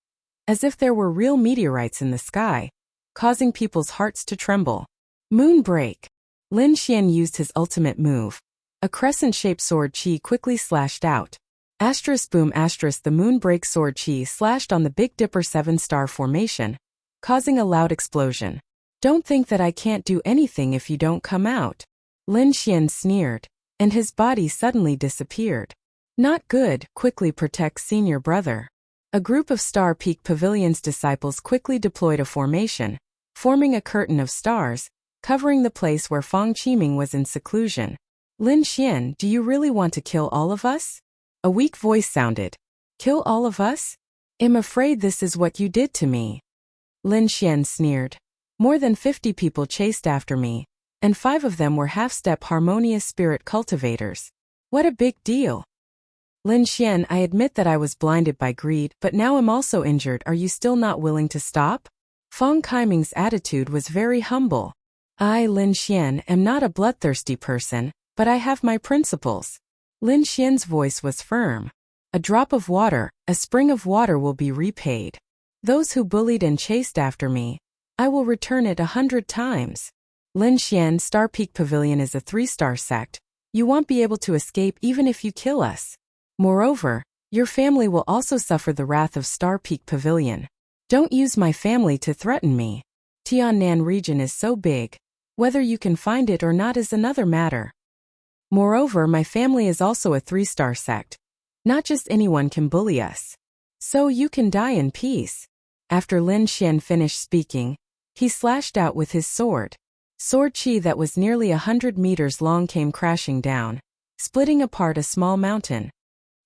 as if there were real meteorites in the sky, causing people's hearts to tremble. Moonbreak. Lin Xian used his ultimate move. A crescent-shaped sword chi quickly slashed out. Boom! The Moonbreak sword chi slashed on the Big Dipper 7-star formation, causing a loud explosion. Don't think that I can't do anything if you don't come out. Lin Xian sneered, and his body suddenly disappeared. Not good, quickly protect senior brother. A group of Star Peak Pavilion's disciples quickly deployed a formation, forming a curtain of stars, covering the place where Fang Qiming was in seclusion. Lin Xian, do you really want to kill all of us? A weak voice sounded. Kill all of us? I'm afraid this is what you did to me. Lin Xian sneered. More than 50 people chased after me, and 5 of them were half-step harmonious spirit cultivators. What a big deal. Lin Xian, I admit that I was blinded by greed, but now I'm also injured. Are you still not willing to stop? Fang Qiming's attitude was very humble. I, Lin Xian, am not a bloodthirsty person, but I have my principles. Lin Xian's voice was firm. A drop of water, a spring of water will be repaid. Those who bullied and chased after me, I will return it 100 times. Lin Xian, Star Peak Pavilion is a 3-star sect. You won't be able to escape even if you kill us. Moreover, your family will also suffer the wrath of Star Peak Pavilion. Don't use my family to threaten me. Tiannan region is so big. Whether you can find it or not is another matter. Moreover, my family is also a 3-star sect. Not just anyone can bully us. So you can die in peace. After Lin Xian finished speaking, he slashed out with his sword. Sword chi that was nearly 100 meters long came crashing down, splitting apart a small mountain.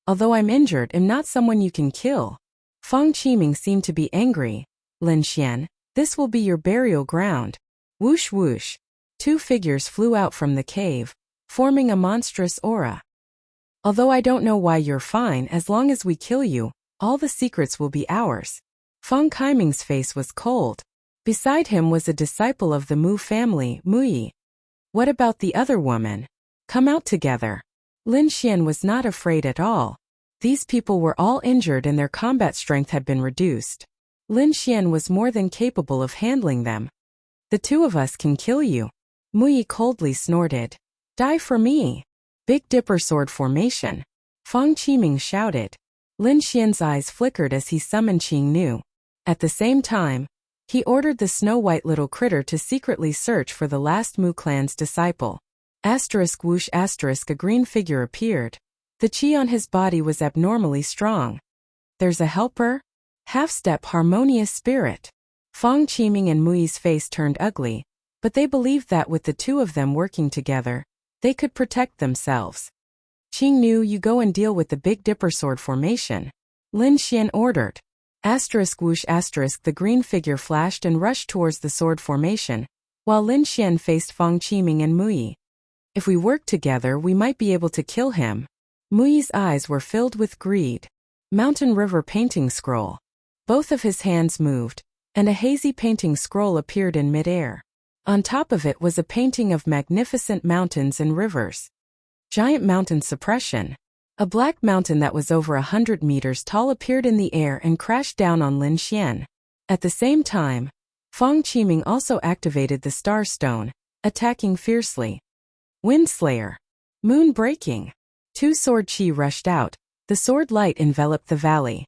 Although I'm injured, I'm not someone you can kill. Fang Qiming seemed to be angry. Lin Xian, this will be your burial ground. Whoosh whoosh. 2 figures flew out from the cave, forming a monstrous aura. Although I don't know why you're fine, as long as we kill you, all the secrets will be ours. Fang Qiming's face was cold. Beside him was a disciple of the Mu family, Muyi. What about the other woman? Come out together. Lin Xian was not afraid at all. These people were all injured and their combat strength had been reduced. Lin Xian was more than capable of handling them. The 2 of us can kill you. Muyi coldly snorted. Die for me. Big Dipper sword formation. Fang Qiming shouted. Lin Xian's eyes flickered as he summoned Qing Nu. At the same time, he ordered the snow-white little critter to secretly search for the last Mu clan's disciple. Whoosh a green figure appeared. The chi on his body was abnormally strong. There's a helper? Half-step harmonious spirit. Fang Qiming and Muyi's face turned ugly, but they believed that with the 2 of them working together, they could protect themselves. Qing Nu, you go and deal with the Big Dipper sword formation. Lin Xian ordered. Whoosh the green figure flashed and rushed towards the sword formation, while Lin Xian faced Fang Qiming and Muyi. If we work together, we might be able to kill him. Muyi's eyes were filled with greed. Mountain River painting scroll. Both of his hands moved, and a hazy painting scroll appeared in midair. On top of it was a painting of magnificent mountains and rivers. Giant mountain suppression. A black mountain that was over 100 meters tall appeared in the air and crashed down on Lin Xian. At the same time, Fang Qiming also activated the Star Stone, attacking fiercely. Windslayer. Moon breaking. 2 sword chi rushed out. The sword light enveloped the valley.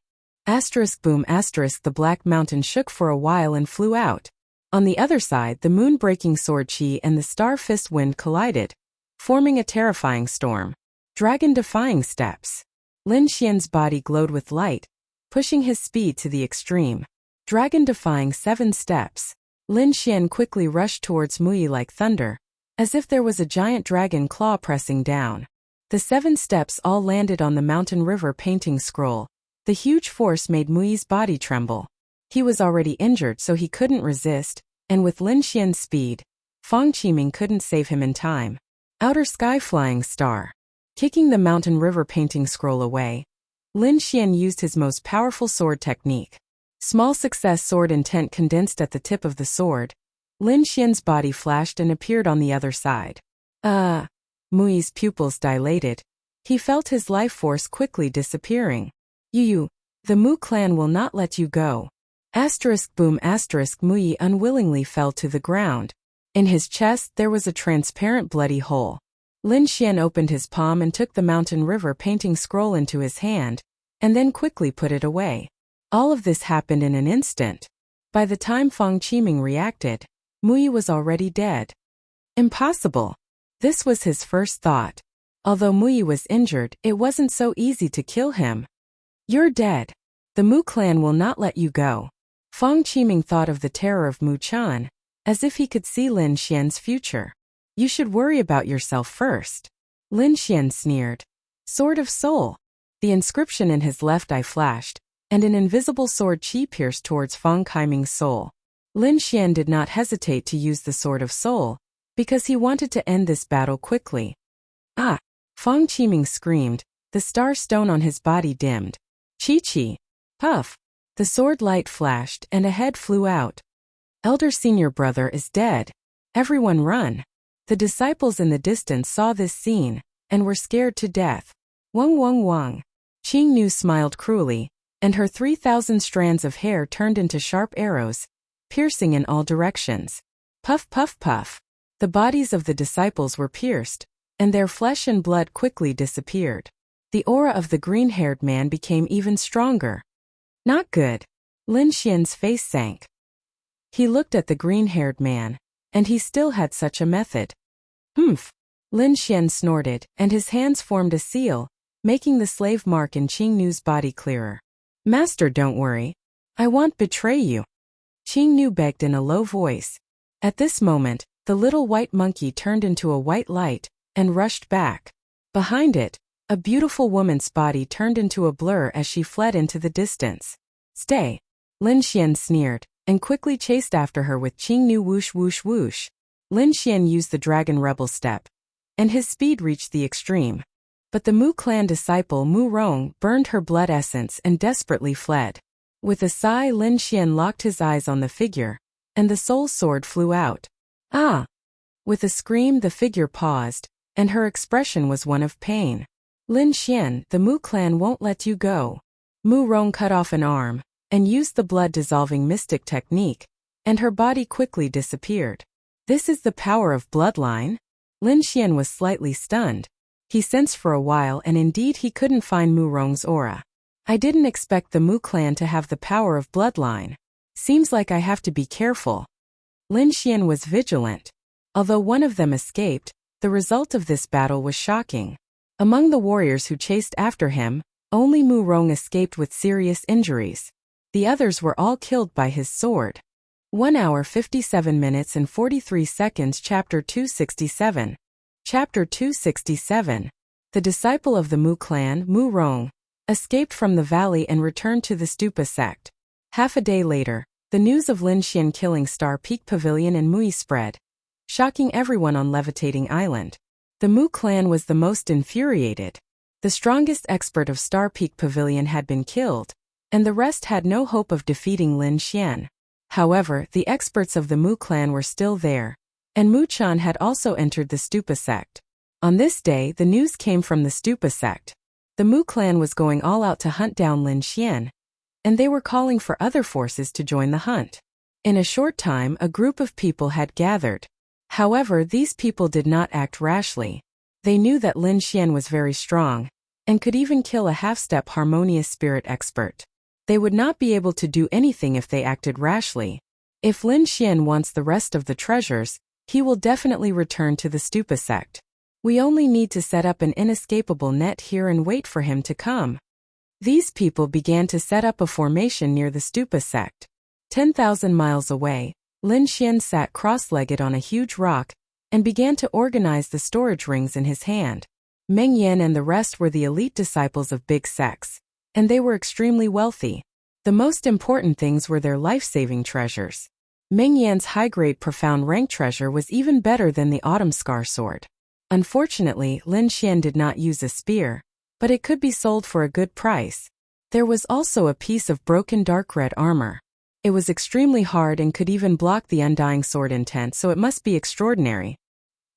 Boom! The black mountain shook for a while and flew out. On the other side, the moon-breaking sword chi and the star fist wind collided, forming a terrifying storm. Dragon-defying steps. Lin Xian's body glowed with light, pushing his speed to the extreme. Dragon-defying 7 steps. Lin Xian quickly rushed towards Muyi like thunder, as if there was a giant dragon claw pressing down. The 7 steps all landed on the Mountain River painting scroll. The huge force made Muyi's body tremble. He was already injured, so he couldn't resist, and with Lin Xian's speed, Fang Qiming couldn't save him in time. Outer Sky Flying Star. Kicking the Mountain River painting scroll away, Lin Xian used his most powerful sword technique. Small success sword intent condensed at the tip of the sword. Lin Xian's body flashed and appeared on the other side. Mui's pupils dilated. He felt his life force quickly disappearing. You, the Mu clan will not let you go. Boom. Mui unwillingly fell to the ground. In his chest there was a transparent bloody hole. Lin Xian opened his palm and took the mountain river painting scroll into his hand, and then quickly put it away. All of this happened in an instant. By the time Fang Qiming reacted, Mui was already dead. Impossible. This was his first thought. Although Mui was injured, it wasn't so easy to kill him. You're dead. The Mu clan will not let you go. Fang Qiming thought of the terror of Mu Chan, as if he could see Lin Xian's future. You should worry about yourself first. Lin Xian sneered. Sword of Soul. The inscription in his left eye flashed, and an invisible sword chi pierced towards Fang Qiming's soul. Lin Xian did not hesitate to use the Sword of Soul, because he wanted to end this battle quickly. Fang Qiming screamed, the star stone on his body dimmed. Chi. Puff. The sword light flashed and a head flew out. Elder senior brother is dead. Everyone run. The disciples in the distance saw this scene, and were scared to death. Wang. Qing Nu smiled cruelly, and her 3,000 strands of hair turned into sharp arrows, piercing in all directions. Puff. The bodies of the disciples were pierced, and their flesh and blood quickly disappeared. The aura of the green-haired man became even stronger. Not good. Lin Xian's face sank. He looked at the green-haired man, and he still had such a method. Humph. Lin Xian snorted, and his hands formed a seal, making the slave mark in Qing Nu's body clearer. Master, don't worry. I won't betray you. Qing Nu begged in a low voice. At this moment, the little white monkey turned into a white light, and rushed back. Behind it, a beautiful woman's body turned into a blur as she fled into the distance. Stay. Lin Xian sneered, and quickly chased after her with Qing Nu whoosh. Lin Xian used the dragon rebel step, and his speed reached the extreme. But the Mu clan disciple Mu Rong burned her blood essence and desperately fled. With a sigh, Lin Xian locked his eyes on the figure, and the soul sword flew out. With a scream, the figure paused, and her expression was one of pain. Lin Xian, the Mu clan won't let you go. Mu Rong cut off an arm, and used the blood-dissolving mystic technique, and her body quickly disappeared. This is the power of bloodline? Lin Xian was slightly stunned. He sensed for a while, and indeed he couldn't find Mu Rong's aura. I didn't expect the Mu clan to have the power of bloodline. Seems like I have to be careful. Lin Xian was vigilant. Although one of them escaped, the result of this battle was shocking. Among the warriors who chased after him, only Mu Rong escaped with serious injuries. The others were all killed by his sword. 1 hour 57 minutes and 43 seconds. Chapter 267. Chapter 267. The disciple of the Mu clan, Mu Rong, escaped from the valley and returned to the Stupa sect. Half a day later, the news of Lin Xian killing Star Peak Pavilion and Mui spread, shocking everyone on Levitating Island. The Mu clan was the most infuriated. The strongest expert of Star Peak Pavilion had been killed, and the rest had no hope of defeating Lin Xian. However, the experts of the Mu clan were still there, and Mu Chan had also entered the Stupa sect. On this day, the news came from the Stupa sect. The Mu clan was going all out to hunt down Lin Xian, and they were calling for other forces to join the hunt. In a short time, a group of people had gathered. However, these people did not act rashly. They knew that Lin Xian was very strong, and could even kill a half-step harmonious spirit expert. They would not be able to do anything if they acted rashly. If Lin Xian wants the rest of the treasures, he will definitely return to the Stupa sect. We only need to set up an inescapable net here and wait for him to come. These people began to set up a formation near the Stupa sect. 10,000 miles away, Lin Xian sat cross-legged on a huge rock, and began to organize the storage rings in his hand. Meng Yan and the rest were the elite disciples of big sects, and they were extremely wealthy. The most important things were their life-saving treasures. Meng Yan's high-grade profound rank treasure was even better than the Autumn Scar sword. Unfortunately, Lin Xian did not use a spear, but it could be sold for a good price. There was also a piece of broken dark red armor. It was extremely hard and could even block the undying sword intent, so it must be extraordinary.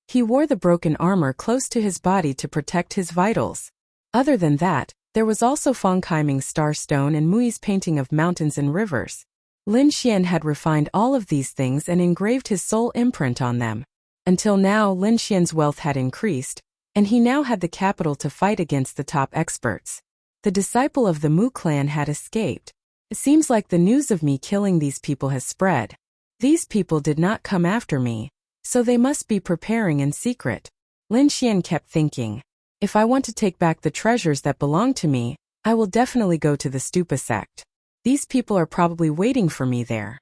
He wore the broken armor close to his body to protect his vitals. Other than that, there was also Feng Kaiming's star stone and Mui's painting of mountains and rivers. Lin Xian had refined all of these things and engraved his soul imprint on them. Until now, Lin Xian's wealth had increased, and he now had the capital to fight against the top experts. The disciple of the Mu clan had escaped. It seems like the news of me killing these people has spread. These people did not come after me, so they must be preparing in secret. Lin Xian kept thinking, if I want to take back the treasures that belong to me, I will definitely go to the Stupa sect. These people are probably waiting for me there.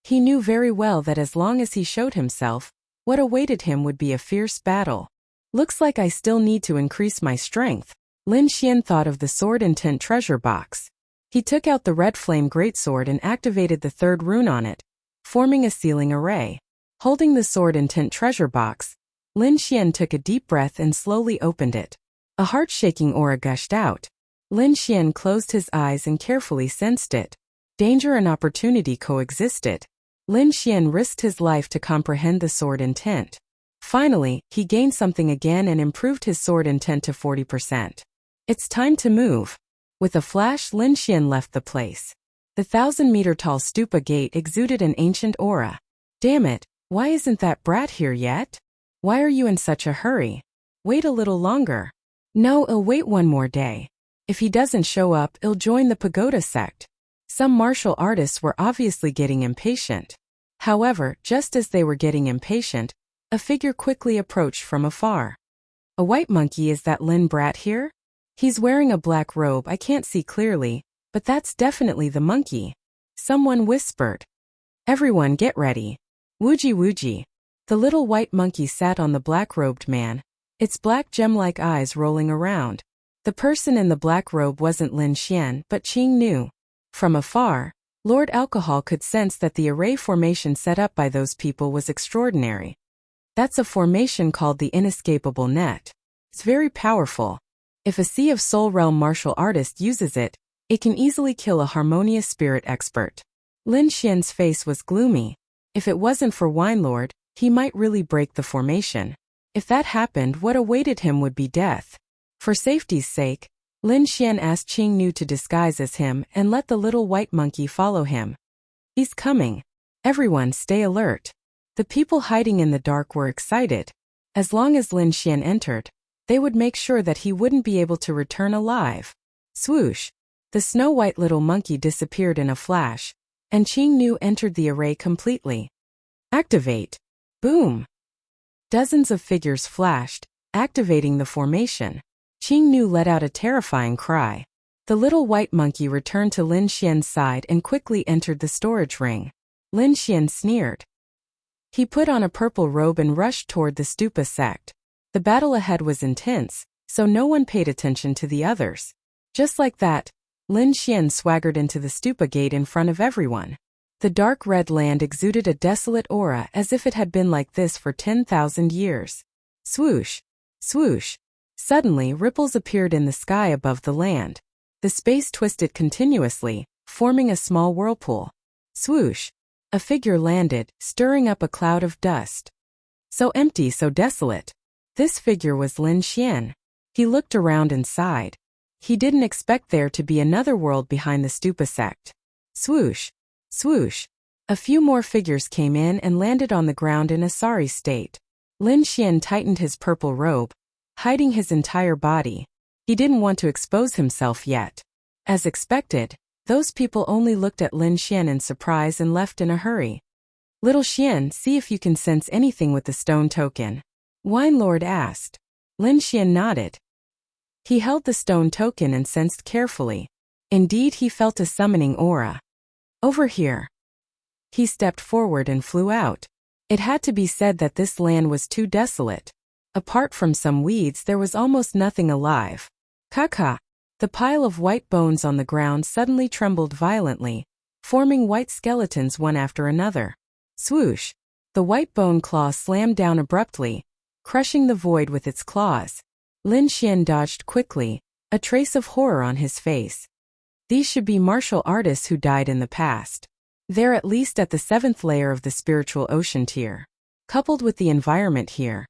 He knew very well that as long as he showed himself, what awaited him would be a fierce battle. Looks like I still need to increase my strength. Lin Xian thought of the sword intent treasure box. He took out the red flame greatsword and activated the third rune on it, forming a sealing array. Holding the sword intent treasure box, Lin Xian took a deep breath and slowly opened it. A heart-shaking aura gushed out. Lin Xian closed his eyes and carefully sensed it. Danger and opportunity coexisted. Lin Xian risked his life to comprehend the sword intent. Finally, he gained something again and improved his sword intent to 40%. It's time to move. With a flash, Lin Xian left the place. The 1,000-meter-tall stupa gate exuded an ancient aura. Damn it, why isn't that brat here yet? Why are you in such a hurry? Wait a little longer. No, I'll wait one more day. If he doesn't show up, I'll join the pagoda sect. Some martial artists were obviously getting impatient. However, just as they were getting impatient, a figure quickly approached from afar. A white monkey, is that Lin brat here? He's wearing a black robe, I can't see clearly, but that's definitely the monkey. Someone whispered. Everyone get ready. Wuji wuji. The little white monkey sat on the black-robed man, its black gem-like eyes rolling around. The person in the black robe wasn't Lin Xian but Qing Nu. From afar, Lord Alcohol could sense that the array formation set up by those people was extraordinary. That's a formation called the inescapable net. It's very powerful. If a Sea of Soul Realm martial artist uses it, it can easily kill a harmonious spirit expert. Lin Xian's face was gloomy. If it wasn't for Wine Lord, he might really break the formation. If that happened, what awaited him would be death. For safety's sake, Lin Xian asked Qing Nu to disguise as him and let the little white monkey follow him. He's coming. Everyone stay alert. The people hiding in the dark were excited. As long as Lin Xian entered, they would make sure that he wouldn't be able to return alive. Swoosh! The snow-white little monkey disappeared in a flash, and Qing Nu entered the array completely. Activate! Boom! Dozens of figures flashed, activating the formation. Qing Nu let out a terrifying cry. The little white monkey returned to Lin Xian's side and quickly entered the storage ring. Lin Xian sneered. He put on a purple robe and rushed toward the stupa sect. The battle ahead was intense, so no one paid attention to the others. Just like that, Lin Xian swaggered into the stupa gate in front of everyone. The dark red land exuded a desolate aura as if it had been like this for 10,000 years. Swoosh! Swoosh! Suddenly, ripples appeared in the sky above the land. The space twisted continuously, forming a small whirlpool. Swoosh! A figure landed, stirring up a cloud of dust. So empty, so desolate. This figure was Lin Xian. He looked around and sighed. He didn't expect there to be another world behind the stupa sect. Swoosh! Swoosh! A few more figures came in and landed on the ground in a sorry state. Lin Xian tightened his purple robe, hiding his entire body. He didn't want to expose himself yet. As expected, those people only looked at Lin Xian in surprise and left in a hurry. Little Xian, see if you can sense anything with the stone token. Wine Lord asked. Lin Xian nodded. He held the stone token and sensed carefully. Indeed, he felt a summoning aura. Over here. He stepped forward and flew out. It had to be said that this land was too desolate. Apart from some weeds, there was almost nothing alive. Caca! The pile of white bones on the ground suddenly trembled violently, forming white skeletons one after another. Swoosh! The white bone claw slammed down abruptly, crushing the void with its claws. Lin Xian dodged quickly, a trace of horror on his face. These should be martial artists who died in the past. They're at least at the 7th layer of the spiritual ocean tier. Coupled with the environment here,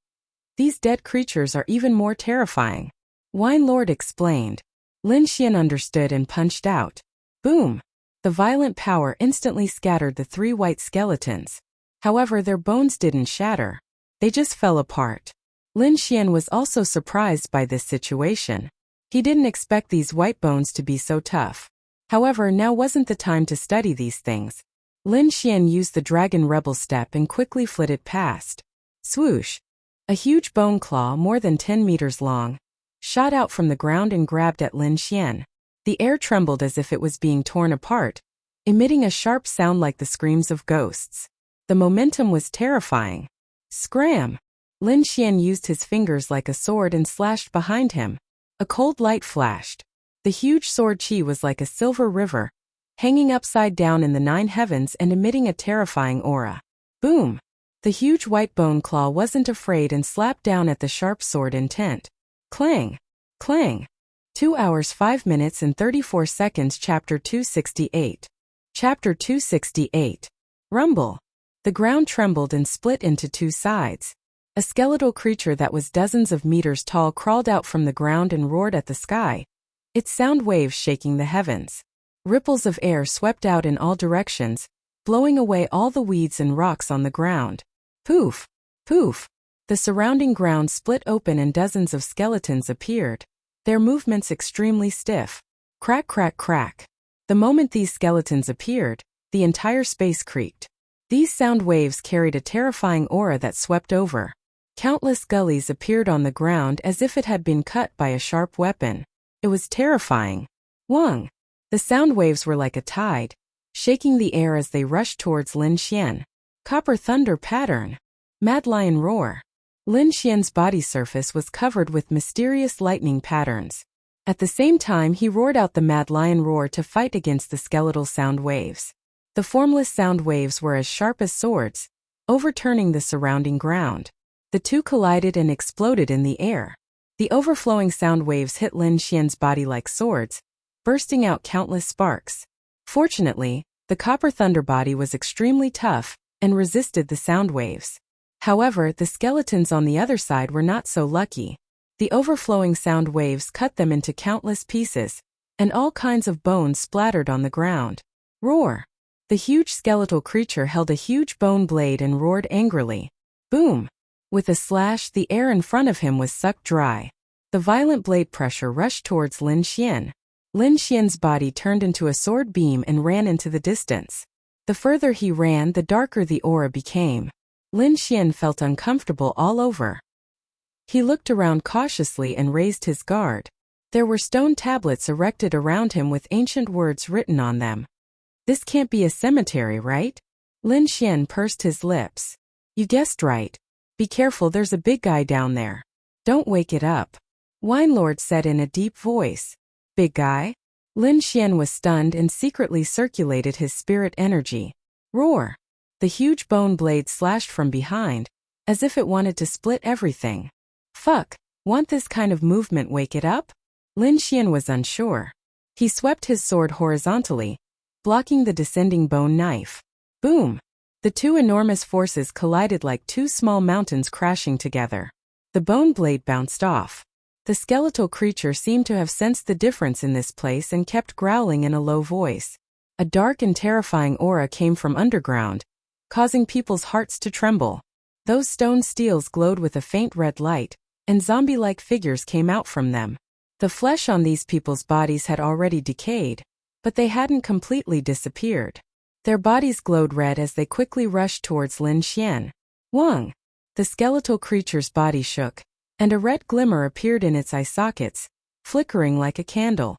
these dead creatures are even more terrifying. Wine Lord explained. Lin Xian understood and punched out. Boom! The violent power instantly scattered the 3 white skeletons. However, their bones didn't shatter. They just fell apart. Lin Xian was also surprised by this situation. He didn't expect these white bones to be so tough. However, now wasn't the time to study these things. Lin Xian used the Dragon Rebel Step and quickly flitted past. Swoosh! A huge bone claw more than 10 meters long shot out from the ground and grabbed at Lin Xian. The air trembled as if it was being torn apart, emitting a sharp sound like the screams of ghosts. The momentum was terrifying. Scram! Lin Xian used his fingers like a sword and slashed behind him. A cold light flashed. The huge sword chi was like a silver river, hanging upside down in the 9 heavens and emitting a terrifying aura. Boom! The huge white bone claw wasn't afraid and slapped down at the sharp sword intent. Clang! Clang! 2 hours 5 minutes and 34 seconds. Chapter 268. Chapter 268. Rumble. The ground trembled and split into 2 sides. A skeletal creature that was dozens of meters tall crawled out from the ground and roared at the sky, its sound waves shaking the heavens. Ripples of air swept out in all directions, blowing away all the weeds and rocks on the ground. Poof! Poof! The surrounding ground split open and dozens of skeletons appeared, their movements extremely stiff. Crack, crack, crack. The moment these skeletons appeared, the entire space creaked. These sound waves carried a terrifying aura that swept over. Countless gullies appeared on the ground as if it had been cut by a sharp weapon. It was terrifying. Wang! The sound waves were like a tide, shaking the air as they rushed towards Lin Xian. Copper thunder pattern. Mad lion roar. Lin Xian's body surface was covered with mysterious lightning patterns. At the same time, he roared out the mad lion roar to fight against the skeletal sound waves. The formless sound waves were as sharp as swords, overturning the surrounding ground. The two collided and exploded in the air. The overflowing sound waves hit Lin Xian's body like swords, bursting out countless sparks. Fortunately, the copper thunder body was extremely tough and resisted the sound waves. However, the skeletons on the other side were not so lucky. The overflowing sound waves cut them into countless pieces, and all kinds of bones splattered on the ground. Roar! The huge skeletal creature held a huge bone blade and roared angrily. Boom! With a slash, the air in front of him was sucked dry. The violent blade pressure rushed towards Lin Xian. Lin Xian's body turned into a sword beam and ran into the distance. The further he ran, the darker the aura became. Lin Xian felt uncomfortable all over. He looked around cautiously and raised his guard. There were stone tablets erected around him with ancient words written on them. This can't be a cemetery, right? Lin Xian pursed his lips. You guessed right. Be careful, there's a big guy down there. Don't wake it up. Wine Lord said in a deep voice. Big guy? Lin Xian was stunned and secretly circulated his spirit energy. Roar! The huge bone blade slashed from behind, as if it wanted to split everything. Fuck, want this kind of movement wake it up? Lin Xian was unsure. He swept his sword horizontally, blocking the descending bone knife. Boom! The two enormous forces collided like 2 small mountains crashing together. The bone blade bounced off. The skeletal creature seemed to have sensed the difference in this place and kept growling in a low voice. A dark and terrifying aura came from underground, causing people's hearts to tremble. Those stone steels glowed with a faint red light, and zombie-like figures came out from them. The flesh on these people's bodies had already decayed, but they hadn't completely disappeared. Their bodies glowed red as they quickly rushed towards Lin Xian. Wang! The skeletal creature's body shook, and a red glimmer appeared in its eye sockets, flickering like a candle.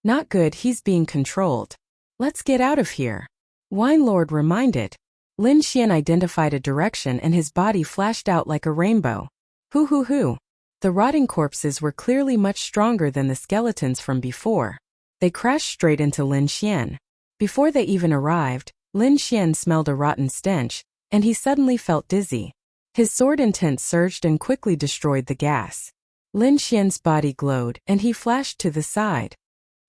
Not good, he's being controlled. Let's get out of here. Wine Lord reminded. Lin Xian identified a direction and his body flashed out like a rainbow. Hoo hoo hoo. The rotting corpses were clearly much stronger than the skeletons from before. They crashed straight into Lin Xian. Before they even arrived, Lin Xian smelled a rotten stench, and he suddenly felt dizzy. His sword intent surged and quickly destroyed the gas. Lin Xian's body glowed, and he flashed to the side.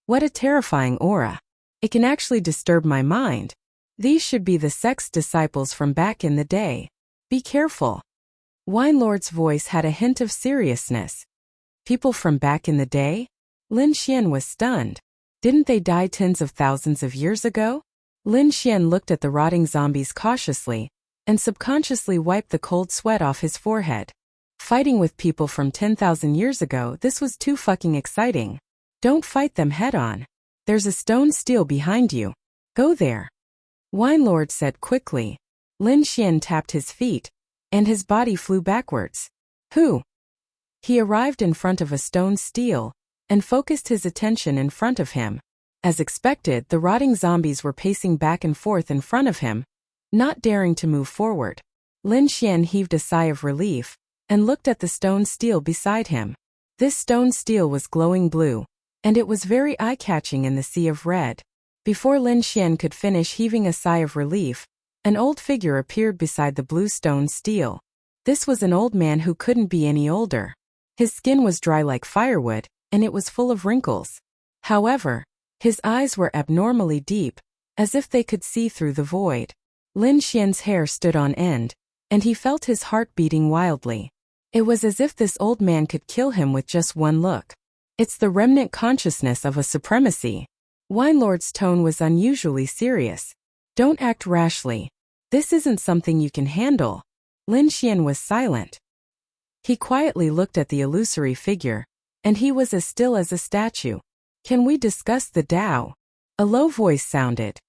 What a terrifying aura. It can actually disturb my mind. These should be the sex disciples from back in the day. Be careful. Wine Lord's voice had a hint of seriousness. People from back in the day? Lin Xian was stunned. Didn't they die tens of thousands of years ago? Lin Xian looked at the rotting zombies cautiously, and subconsciously wiped the cold sweat off his forehead. Fighting with people from 10,000 years ago, this was too fucking exciting. Don't fight them head on. There's a stone steel behind you. Go there. Wine Lord said quickly. Lin Xian tapped his feet, and his body flew backwards. Who? He arrived in front of a stone steel, and focused his attention in front of him. As expected, the rotting zombies were pacing back and forth in front of him, not daring to move forward. Lin Xian heaved a sigh of relief, and looked at the stone steel beside him. This stone steel was glowing blue, and it was very eye-catching in the sea of red. Before Lin Xian could finish heaving a sigh of relief, an old figure appeared beside the blue stone steel. This was an old man who couldn't be any older. His skin was dry like firewood, and it was full of wrinkles. However, his eyes were abnormally deep, as if they could see through the void. Lin Xian's hair stood on end, and he felt his heart beating wildly. It was as if this old man could kill him with just one look. It's the remnant consciousness of a supremacy. Wine Lord's tone was unusually serious. Don't act rashly. This isn't something you can handle. Lin Xian was silent. He quietly looked at the illusory figure, and he was as still as a statue. Can we discuss the Tao? A low voice sounded.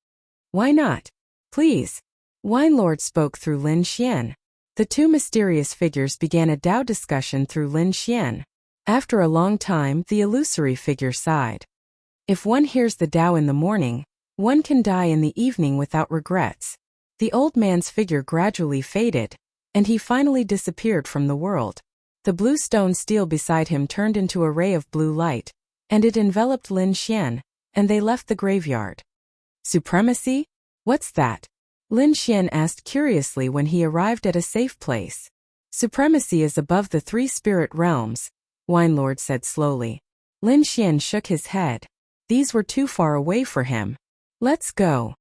Why not? Please. Wine Lord spoke through Lin Xian. The two mysterious figures began a Tao discussion through Lin Xian. After a long time, the illusory figure sighed. If one hears the Tao in the morning, one can die in the evening without regrets. The old man's figure gradually faded, and he finally disappeared from the world. The blue stone steel beside him turned into a ray of blue light, and it enveloped Lin Xian, and they left the graveyard. Supremacy? What's that? Lin Xian asked curiously when he arrived at a safe place. Supremacy is above the three spirit realms, Wine Lord said slowly. Lin Xian shook his head. These were too far away for him. Let's go.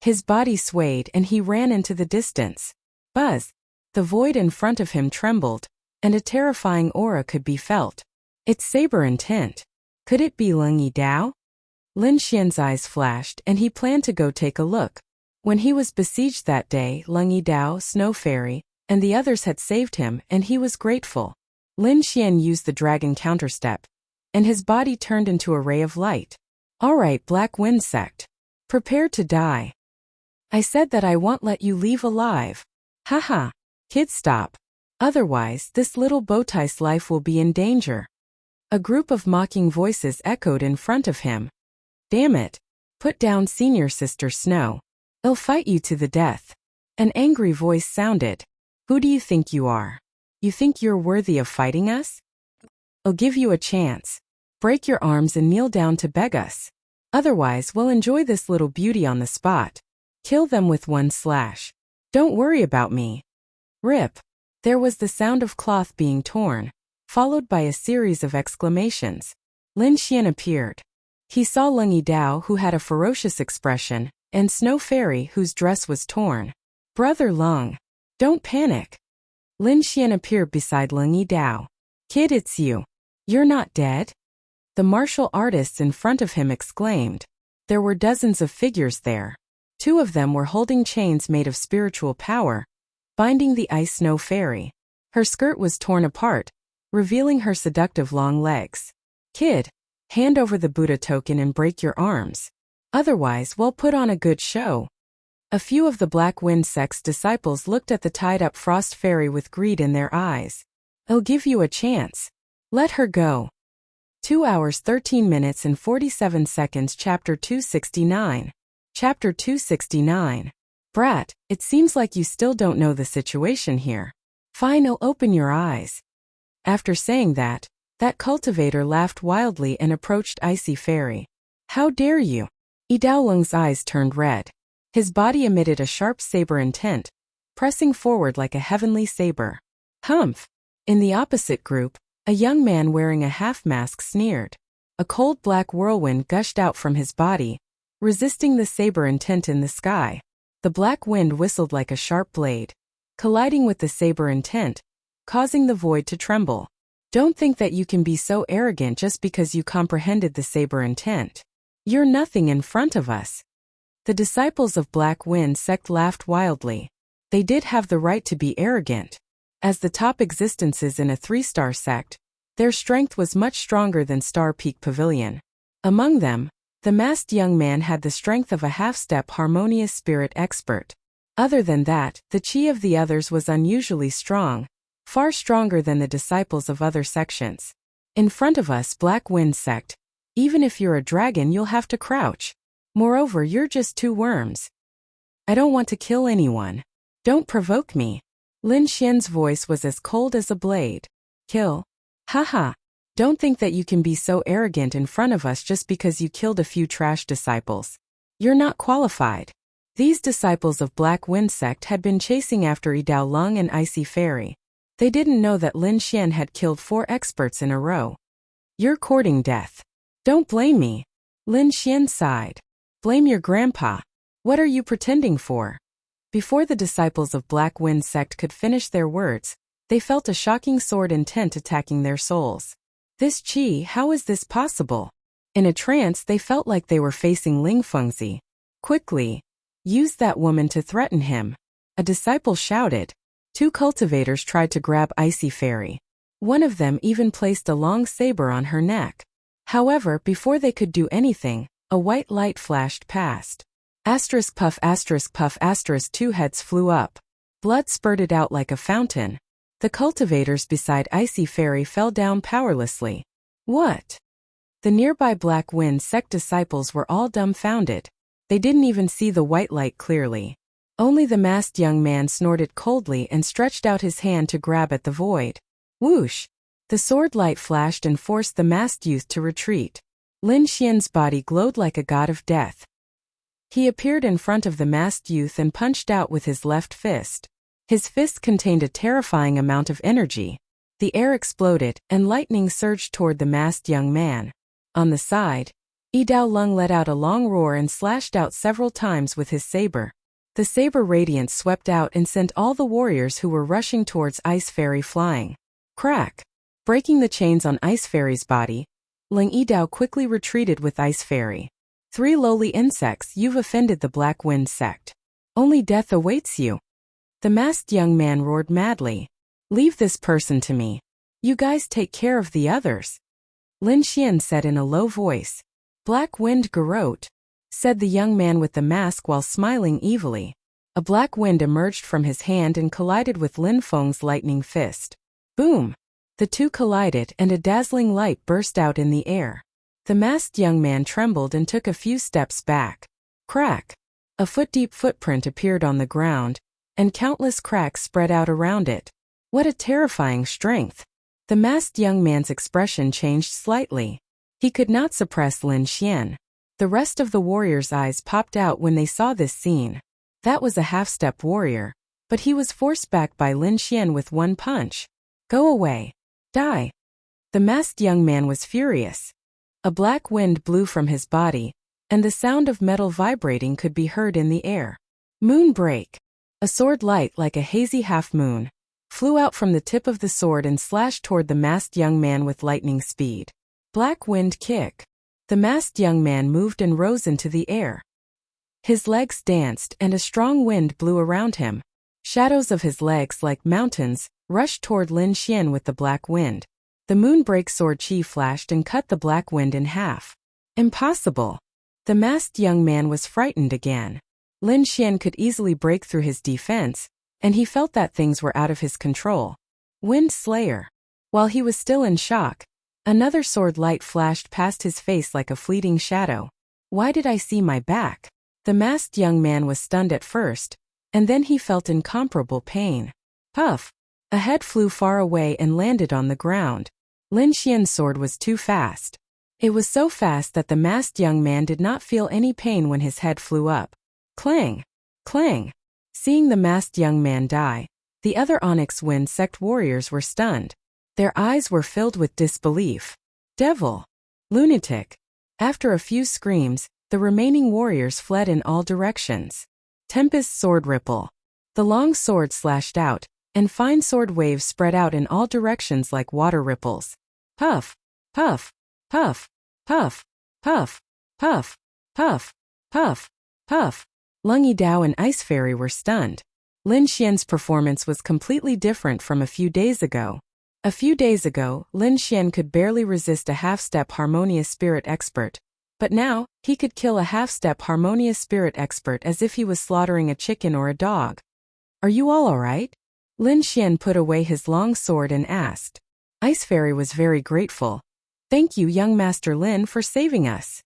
His body swayed and he ran into the distance. Buzz! The void in front of him trembled, and a terrifying aura could be felt. It's saber in tint. Could it be Leng Yi Dao? Lin Xian's eyes flashed and he planned to go take a look. When he was besieged that day, Leng Yi Dao, Snow Fairy, and the others had saved him, and he was grateful. Lin Xian used the dragon counterstep, and his body turned into a ray of light. All right, Black Wind Sect. Prepare to die. I said that I won't let you leave alive. Haha. Kid, stop. Otherwise, this little bowtie's life will be in danger. A group of mocking voices echoed in front of him. Damn it. Put down Senior Sister Snow. I'll fight you to the death. An angry voice sounded. Who do you think you are? You think you're worthy of fighting us? I'll give you a chance. Break your arms and kneel down to beg us. Otherwise, we'll enjoy this little beauty on the spot. Kill them with one slash. Don't worry about me. Rip. There was the sound of cloth being torn, followed by a series of exclamations. Lin Xian appeared. He saw Leng Yi Dao, who had a ferocious expression, and Snow Fairy, whose dress was torn. Brother Leng. Don't panic. Lin Xian appeared beside Leng Yi Dao. Kid, it's you. You're not dead? The martial artists in front of him exclaimed. There were dozens of figures there. Two of them were holding chains made of spiritual power, binding the Ice Snow Fairy. Her skirt was torn apart, revealing her seductive long legs. Kid, hand over the Buddha token and break your arms. Otherwise, we'll put on a good show. A few of the Black Wind Sect's disciples looked at the tied-up Frost Fairy with greed in their eyes. I'll give you a chance. Let her go. 2 hours 13 minutes and 47 seconds. Chapter 269. Chapter 269. Brat, it seems like you still don't know the situation here. Fine, I'll open your eyes. After saying that, cultivator laughed wildly and approached Icy Fairy. How dare you? Yi Dao Leng's eyes turned red. His body emitted a sharp saber intent, pressing forward like a heavenly saber. Humph! In the opposite group, a young man wearing a half-mask sneered. A cold black whirlwind gushed out from his body, resisting the saber intent in the sky. The black wind whistled like a sharp blade, colliding with the saber intent, causing the void to tremble. Don't think that you can be so arrogant just because you comprehended the saber intent. You're nothing in front of us. The disciples of Black Wind sect laughed wildly. They did have the right to be arrogant. As the top existences in a 3-star sect, their strength was much stronger than Star Peak Pavilion. Among them, the masked young man had the strength of a half-step harmonious spirit expert. Other than that, the chi of the others was unusually strong, far stronger than the disciples of other sections. In front of us, Black Wind sect, even if you're a dragon, you'll have to crouch. Moreover, you're just 2 worms. I don't want to kill anyone. Don't provoke me. Lin Xian's voice was as cold as a blade. Kill? Haha. Don't think that you can be so arrogant in front of us just because you killed a few trash disciples. You're not qualified. These disciples of Black Wind sect had been chasing after Yidao Lung and Icy Fairy. They didn't know that Lin Xian had killed 4 experts in a row. You're courting death. Don't blame me. Lin Xian sighed. Blame your grandpa. What are you pretending for? Before the disciples of Black Wind sect could finish their words, they felt a shocking sword intent attacking their souls. This chi, how is this possible? In a trance, they felt like they were facing Ling Fengzi. Quickly, use that woman to threaten him. A disciple shouted. 2 cultivators tried to grab Icy Fairy. One of them even placed a long saber on her neck. However, before they could do anything, a white light flashed past. Asterisk puff, 2 heads flew up. Blood spurted out like a fountain. The cultivators beside Icy Fairy fell down powerlessly. What? The nearby Black Wind sect disciples were all dumbfounded. They didn't even see the white light clearly. Only the masked young man snorted coldly and stretched out his hand to grab at the void. Whoosh! The sword light flashed and forced the masked youth to retreat. Lin Xian's body glowed like a god of death. He appeared in front of the masked youth and punched out with his left fist. His fist contained a terrifying amount of energy. The air exploded, and lightning surged toward the masked young man. On the side, Yidao Lung let out a long roar and slashed out several times with his saber. The saber radiance swept out and sent all the warriors who were rushing towards Ice Fairy flying. Crack! Breaking the chains on Ice Fairy's body, Ling Yidao quickly retreated with Ice Fairy. 3 lowly insects, you've offended the Black Wind sect. Only death awaits you. The masked young man roared madly. Leave this person to me. You guys take care of the others. Lin Xian said in a low voice. Black Wind garrote, said the young man with the mask while smiling evilly. A black wind emerged from his hand and collided with Lin Feng's lightning fist. Boom! The 2 collided and a dazzling light burst out in the air. The masked young man trembled and took a few steps back. Crack! A foot-deep footprint appeared on the ground, and countless cracks spread out around it. What a terrifying strength! The masked young man's expression changed slightly. He could not suppress Lin Xian. The rest of the warriors' eyes popped out when they saw this scene. That was a half-step warrior, but he was forced back by Lin Xian with 1 punch. Go away. Die. The masked young man was furious. A black wind blew from his body, and the sound of metal vibrating could be heard in the air. Moonbreak. A sword light like a hazy half-moon flew out from the tip of the sword and slashed toward the masked young man with lightning speed. Black wind kick. The masked young man moved and rose into the air. His legs danced and a strong wind blew around him. Shadows of his legs like mountains rushed toward Lin Xian with the black wind. The moonbreak sword chi flashed and cut the black wind in half. Impossible! The masked young man was frightened again. Lin Xian could easily break through his defense, and he felt that things were out of his control. Wind Slayer. While he was still in shock, another sword light flashed past his face like a fleeting shadow. Why did I see my back? The masked young man was stunned at first, and then he felt incomparable pain. Puff! A head flew far away and landed on the ground. Lin Xian's sword was too fast. It was so fast that the masked young man did not feel any pain when his head flew up. Clang! Clang! Seeing the masked young man die, the other Onyx Wind sect warriors were stunned. Their eyes were filled with disbelief. Devil! Lunatic. After a few screams, the remaining warriors fled in all directions. Tempest sword ripple. The long sword slashed out, and fine sword waves spread out in all directions like water ripples. Puff, puff, puff, puff, puff, puff, puff, puff, puff. Lung Yidao and Ice Fairy were stunned. Lin Xian's performance was completely different from a few days ago. A few days ago, Lin Xian could barely resist a half-step harmonious spirit expert. But now, he could kill a half-step harmonious spirit expert as if he was slaughtering a chicken or a dog. Are you all alright? Lin Xian put away his long sword and asked. Ice Fairy was very grateful. Thank you, young Master Lin, for saving us.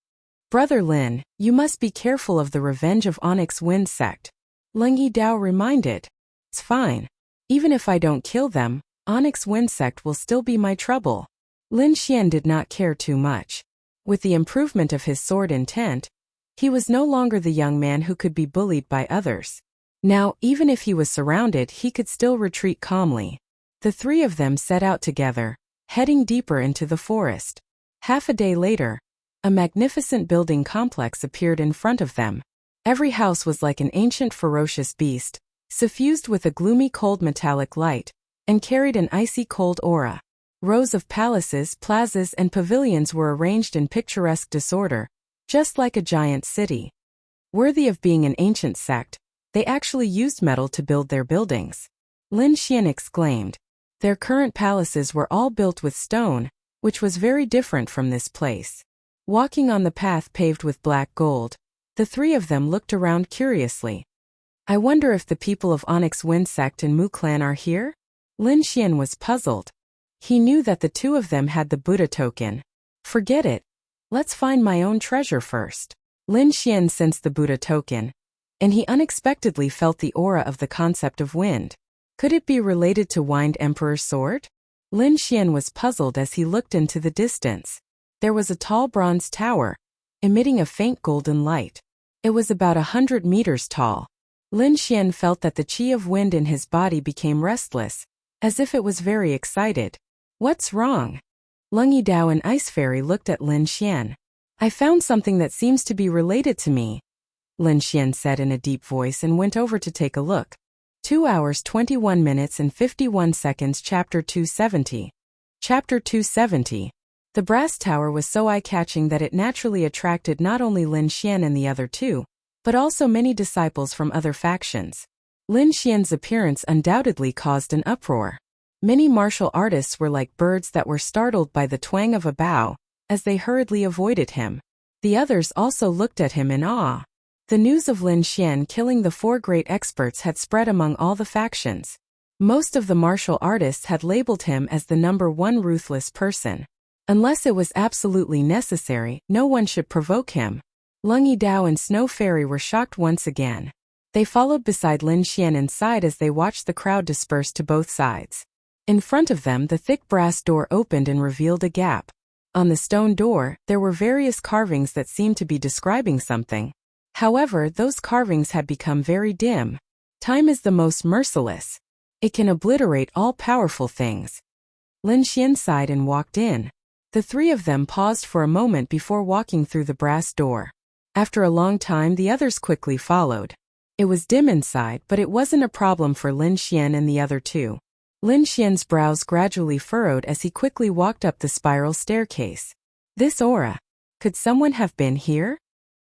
Brother Lin, you must be careful of the revenge of Onyx Wind Sect. Lung Yidao reminded. It's fine. Even if I don't kill them, Onyx Wind Sect will still be my trouble. Lin Xian did not care too much. With the improvement of his sword intent, he was no longer the young man who could be bullied by others. Now, even if he was surrounded, he could still retreat calmly. The three of them set out together, heading deeper into the forest. Half a day later, a magnificent building complex appeared in front of them. Every house was like an ancient ferocious beast, suffused with a gloomy cold metallic light, and carried an icy cold aura. Rows of palaces, plazas, and pavilions were arranged in picturesque disorder, just like a giant city. Worthy of being an ancient sect, they actually used metal to build their buildings. Lin Xian exclaimed. Their current palaces were all built with stone, which was very different from this place. Walking on the path paved with black gold, the three of them looked around curiously. I wonder if the people of Onyx Wind Sect and Mu Clan are here? Lin Xian was puzzled. He knew that the two of them had the Buddha token. Forget it. Let's find my own treasure first. Lin Xian sensed the Buddha token, and he unexpectedly felt the aura of the concept of wind. Could it be related to Wind Emperor's sword? Lin Xian was puzzled as he looked into the distance. There was a tall bronze tower, emitting a faint golden light. It was about 100 meters tall. Lin Xian felt that the qi of wind in his body became restless, as if it was very excited. What's wrong? Lung Yidao and Ice Fairy looked at Lin Xian. I found something that seems to be related to me, Lin Xian said in a deep voice and went over to take a look. 2 hours 21 minutes and 51 seconds. Chapter 270. Chapter 270. The brass tower was so eye-catching that it naturally attracted not only Lin Xian and the other two, but also many disciples from other factions. Lin Xian's appearance undoubtedly caused an uproar. Many martial artists were like birds that were startled by the twang of a bow, as they hurriedly avoided him. The others also looked at him in awe. The news of Lin Xian killing the 4 great experts had spread among all the factions. Most of the martial artists had labeled him as the number 1 ruthless person. Unless it was absolutely necessary, no one should provoke him. Lung Yidao and Snow Fairy were shocked once again. They followed beside Lin Xian inside as they watched the crowd disperse to both sides. In front of them, the thick brass door opened and revealed a gap. On the stone door, there were various carvings that seemed to be describing something. However, those carvings had become very dim. Time is the most merciless. It can obliterate all powerful things. Lin Xian sighed and walked in. The three of them paused for a moment before walking through the brass door. After a long time, the others quickly followed. It was dim inside, but it wasn't a problem for Lin Xian and the other two. Lin Xian's brows gradually furrowed as he quickly walked up the spiral staircase. This aura. Could someone have been here?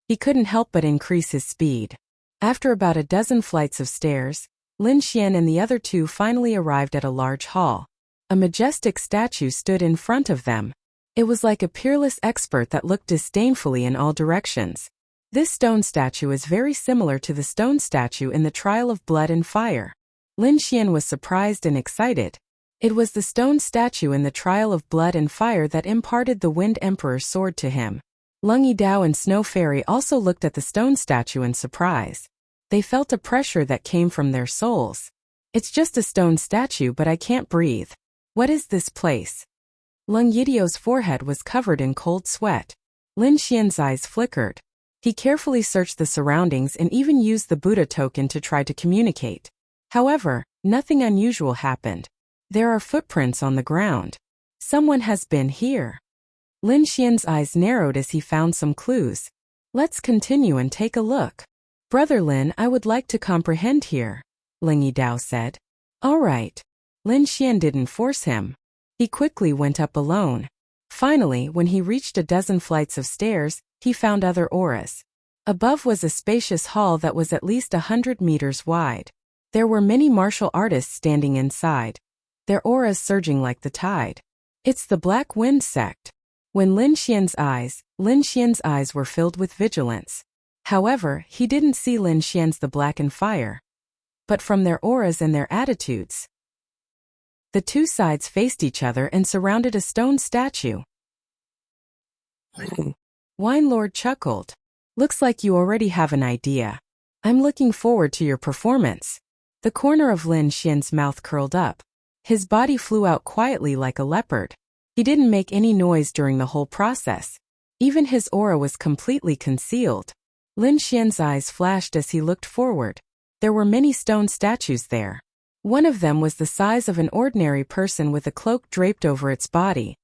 He couldn't help but increase his speed. After about a dozen flights of stairs, Lin Xian and the other two finally arrived at a large hall. A majestic statue stood in front of them. It was like a peerless expert that looked disdainfully in all directions. This stone statue is very similar to the stone statue in the Trial of Blood and Fire. Lin Xian was surprised and excited. It was the stone statue in the Trial of Blood and Fire that imparted the Wind Emperor's sword to him. Lung Yidao and Snow Fairy also looked at the stone statue in surprise. They felt a pressure that came from their souls. It's just a stone statue, but I can't breathe. What is this place? Lung Yidao's forehead was covered in cold sweat. Lin Xian's eyes flickered. He carefully searched the surroundings and even used the Buddha token to try to communicate. However, nothing unusual happened. There are footprints on the ground. Someone has been here. Lin Xian's eyes narrowed as he found some clues. Let's continue and take a look. Brother Lin, I would like to comprehend here, Ling Yidao said. All right. Lin Xian didn't force him. He quickly went up alone. Finally, when he reached a dozen flights of stairs, he found other auras. Above was a spacious hall that was at least 100 meters wide. There were many martial artists standing inside, their auras surging like the tide. It's the Black Wind sect. When Lin Xian's eyes were filled with vigilance. However, he didn't see Lin Xian's the Black and Fire. But from their auras and their attitudes, the two sides faced each other and surrounded a stone statue. Wine Lord chuckled. Looks like you already have an idea. I'm looking forward to your performance. The corner of Lin Xian's mouth curled up. His body flew out quietly like a leopard. He didn't make any noise during the whole process. Even his aura was completely concealed. Lin Xian's eyes flashed as he looked forward. There were many stone statues there. One of them was the size of an ordinary person with a cloak draped over its body.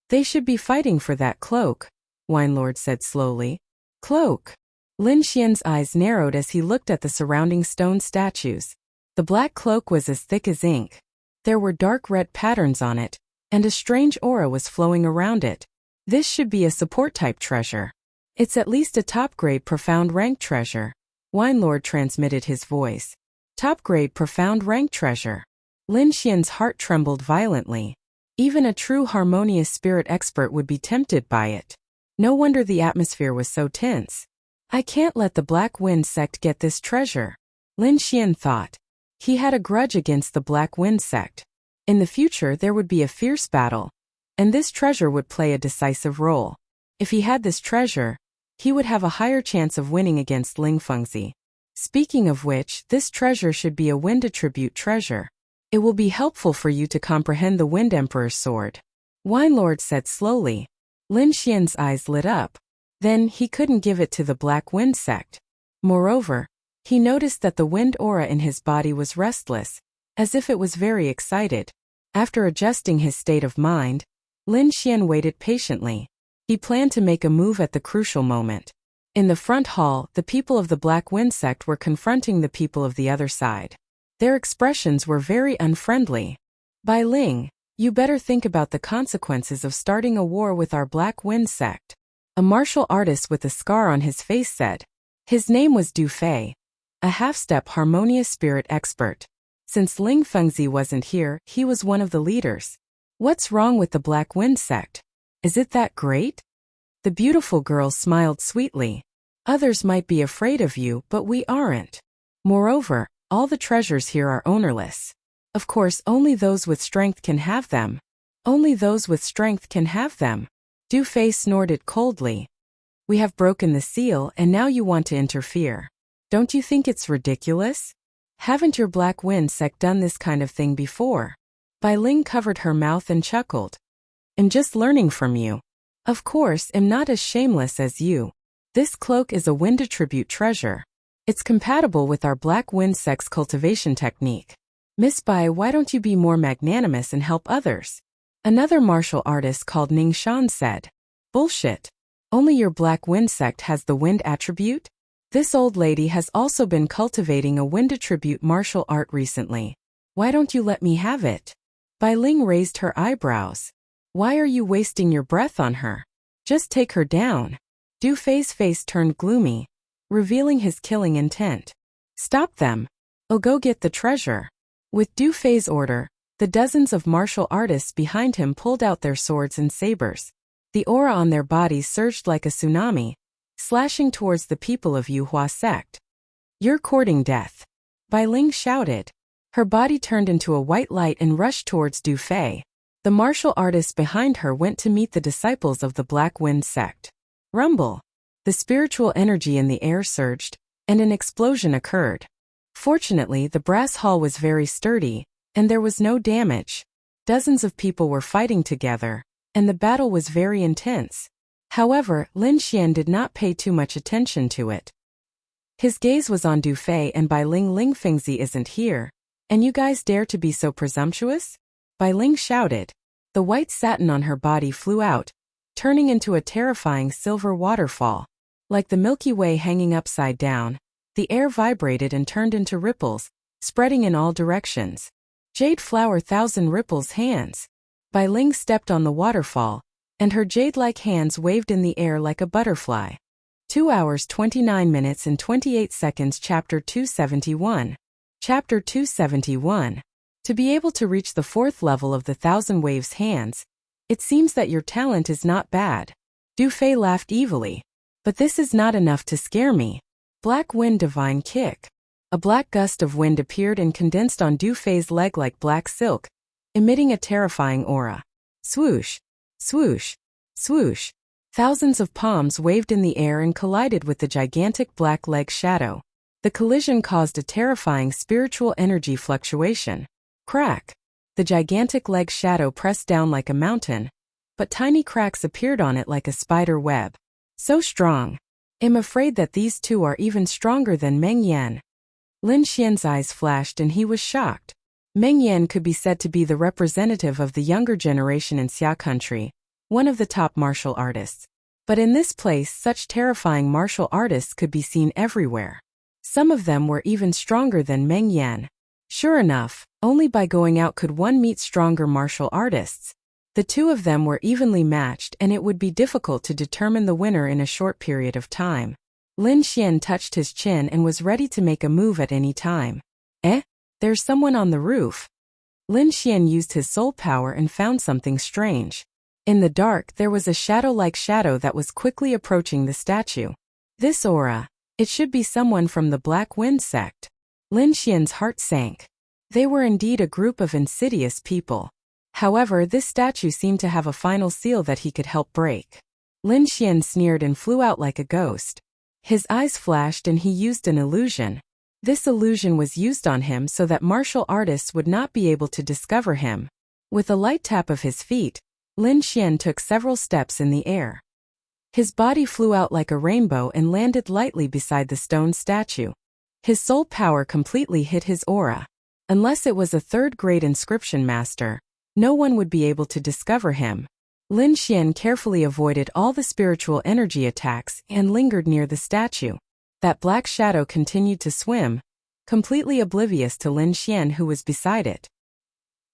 They should be fighting for that cloak, Wine Lord said slowly. Cloak. Lin Xian's eyes narrowed as he looked at the surrounding stone statues. The black cloak was as thick as ink. There were dark red patterns on it, and a strange aura was flowing around it. This should be a support-type treasure. It's at least a top-grade profound rank treasure. Wine Lord transmitted his voice. Top-grade profound rank treasure. Lin Xian's heart trembled violently. Even a true harmonious spirit expert would be tempted by it. No wonder the atmosphere was so tense. I can't let the Black Wind sect get this treasure, Lin Xian thought. He had a grudge against the Black Wind sect. In the future there would be a fierce battle, and this treasure would play a decisive role. If he had this treasure, he would have a higher chance of winning against Ling Fengzi. Speaking of which, this treasure should be a Wind attribute treasure. It will be helpful for you to comprehend the Wind Emperor's sword, Wine Lord said slowly. Lin Xian's eyes lit up. Then, he couldn't give it to the Black Wind sect. Moreover, he noticed that the wind aura in his body was restless, as if it was very excited. After adjusting his state of mind, Lin Xian waited patiently. He planned to make a move at the crucial moment. In the front hall, the people of the Black Wind sect were confronting the people of the other side. Their expressions were very unfriendly. Bai Ling, you better think about the consequences of starting a war with our Black Wind sect, a martial artist with a scar on his face said. His name was Du Fei, a half-step harmonious spirit expert. Since Ling Fengzi wasn't here, he was one of the leaders. What's wrong with the Black Wind sect? Is it that great? The beautiful girl smiled sweetly. Others might be afraid of you, but we aren't. Moreover, all the treasures here are ownerless. Of course, only those with strength can have them. Only those with strength can have them. Du Fei snorted coldly. We have broken the seal and now you want to interfere. Don't you think it's ridiculous? Haven't your Black Wind sect done this kind of thing before? Bai Ling covered her mouth and chuckled. I'm just learning from you. Of course, I'm not as shameless as you. This cloak is a wind attribute treasure. It's compatible with our Black Wind sect's cultivation technique. Miss Bai, why don't you be more magnanimous and help others? Another martial artist called Ning Shan said. Bullshit. Only your Black Wind sect has the wind attribute? This old lady has also been cultivating a wind attribute martial art recently. Why don't you let me have it? Bai Ling raised her eyebrows. Why are you wasting your breath on her? Just take her down. Du Fei's face turned gloomy, revealing his killing intent. Stop them. Or go get the treasure. With Du Fei's order, the dozens of martial artists behind him pulled out their swords and sabers. The aura on their bodies surged like a tsunami, slashing towards the people of Yuhua sect. You're courting death. Bai Ling shouted. Her body turned into a white light and rushed towards Du Fei. The martial artists behind her went to meet the disciples of the Black Wind sect. Rumble. The spiritual energy in the air surged, and an explosion occurred. Fortunately, the brass hall was very sturdy, and there was no damage. Dozens of people were fighting together, and the battle was very intense. However, Lin Xian did not pay too much attention to it. His gaze was on Du Fei and Bai Ling. Ling Fengzi isn't here, and you guys dare to be so presumptuous? Bai Ling shouted. The white satin on her body flew out, turning into a terrifying silver waterfall. Like the Milky Way hanging upside down, the air vibrated and turned into ripples, spreading in all directions. Jade Flower Thousand Ripples Hands. Bai Ling stepped on the waterfall, and her jade-like hands waved in the air like a butterfly. 2 hours 29 minutes and 28 seconds. Chapter 271. Chapter 271. To be able to reach the 4th level of the Thousand Waves Hands, it seems that your talent is not bad. Du Fei laughed evilly. But this is not enough to scare me. Black Wind Divine Kick. A black gust of wind appeared and condensed on Du Fei's leg like black silk, emitting a terrifying aura. Swoosh, swoosh, swoosh. Thousands of palms waved in the air and collided with the gigantic black leg shadow. The collision caused a terrifying spiritual energy fluctuation. Crack. The gigantic leg shadow pressed down like a mountain, but tiny cracks appeared on it like a spider web. So strong. I'm afraid that these two are even stronger than Meng Yan. Lin Xian's eyes flashed and he was shocked. Meng Yan could be said to be the representative of the younger generation in Xia country, one of the top martial artists. But in this place such terrifying martial artists could be seen everywhere. Some of them were even stronger than Meng Yan. Sure enough, only by going out could one meet stronger martial artists. The two of them were evenly matched and it would be difficult to determine the winner in a short period of time. Lin Xian touched his chin and was ready to make a move at any time. There's someone on the roof. Lin Xian used his soul power and found something strange. In the dark there was a shadow-like shadow that was quickly approaching the statue. This aura, it should be someone from the Black Wind sect. Lin Xian's heart sank. They were indeed a group of insidious people. However, this statue seemed to have a final seal that he could help break. Lin Xian sneered and flew out like a ghost. His eyes flashed and he used an illusion. This illusion was used on him so that martial artists would not be able to discover him. With a light tap of his feet, Lin Xian took several steps in the air. His body flew out like a rainbow and landed lightly beside the stone statue. His soul power completely hit his aura. Unless it was a third-grade inscription master, no one would be able to discover him. Lin Xian carefully avoided all the spiritual energy attacks and lingered near the statue. That black shadow continued to swim, completely oblivious to Lin Xian who was beside it.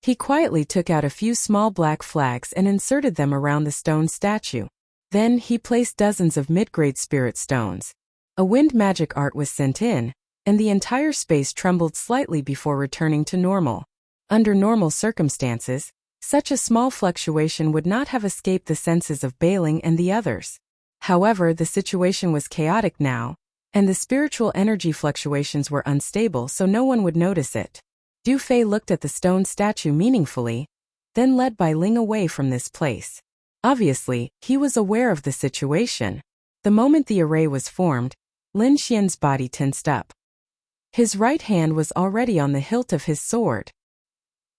He quietly took out a few small black flags and inserted them around the stone statue. Then he placed dozens of mid-grade spirit stones. A wind magic art was sent in, and the entire space trembled slightly before returning to normal. Under normal circumstances, such a small fluctuation would not have escaped the senses of Bai Ling and the others. However, the situation was chaotic now, and the spiritual energy fluctuations were unstable so no one would notice it. Du Fei looked at the stone statue meaningfully, then led Bai Ling away from this place. Obviously, he was aware of the situation. The moment the array was formed, Lin Xian's body tensed up. His right hand was already on the hilt of his sword.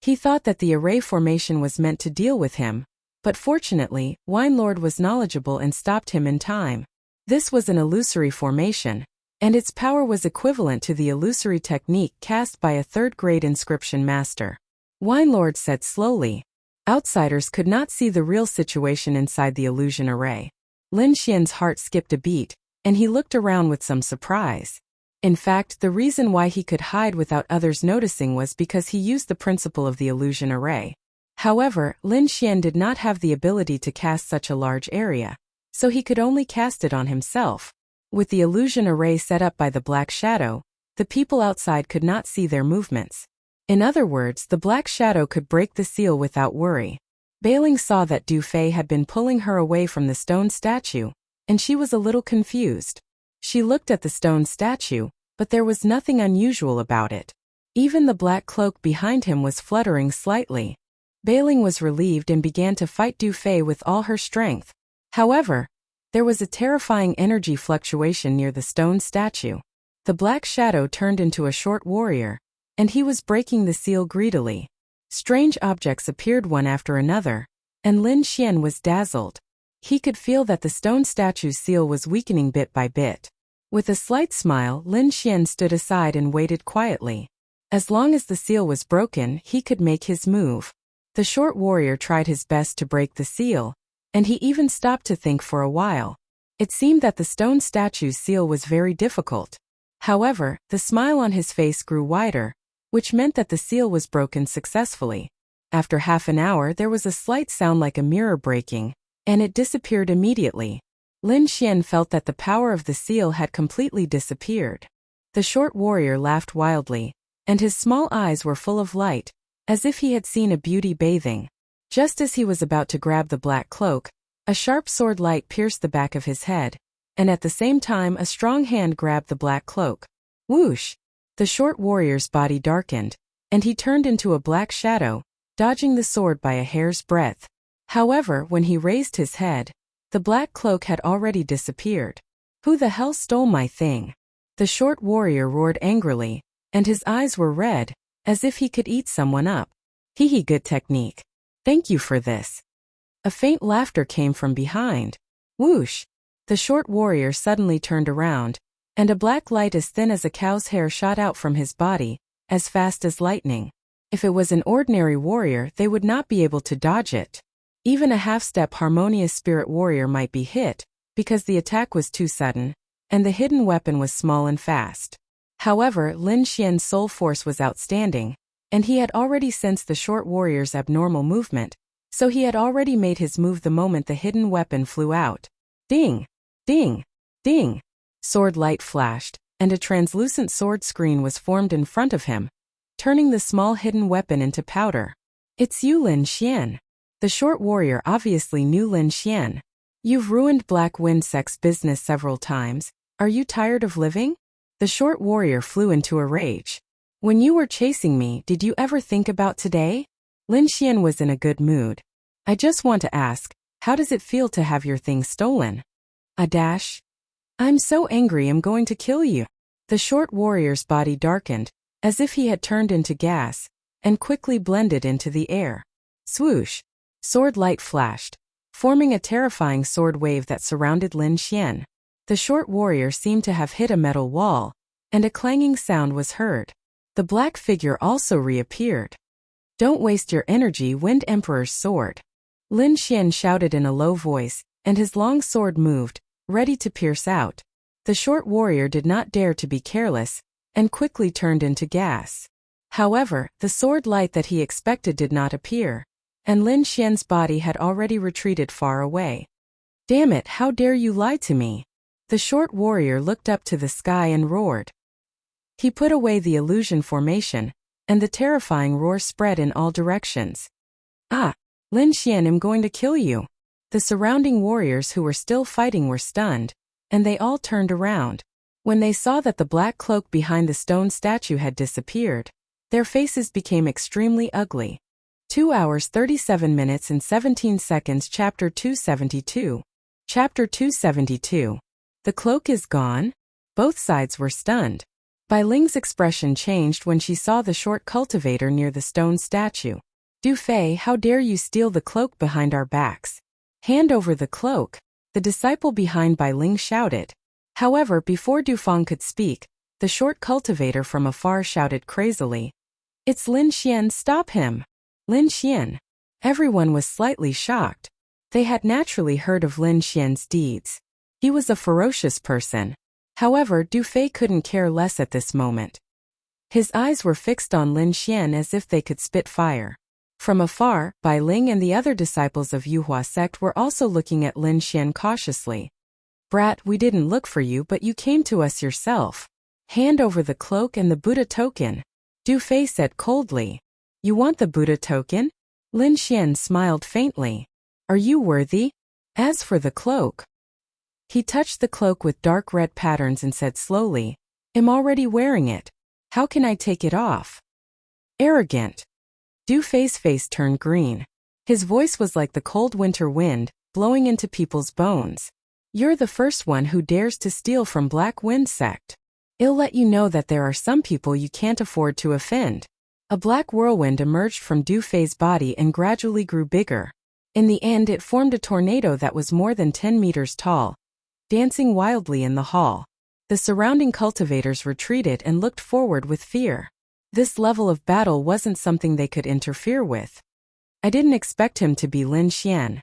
He thought that the array formation was meant to deal with him, but fortunately, Wine Lord was knowledgeable and stopped him in time. This was an illusory formation, and its power was equivalent to the illusory technique cast by a third-grade inscription master. Wine Lord said slowly. Outsiders could not see the real situation inside the illusion array. Lin Xian's heart skipped a beat, and he looked around with some surprise. In fact, the reason why he could hide without others noticing was because he used the principle of the illusion array. However, Lin Xian did not have the ability to cast such a large area, so he could only cast it on himself. With the illusion array set up by the black shadow, the people outside could not see their movements. In other words, the black shadow could break the seal without worry. Bai Ling saw that Du Fei had been pulling her away from the stone statue, and she was a little confused. She looked at the stone statue, but there was nothing unusual about it. Even the black cloak behind him was fluttering slightly. Bai Ling was relieved and began to fight Du Fei with all her strength. However, there was a terrifying energy fluctuation near the stone statue. The black shadow turned into a short warrior, and he was breaking the seal greedily. Strange objects appeared one after another, and Lin Xian was dazzled. He could feel that the stone statue's seal was weakening bit by bit. With a slight smile, Lin Xian stood aside and waited quietly. As long as the seal was broken, he could make his move. The short warrior tried his best to break the seal, and he even stopped to think for a while. It seemed that the stone statue's seal was very difficult. However, the smile on his face grew wider, which meant that the seal was broken successfully. After half an hour there was a slight sound like a mirror breaking, and it disappeared immediately. Lin Xian felt that the power of the seal had completely disappeared. The short warrior laughed wildly, and his small eyes were full of light, as if he had seen a beauty bathing. Just as he was about to grab the black cloak, a sharp sword light pierced the back of his head, and at the same time a strong hand grabbed the black cloak. Whoosh! The short warrior's body darkened, and he turned into a black shadow, dodging the sword by a hair's breadth. However, when he raised his head, the black cloak had already disappeared. Who the hell stole my thing? The short warrior roared angrily, and his eyes were red, as if he could eat someone up. Hee hee, good technique. Thank you for this. A faint laughter came from behind. Whoosh! The short warrior suddenly turned around, and a black light as thin as a cow's hair shot out from his body, as fast as lightning. If it was an ordinary warrior, they would not be able to dodge it. Even a half-step harmonious spirit warrior might be hit, because the attack was too sudden, and the hidden weapon was small and fast. However, Lin Xian's soul force was outstanding, and he had already sensed the short warrior's abnormal movement, so he had already made his move the moment the hidden weapon flew out. Ding! Ding! Ding! Sword light flashed, and a translucent sword screen was formed in front of him, turning the small hidden weapon into powder. It's you, Lin Xian. The short warrior obviously knew Lin Xian. You've ruined Black Windsect's business several times. Are you tired of living? The short warrior flew into a rage. When you were chasing me, did you ever think about today? Lin Xian was in a good mood. I just want to ask, how does it feel to have your things stolen? A dash. I'm so angry I'm going to kill you. The short warrior's body darkened, as if he had turned into gas, and quickly blended into the air. Swoosh! Sword light flashed, forming a terrifying sword wave that surrounded Lin Xian. The short warrior seemed to have hit a metal wall, and a clanging sound was heard. The black figure also reappeared. Don't waste your energy, Wind Emperor's sword. Lin Xian shouted in a low voice, and his long sword moved, ready to pierce out. The short warrior did not dare to be careless, and quickly turned into gas. However, the sword light that he expected did not appear, and Lin Xian's body had already retreated far away. Damn it, how dare you lie to me? The short warrior looked up to the sky and roared. He put away the illusion formation, and the terrifying roar spread in all directions. Ah! Lin Xian, I'm going to kill you. The surrounding warriors who were still fighting were stunned, and they all turned around. When they saw that the black cloak behind the stone statue had disappeared, their faces became extremely ugly. 2 hours 37 minutes and 17 seconds. Chapter 272. Chapter 272. The cloak is gone? Both sides were stunned. Bai Ling's expression changed when she saw the short cultivator near the stone statue. Du Fei, how dare you steal the cloak behind our backs? Hand over the cloak, the disciple behind Bai Ling shouted. However, before Du Feng could speak, the short cultivator from afar shouted crazily. It's Lin Xian, stop him! Lin Xian. Everyone was slightly shocked. They had naturally heard of Lin Xian's deeds. He was a ferocious person. However, Du Fei couldn't care less at this moment. His eyes were fixed on Lin Xian as if they could spit fire. From afar, Bai Ling and the other disciples of Yuhua sect were also looking at Lin Xian cautiously. Brat, we didn't look for you, but you came to us yourself. Hand over the cloak and the Buddha token. Du Fei said coldly. You want the Buddha token? Lin Xian smiled faintly. Are you worthy? As for the cloak. He touched the cloak with dark red patterns and said slowly, I'm already wearing it. How can I take it off? Arrogant. Du Fei's face turned green. His voice was like the cold winter wind, blowing into people's bones. You're the first one who dares to steal from Black Wind sect. I'll let you know that there are some people you can't afford to offend. A black whirlwind emerged from Du Fei's body and gradually grew bigger. In the end, it formed a tornado that was more than 10 meters tall, dancing wildly in the hall. The surrounding cultivators retreated and looked forward with fear. This level of battle wasn't something they could interfere with. I didn't expect him to be Lin Xian.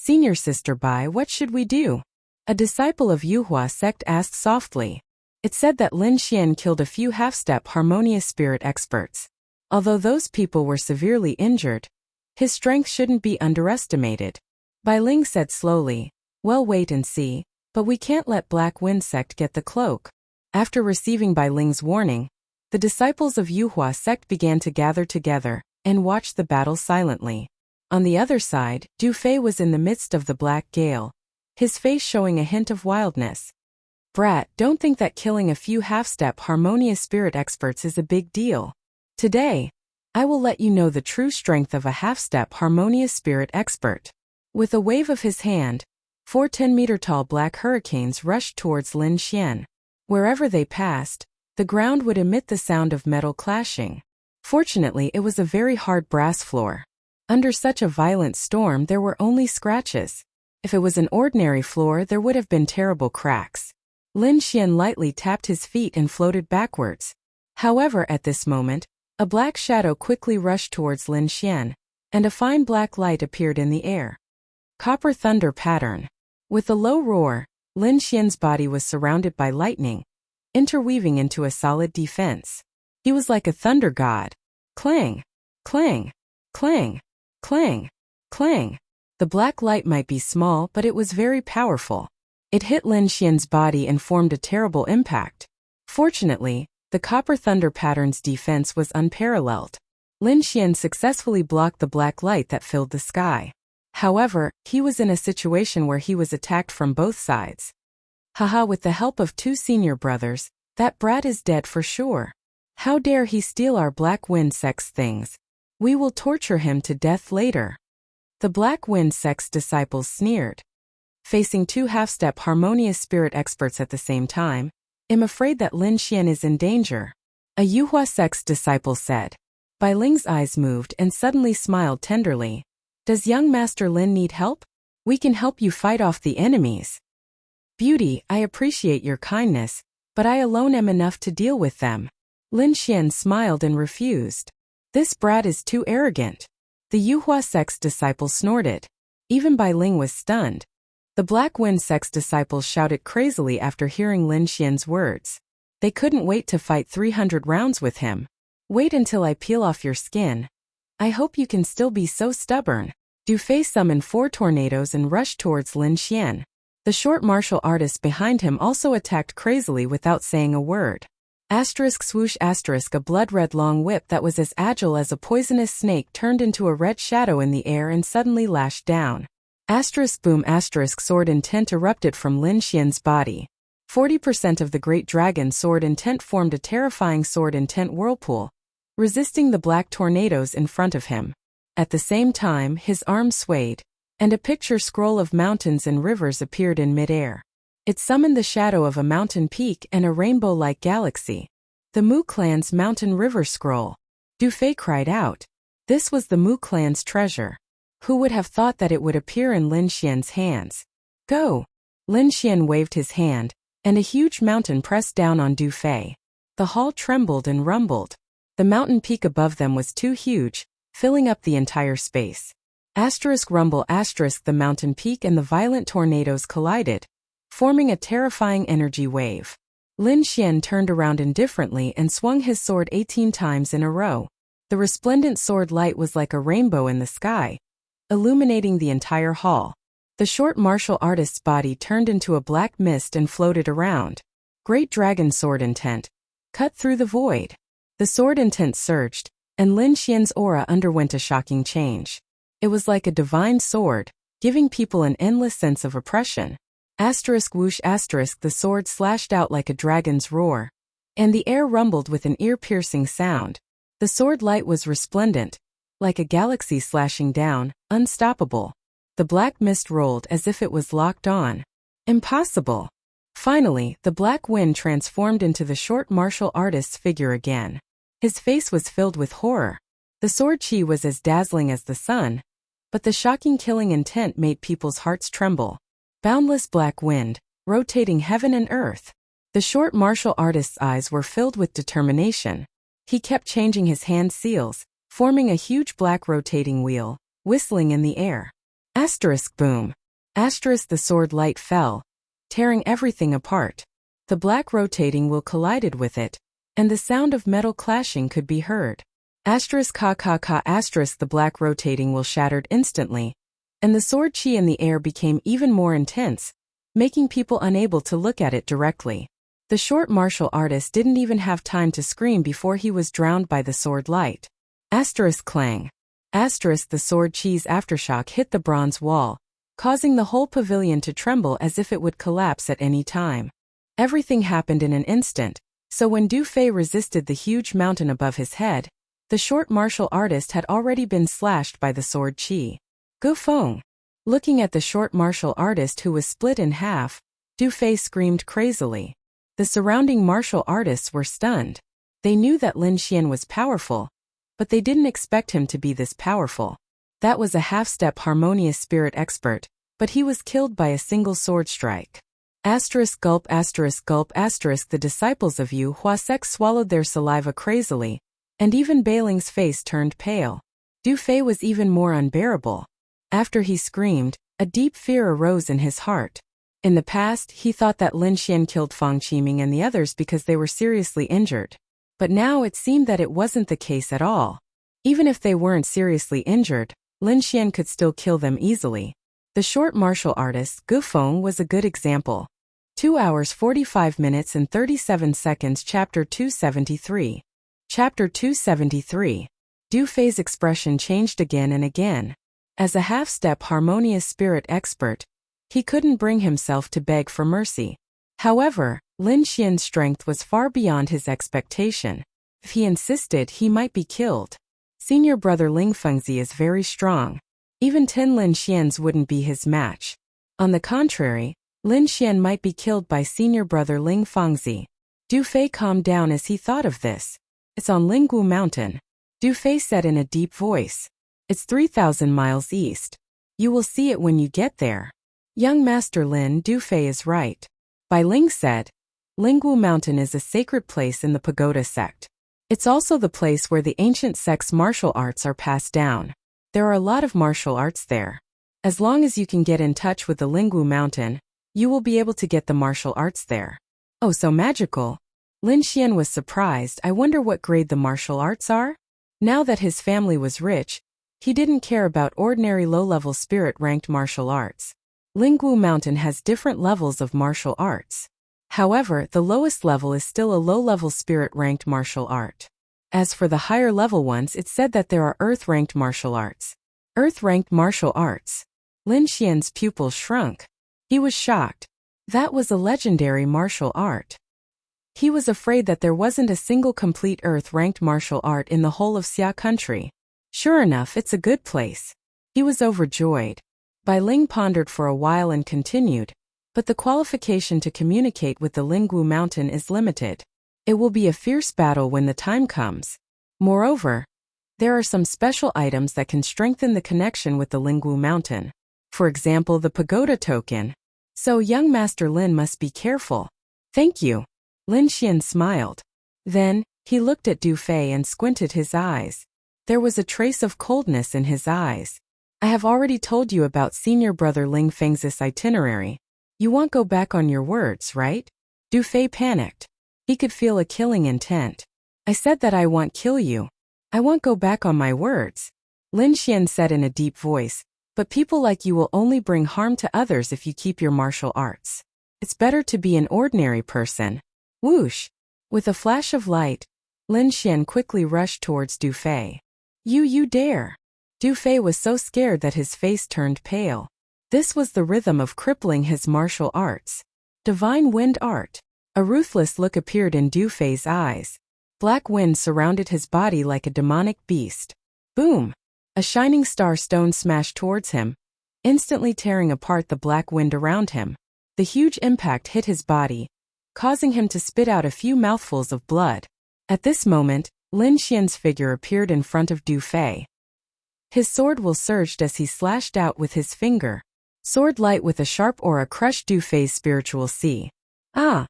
Senior Sister Bai, what should we do? A disciple of Yuhua sect asked softly. It said that Lin Xian killed a few half-step harmonious spirit experts. Although those people were severely injured, his strength shouldn't be underestimated. Bai Ling said slowly, well, wait and see, but we can't let Black Wind sect get the cloak. After receiving Bai Ling's warning, the disciples of Yuhua sect began to gather together and watch the battle silently. On the other side, Du Fei was in the midst of the Black Gale, his face showing a hint of wildness. Brat, don't think that killing a few half-step harmonious spirit experts is a big deal. Today, I will let you know the true strength of a half-step harmonious spirit expert. With a wave of his hand, 4 10-meter-tall black hurricanes rushed towards Lin Xian. Wherever they passed, the ground would emit the sound of metal clashing. Fortunately, it was a very hard brass floor. Under such a violent storm, there were only scratches. If it was an ordinary floor, there would have been terrible cracks. Lin Xian lightly tapped his feet and floated backwards. However, at this moment, a black shadow quickly rushed towards Lin Xian, and a fine black light appeared in the air. Copper thunder pattern. With a low roar, Lin Xian's body was surrounded by lightning, interweaving into a solid defense. He was like a thunder god. Clang! Clang! Clang! Clang! Clang! The black light might be small, but it was very powerful. It hit Lin Xian's body and formed a terrible impact. Fortunately, the copper thunder pattern's defense was unparalleled. Lin Xian successfully blocked the black light that filled the sky. However, he was in a situation where he was attacked from both sides. Haha, with the help of 2 senior brothers, that brat is dead for sure. How dare he steal our Black Wind sect's things? We will torture him to death later. The Black Wind sect's disciples sneered. Facing 2 half-step harmonious spirit experts at the same time, I'm afraid that Lin Xian is in danger. A Yuhua sect's disciple said. Bai Ling's eyes moved and suddenly smiled tenderly. Does young Master Lin need help? We can help you fight off the enemies. Beauty, I appreciate your kindness, but I alone am enough to deal with them. Lin Xian smiled and refused. This brat is too arrogant. The Yuhua sect's disciple snorted. Even Bai Ling was stunned. The Black Wind sect's disciples shouted crazily after hearing Lin Xian's words. They couldn't wait to fight 300 rounds with him. Wait until I peel off your skin. I hope you can still be so stubborn. Du Fei summoned 4 tornadoes and rushed towards Lin Xian. The short martial artist behind him also attacked crazily without saying a word. Asterisk swoosh asterisk, a blood-red long whip that was as agile as a poisonous snake turned into a red shadow in the air and suddenly lashed down. Asterisk boom asterisk, sword intent erupted from Lin Xian's body. 40% of the great dragon sword intent formed a terrifying sword intent whirlpool, resisting the black tornadoes in front of him. At the same time, his arms swayed, and a picture scroll of mountains and rivers appeared in midair. It summoned the shadow of a mountain peak and a rainbow-like galaxy. The Mu clan's mountain river scroll. Du Fei cried out. This was the Mu clan's treasure. Who would have thought that it would appear in Lin Xian's hands? Go! Lin Xian waved his hand, and a huge mountain pressed down on Du Fei. The hall trembled and rumbled. The mountain peak above them was too huge, filling up the entire space. Asterisk rumble asterisk, the mountain peak and the violent tornadoes collided, forming a terrifying energy wave. Lin Xian turned around indifferently and swung his sword 18 times in a row. The resplendent sword light was like a rainbow in the sky, illuminating the entire hall. The short martial artist's body turned into a black mist and floated around. Great dragon sword intent. Cut through the void. The sword intent surged, and Lin Xian's aura underwent a shocking change. It was like a divine sword, giving people an endless sense of oppression. Asterisk whoosh asterisk, the sword slashed out like a dragon's roar, and the air rumbled with an ear-piercing sound. The sword light was resplendent, like a galaxy slashing down, unstoppable. The black mist rolled as if it was locked on. Impossible! Finally, the black wind transformed into the short martial artist's figure again. His face was filled with horror. The sword chi was as dazzling as the sun, but the shocking killing intent made people's hearts tremble. Boundless black wind, rotating heaven and earth. The short martial artist's eyes were filled with determination. He kept changing his hand seals, forming a huge black rotating wheel, whistling in the air. Asterisk boom. Asterisk the sword light fell, tearing everything apart. The black rotating wheel collided with it, and the sound of metal clashing could be heard. Asterisk ka ka ka asterisk the black rotating wheel shattered instantly, and the sword chi in the air became even more intense, making people unable to look at it directly. The short martial artist didn't even have time to scream before he was drowned by the sword light. Asterisk clang. Asterisk the sword chi's aftershock hit the bronze wall, causing the whole pavilion to tremble as if it would collapse at any time. Everything happened in an instant, so when Du Fei resisted the huge mountain above his head, the short martial artist had already been slashed by the sword chi. Gu Feng. Looking at the short martial artist who was split in half, Du Fei screamed crazily. The surrounding martial artists were stunned. They knew that Lin Xian was powerful, but they didn't expect him to be this powerful. That was a half-step harmonious spirit expert, but he was killed by a single sword strike. Asterisk gulp asterisk gulp asterisk the disciples of Yu Huasek swallowed their saliva crazily, and even Beiling's face turned pale. Du Fei was even more unbearable. After he screamed, a deep fear arose in his heart. In the past, he thought that Lin Xian killed Fang Qiming and the others because they were seriously injured. But now it seemed that it wasn't the case at all. Even if they weren't seriously injured, Lin Xian could still kill them easily. The short martial artist, Gu Feng, was a good example. 2 hours 45 minutes and 37 seconds. Chapter 273. Chapter 273. Du Fei's expression changed again and again. As a half-step harmonious spirit expert, he couldn't bring himself to beg for mercy. However, Lin Xian's strength was far beyond his expectation. If he insisted, he might be killed. Senior brother Ling Fengzi is very strong. Even 10 Lin Xians wouldn't be his match. On the contrary, Lin Xian might be killed by senior brother Ling Fengzi. Du Fei calmed down as he thought of this. It's on Linggu Mountain. Du Fei said in a deep voice. It's 3,000 miles east. You will see it when you get there. Young Master Lin, Du Fei is right. Bai Ling said. Linggu Mountain is a sacred place in the pagoda sect. It's also the place where the ancient sect's martial arts are passed down. There are a lot of martial arts there. As long as you can get in touch with the Linggu Mountain, you will be able to get the martial arts there. Oh, so magical. Lin Xian was surprised. I wonder what grade the martial arts are? Now that his family was rich, he didn't care about ordinary low-level spirit-ranked martial arts. Linggu Mountain has different levels of martial arts. However, the lowest level is still a low-level spirit-ranked martial art. As for the higher-level ones, it's said that there are earth-ranked martial arts. Earth-ranked martial arts. Lin Xian's pupils shrunk. He was shocked. That was a legendary martial art. He was afraid that there wasn't a single complete earth-ranked martial art in the whole of Xia country. Sure enough, it's a good place. He was overjoyed. Bai Ling pondered for a while and continued, but the qualification to communicate with the Linggu Mountain is limited. It will be a fierce battle when the time comes. Moreover, there are some special items that can strengthen the connection with the Linggu Mountain. For example, the pagoda token. So young Master Lin must be careful. Thank you. Lin Xian smiled. Then, he looked at Du Fei and squinted his eyes. There was a trace of coldness in his eyes. I have already told you about senior brother Ling Fengzi's itinerary. You won't go back on your words, right? Du Fei panicked. He could feel a killing intent. I said that I won't kill you. I won't go back on my words. Lin Xian said in a deep voice, but people like you will only bring harm to others if you keep your martial arts. It's better to be an ordinary person. Whoosh! With a flash of light, Lin Xian quickly rushed towards Du Fei. You dare! Du Fei was so scared that his face turned pale. This was the rhythm of crippling his martial arts. Divine Wind Art. A ruthless look appeared in Du Fei's eyes. Black wind surrounded his body like a demonic beast. Boom! A shining star stone smashed towards him, instantly tearing apart the black wind around him. The huge impact hit his body, causing him to spit out a few mouthfuls of blood. At this moment, Lin Xian's figure appeared in front of Du Fei. His sword will surged as he slashed out with his finger. Sword light with a sharp aura crushed Du Fei's spiritual sea. Ah!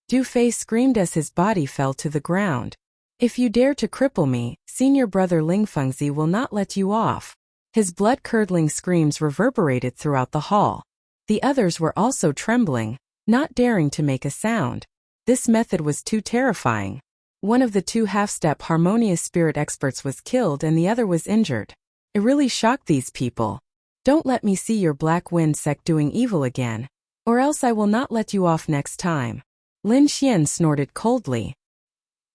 Du Fei screamed as his body fell to the ground. If you dare to cripple me, senior brother Ling Fengzi will not let you off. His blood-curdling screams reverberated throughout the hall. The others were also trembling, not daring to make a sound. This method was too terrifying. One of the two half-step harmonious spirit experts was killed and the other was injured. It really shocked these people. Don't let me see your Black Wind sect doing evil again, or else I will not let you off next time. Lin Xian snorted coldly.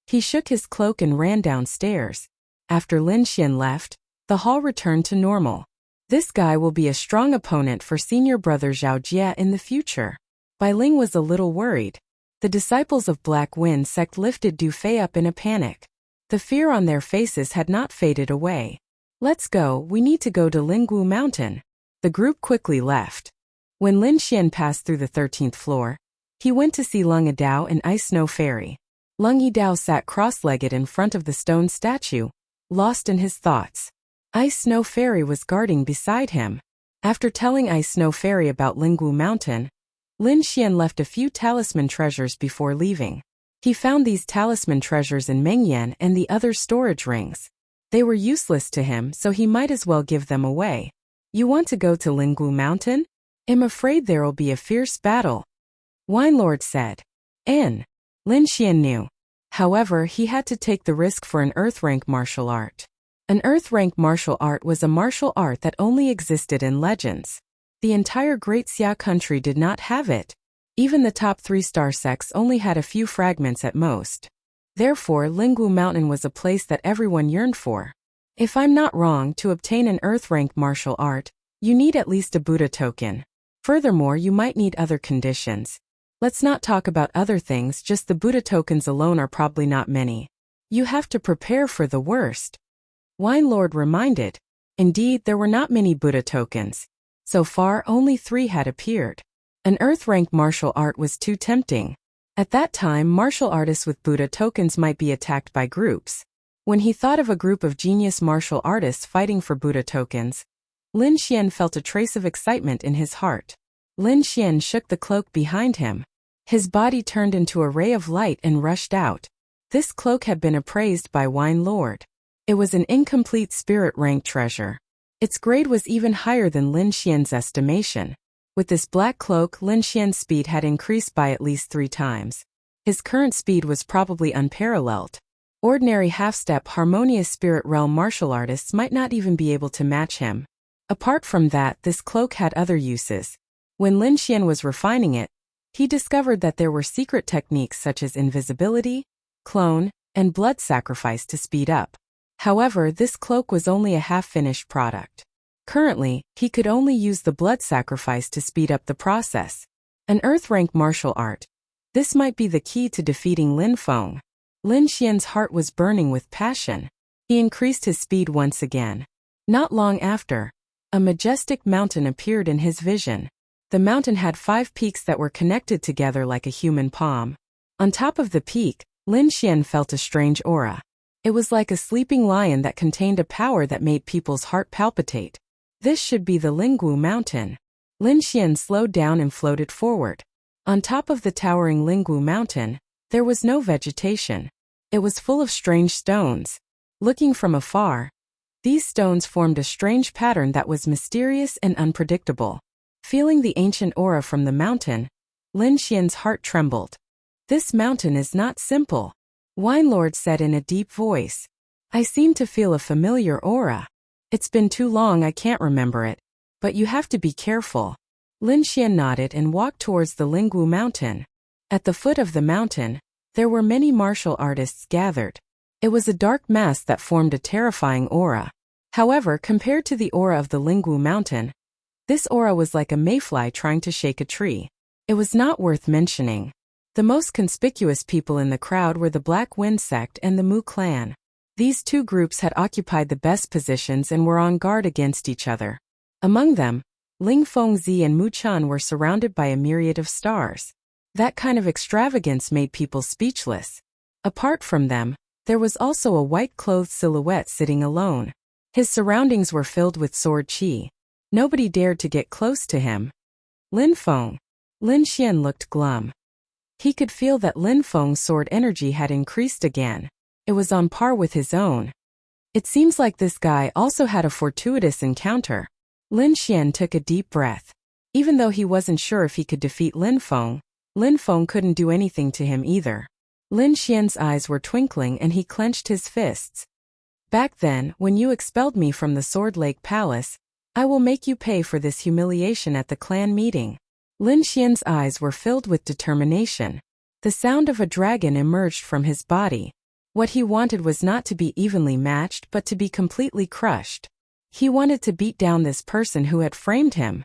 He shook his cloak and ran downstairs. After Lin Xian left, the hall returned to normal. This guy will be a strong opponent for senior brother Zhao Jie in the future. Bai Ling was a little worried. The disciples of Black Wind sect lifted Du Fei up in a panic. The fear on their faces had not faded away. Let's go, we need to go to Linggu Mountain. The group quickly left. When Lin Xian passed through the 13th floor, he went to see Lung Yidao and Ice Snow Fairy. Lung Yidao sat cross-legged in front of the stone statue, lost in his thoughts. Ice Snow Fairy was guarding beside him. After telling Ice Snow Fairy about Linggu Mountain, Lin Xian left a few talisman treasures before leaving. He found these talisman treasures in Mengyan and the other storage rings. They were useless to him, so he might as well give them away. You want to go to Linggu Mountain? I'm afraid there'll be a fierce battle, Wine Lord said. Lin Xian knew. However, he had to take the risk for an Earth rank martial art. An Earth rank martial art was a martial art that only existed in legends. The entire Great Xia country did not have it. Even the top 3-star sects only had a few fragments at most. Therefore, Linggu Mountain was a place that everyone yearned for. If I'm not wrong, to obtain an Earth rank martial art, you need at least a Buddha token. Furthermore, you might need other conditions. Let's not talk about other things, just the Buddha tokens alone are probably not many. You have to prepare for the worst. Wine Lord reminded. Indeed, there were not many Buddha tokens. So far, only 3 had appeared. An Earth rank martial art was too tempting. At that time, martial artists with Buddha tokens might be attacked by groups. When he thought of a group of genius martial artists fighting for Buddha tokens, Lin Xian felt a trace of excitement in his heart. Lin Xian shook the cloak behind him. His body turned into a ray of light and rushed out. This cloak had been appraised by Wine Lord. It was an incomplete spirit rank treasure. Its grade was even higher than Lin Xian's estimation. With this black cloak, Lin Xian's speed had increased by at least 3 times. His current speed was probably unparalleled. Ordinary half-step harmonious spirit realm martial artists might not even be able to match him. Apart from that, this cloak had other uses. When Lin Xian was refining it, he discovered that there were secret techniques such as invisibility, clone, and blood sacrifice to speed up. However, this cloak was only a half-finished product. Currently, he could only use the blood sacrifice to speed up the process. An Earth rank martial art. This might be the key to defeating Lin Feng. Lin Xian's heart was burning with passion. He increased his speed once again. Not long after, a majestic mountain appeared in his vision. The mountain had 5 peaks that were connected together like a human palm. On top of the peak, Lin Xian felt a strange aura. It was like a sleeping lion that contained a power that made people's heart palpitate. This should be the Linggu Mountain. Lin Xian slowed down and floated forward. On top of the towering Linggu Mountain, there was no vegetation. It was full of strange stones. Looking from afar, these stones formed a strange pattern that was mysterious and unpredictable. Feeling the ancient aura from the mountain, Lin Xian's heart trembled. This mountain is not simple, Wine Lord said in a deep voice. I seem to feel a familiar aura. It's been too long I can't remember it, but you have to be careful. Lin Xian nodded and walked towards the Linggu Mountain. At the foot of the mountain, there were many martial artists gathered. It was a dark mass that formed a terrifying aura. However, compared to the aura of the Linggu Mountain, this aura was like a mayfly trying to shake a tree. It was not worth mentioning. The most conspicuous people in the crowd were the Black Wind sect and the Mu clan. These 2 groups had occupied the best positions and were on guard against each other. Among them, Ling Fengzi and Mu Chun were surrounded by a myriad of stars. That kind of extravagance made people speechless. Apart from them, there was also a white-clothed silhouette sitting alone. His surroundings were filled with sword qi. Nobody dared to get close to him. Lin Feng. Lin Xian looked glum. He could feel that Lin Feng's sword energy had increased again. It was on par with his own. It seems like this guy also had a fortuitous encounter. Lin Xian took a deep breath. Even though he wasn't sure if he could defeat Lin Feng couldn't do anything to him either. Lin Xian's eyes were twinkling and he clenched his fists. Back then, when you expelled me from the Sword Lake Palace, I will make you pay for this humiliation at the clan meeting. Lin Xian's eyes were filled with determination. The sound of a dragon emerged from his body. What he wanted was not to be evenly matched but to be completely crushed. He wanted to beat down this person who had framed him.